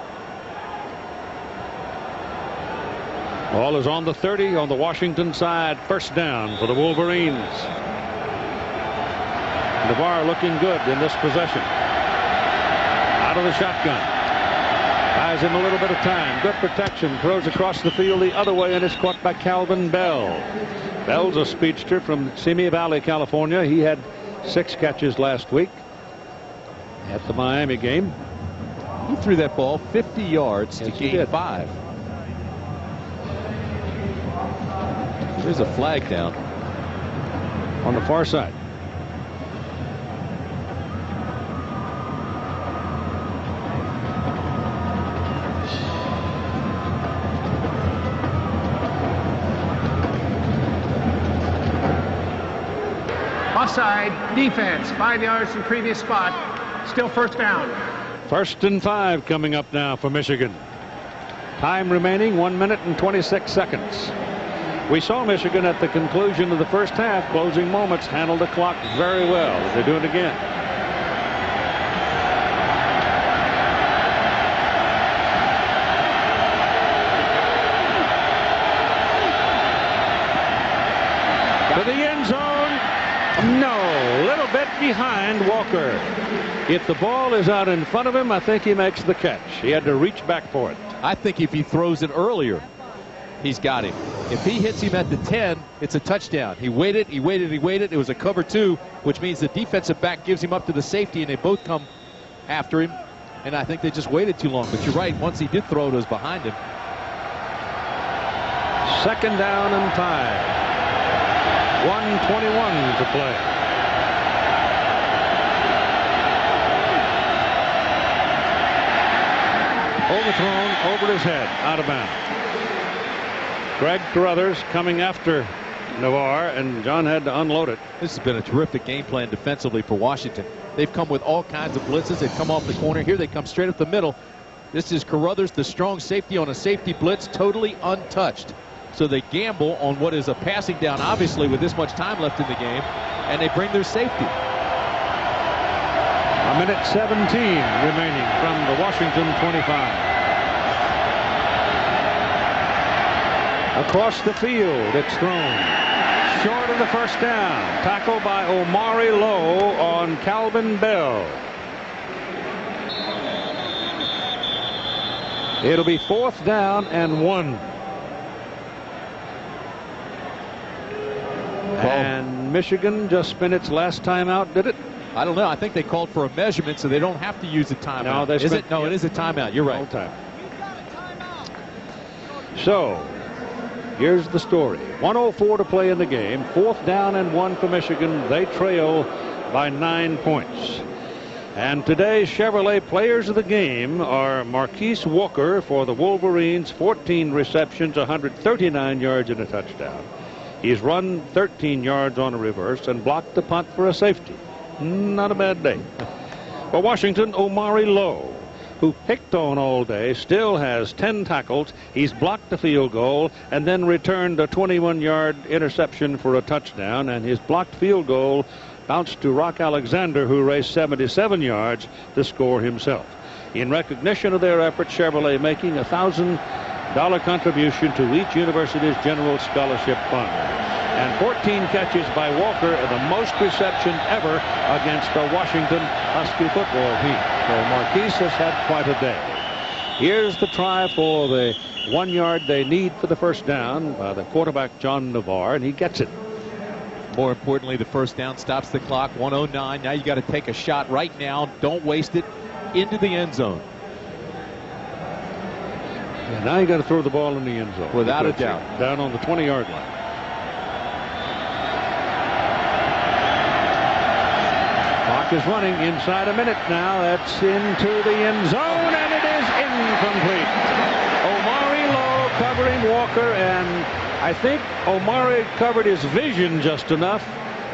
Ball is on the 30 on the Washington side. First down for the Wolverines. Navarre looking good in this possession. Out of the shotgun. Buys him a little bit of time. Good protection. Throws across the field the other way, and is caught by Calvin Bell. Bell's a speedster from Simi Valley, California. He had 6 catches last week at the Miami game. He threw that ball 50 yards to gain 5. There's a flag down on the far side. Offside, defense, 5 yards from previous spot. Still first down. 1st and 5 coming up now for Michigan. Time remaining 1 minute and 26 seconds. We saw Michigan at the conclusion of the first half, closing moments, handle the clock very well. They do it again. To the end zone. No, little bit behind Walker. If the ball is out in front of him, I think he makes the catch. He had to reach back for it. I think if he throws it earlier, he's got him. If he hits him at the 10, it's a touchdown. He waited, he waited, he waited. It was a cover 2, which means the defensive back gives him up to the safety, and they both come after him. And I think they just waited too long. But you're right, once he did throw it, it was behind him. 2nd down and 5. 1:21 to play. Overthrown over his head, out of bounds. Greg Carruthers coming after Navarre, and John had to unload it. This has been a terrific game plan defensively for Washington. They've come with all kinds of blitzes. They've come off the corner. Here they come straight up the middle. This is Carruthers, the strong safety on a safety blitz, totally untouched. So they gamble on what is a passing down, obviously, with this much time left in the game, and they bring their safety. 1:17 remaining from the Washington 25. Across the field, it's thrown. Short of the first down. Tackle by Omari Lowe on Calvin Bell. It'll be 4th down and 1. And Michigan just spent its last timeout, did it? I don't know. I think they called for a measurement, so they don't have to use a timeout. No, they is it? No, it is a timeout. You're right. Time. So, here's the story. 1:04 to play in the game. 4th down and 1 for Michigan. They trail by 9 points. And today's Chevrolet players of the game are Marquise Walker for the Wolverines, 14 receptions, 139 yards and a touchdown. He's run 13 yards on a reverse and blocked the punt for a safety. Not a bad day. For Washington, Omari Lowe, who picked on all day, still has 10 tackles. He's blocked the field goal and then returned a 21-yard interception for a touchdown, and his blocked field goal bounced to Rock Alexander, who raced 77 yards to score himself. In recognition of their efforts, Chevrolet making a $1,000 contribution to each university's general scholarship fund. And 14 catches by Walker, the most reception ever against the Washington Husky football team. So Marquise has had quite a day. Here's the try for the 1 yard they need for the first down by the quarterback John Navarre, and he gets it. More importantly, the first down stops the clock. 1:09. Now you got to take a shot right now. Don't waste it. Into the end zone. And now you got to throw the ball in the end zone. Without a doubt. Down on the 20-yard line. Clock is running inside a minute now. That's into the end zone, and it is incomplete. Omari Lowe covering Walker, and I think Omari covered his vision just enough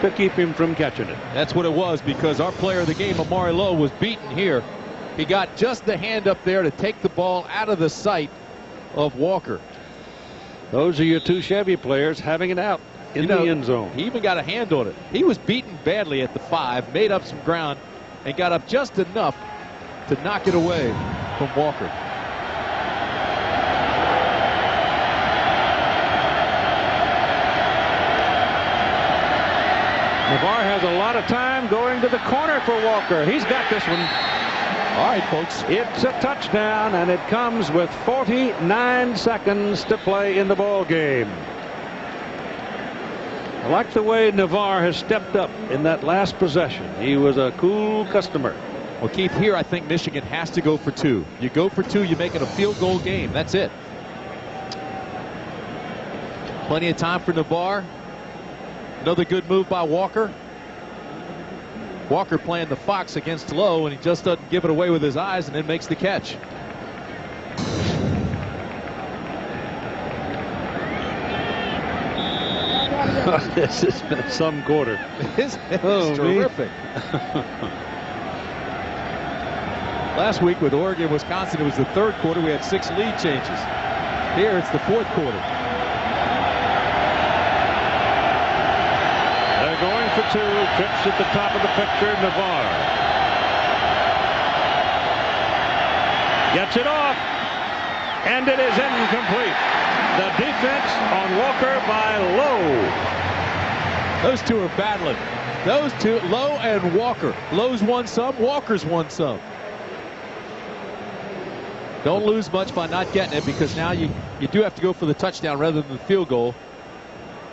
to keep him from catching it. That's what it was, because our player of the game, Omari Lowe, was beaten here. He got just the hand up there to take the ball out of the sight of Walker. Those are your two Chevy players having it out in the end zone. He even got a hand on it. He was beaten badly at the 5, made up some ground, and got up just enough to knock it away from Walker. Navarre has a lot of time going to the corner for Walker. He's got this one. All right, folks. It's a touchdown, and it comes with 49 seconds to play in the ball game. I like the way Navarre has stepped up in that last possession. He was a cool customer. Well, Keith, here I think Michigan has to go for 2. You go for 2, you make it a field goal game. That's it. Plenty of time for Navarre. Another good move by Walker. Walker playing the fox against Lowe, and he just doesn't give it away with his eyes and then makes the catch. This has been some quarter. It's terrific. Last week with Oregon, Wisconsin, it was the 3rd quarter. We had 6 lead changes. Here it's the 4th quarter. They're going for 2. Trips at the top of the picture. Navarre gets it off, and it is incomplete. The defense on Walker by Lowe. Those two are battling. Those two, Lowe and Walker. Lowe's won some, Walker's won some. Don't lose much by not getting it, because now you do have to go for the touchdown rather than the field goal.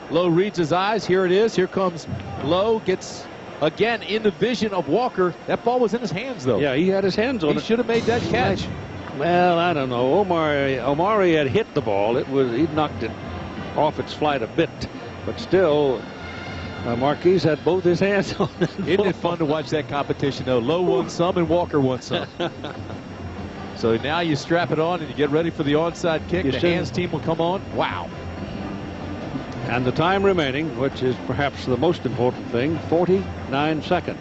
Lowe reads his eyes. Here it is. Here comes Lowe. Gets, again, in the vision of Walker. That ball was in his hands, though. Yeah, he had his hands on it. He should have made that catch. Well, I don't know. Omari had hit the ball. He knocked it off its flight a bit. But still, Marquise had both his hands on it. Isn't it fun to watch that competition, though? Lowe won some and Walker won some. So now you strap it on and you get ready for the onside kick. The hands team will come on. Wow. And the time remaining, which is perhaps the most important thing, 49 seconds.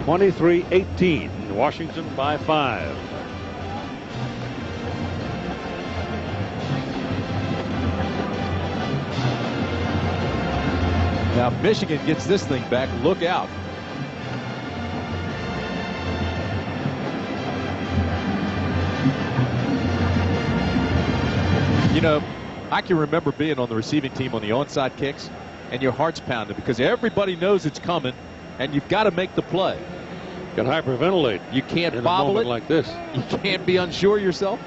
23-18. Washington by 5. Now, if Michigan gets this thing back, look out. You know, I can remember being on the receiving team on the onside kicks, and your heart's pounding because everybody knows it's coming, and you've got to make the play. You can hyperventilate. You can't in bobble a it like this. You can't be unsure yourself.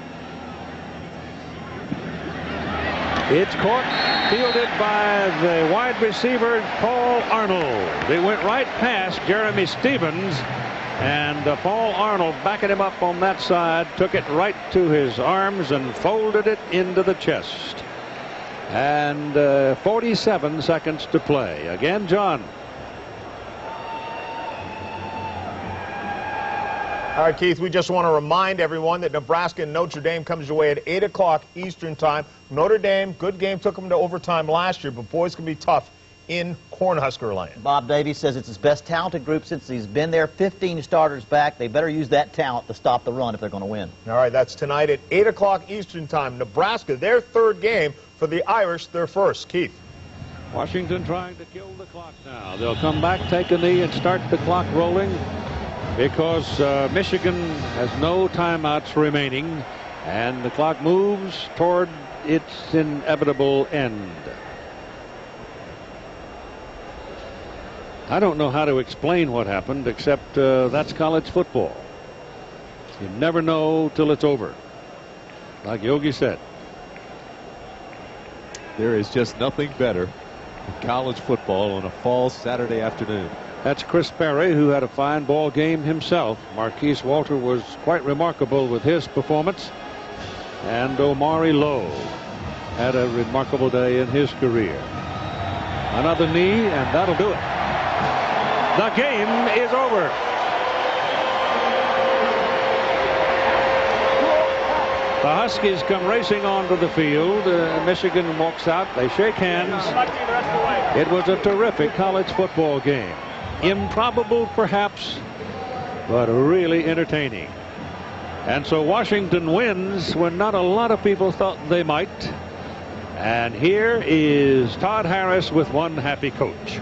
It's caught, fielded by the wide receiver, Paul Arnold. They went right past Jeremy Stevens, and Paul Arnold, backing him up on that side, took it right to his arms and folded it into the chest. And 47 seconds to play. Again, John. All right, Keith, we just want to remind everyone that Nebraska and Notre Dame comes your way at 8 o'clock Eastern time. Notre Dame, good game, took them to overtime last year, but boys can be tough in Cornhusker land. Bob Davies says it's his best talented group since he's been there. 15 starters back. They better use that talent to stop the run if they're going to win. All right, that's tonight at 8 o'clock Eastern time. Nebraska, their third game. For the Irish, their first. Keith. Washington trying to kill the clock now. They'll come back, take a knee, and start the clock rolling because Michigan has no timeouts remaining, and the clock moves toward its inevitable end. I don't know how to explain what happened, except that's college football. You never know till it's over, like Yogi said. There is just nothing better than college football on a fall Saturday afternoon. That's Chris Berry, who had a fine ball game himself. Marquise Walter was quite remarkable with his performance. And Omari Lowe had a remarkable day in his career. Another knee, and that'll do it. The game is over. The Huskies come racing onto the field. Michigan walks out. They shake hands. It was a terrific college football game. Improbable, perhaps, but really entertaining. And so Washington wins when not a lot of people thought they might. And here is Todd Harris with one happy coach.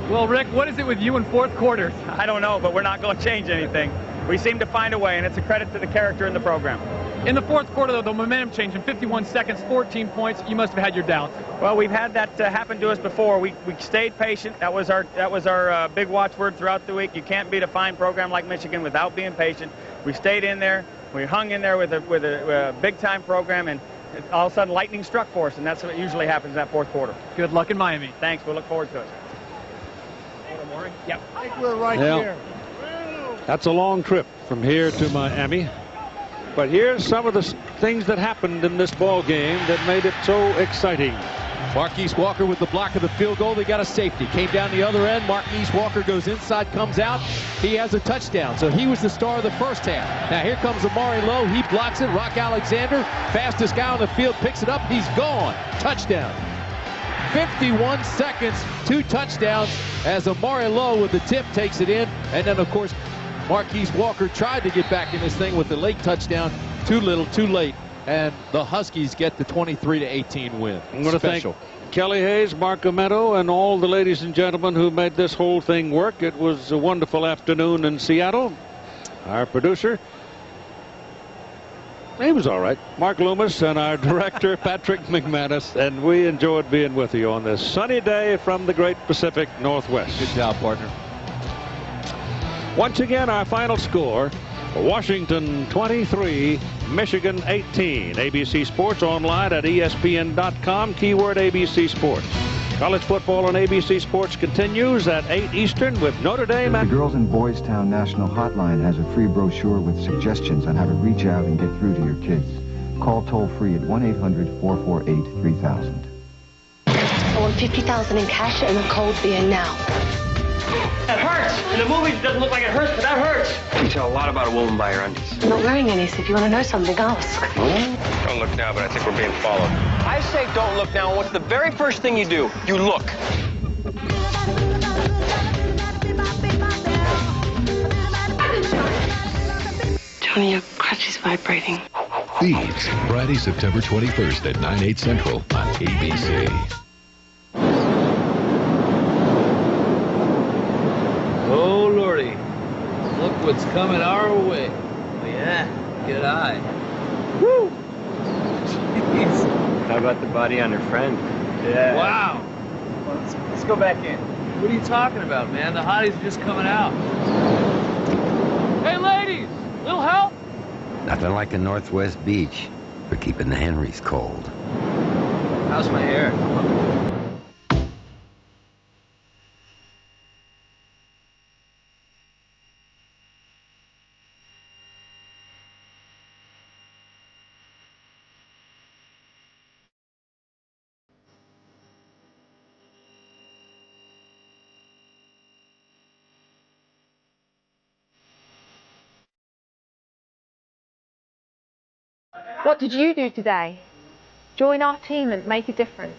Well, Rick, what is it with you in fourth quarters? I don't know, but we're not going to change anything. We seem to find a way, and it's a credit to the character in the program. In the fourth quarter, though, the momentum changed in 51 seconds, 14 points. You must have had your doubts. Well, we've had that happen to us before. We stayed patient. That was our big watchword throughout the week. You can't beat a fine program like Michigan without being patient. We stayed in there. We hung in there with a big-time program, and all of a sudden lightning struck for us, and that's what usually happens in that fourth quarter. Good luck in Miami. Thanks. We'll look forward to it. Yep. I think we're right here. That's a long trip from here to Miami. But here's some of the things that happened in this ball game that made it so exciting. Marquise Walker with the block of the field goal. They got a safety. Came down the other end. Marquise Walker goes inside, comes out. He has a touchdown. So he was the star of the first half. Now here comes Omari Lowe. He blocks it. Rock Alexander, fastest guy on the field, picks it up. He's gone. Touchdown. 51 seconds, 2 touchdowns as Omari Lowe with the tip takes it in. And then, of course, Marquise Walker tried to get back in this thing with the late touchdown. Too little, too late. And the Huskies get the 23-18 win. I'm going to thank Kelly Hayes, Mark Ametto, and all the ladies and gentlemen who made this whole thing work. It was a wonderful afternoon in Seattle. Our producer, He was all right. Mark Loomis and our director, Patrick McManus, and we enjoyed being with you on this sunny day from the great Pacific Northwest. Good job, partner. Once again, our final score, Washington 23, Michigan 18. ABC Sports online at ESPN.com, keyword ABC Sports. College football on ABC Sports continues at 8 Eastern with Notre Dame. The Girls in Boys Town National Hotline has a free brochure with suggestions on how to reach out and get through to your kids. Call toll-free at 1-800-448-3000. I want $50,000 in cash and a cold beer now. That hurts! In the movies it doesn't look like it hurts, but that hurts! You tell a lot about a woman by her undies. I'm not wearing any, so if you want to know something, ask. Don't look now, but I think we're being followed. I say don't look now, and what's the very first thing you do? You look. Johnny, your crutch is vibrating. Thieves, Friday, September 21st at 9/8 Central on ABC. Oh, Lordy. Look what's coming our way. Oh, yeah. Good eye. Woo! Jeez. How about the body on her friend? Yeah. Wow. Well, let's go back in. What are you talking about, man? The hotties are just coming out. Hey, ladies! Little help? Nothing like a Northwest beach for keeping the Henrys cold. How's my hair? What did you do today? Join our team and make a difference.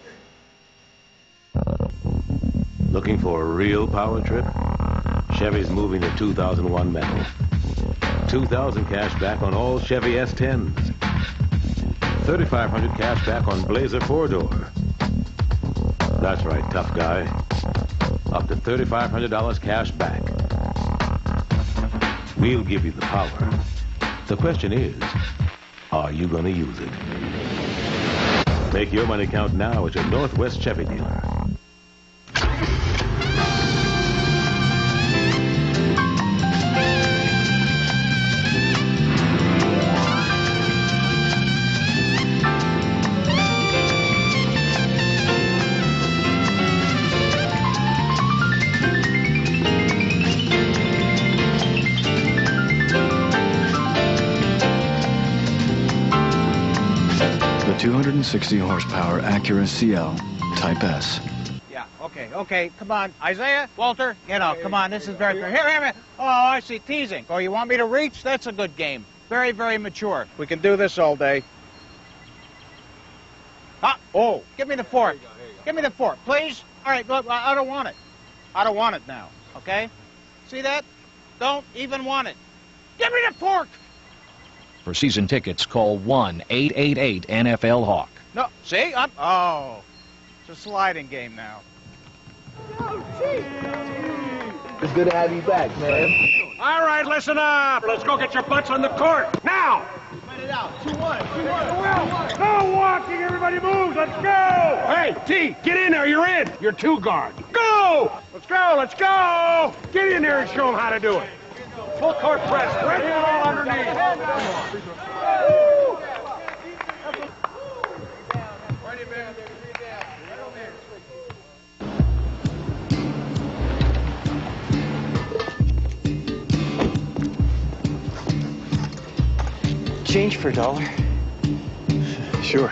Looking for a real power trip? Chevy's moving the 2001 Metal. 2,000 cash back on all Chevy S10s. 3,500 cash back on Blazer 4-door. That's right, tough guy. Up to $3,500 cash back. We'll give you the power. The question is, are you going to use it? Make your money count now at your Northwest Chevy dealer. The 260 horsepower Acura CL Type S. Yeah, okay, come on. Isaiah, Walter, get out. Come on, this is very fair. Here. Oh, I see, teasing. Oh, you want me to reach? That's a good game. Very, very mature. We can do this all day. Oh, give me the fork. Give me the fork, please. All right, look, I don't want it. I don't want it now, okay? See that? Don't even want it. Give me the fork! For season tickets, call 1-888-NFL-HAWK. No, see? It's a sliding game now. It's good to have you back, man. All right, listen up. Let's go get your butts on the court. Now! Let it out. 2-1. No walking. Everybody moves. Let's go. Hey, T, get in there. You're in. You're two guard. Go! Let's go. Get in there and show them how to do it. Full court press. Right ball underneath. Change for $1. Sure.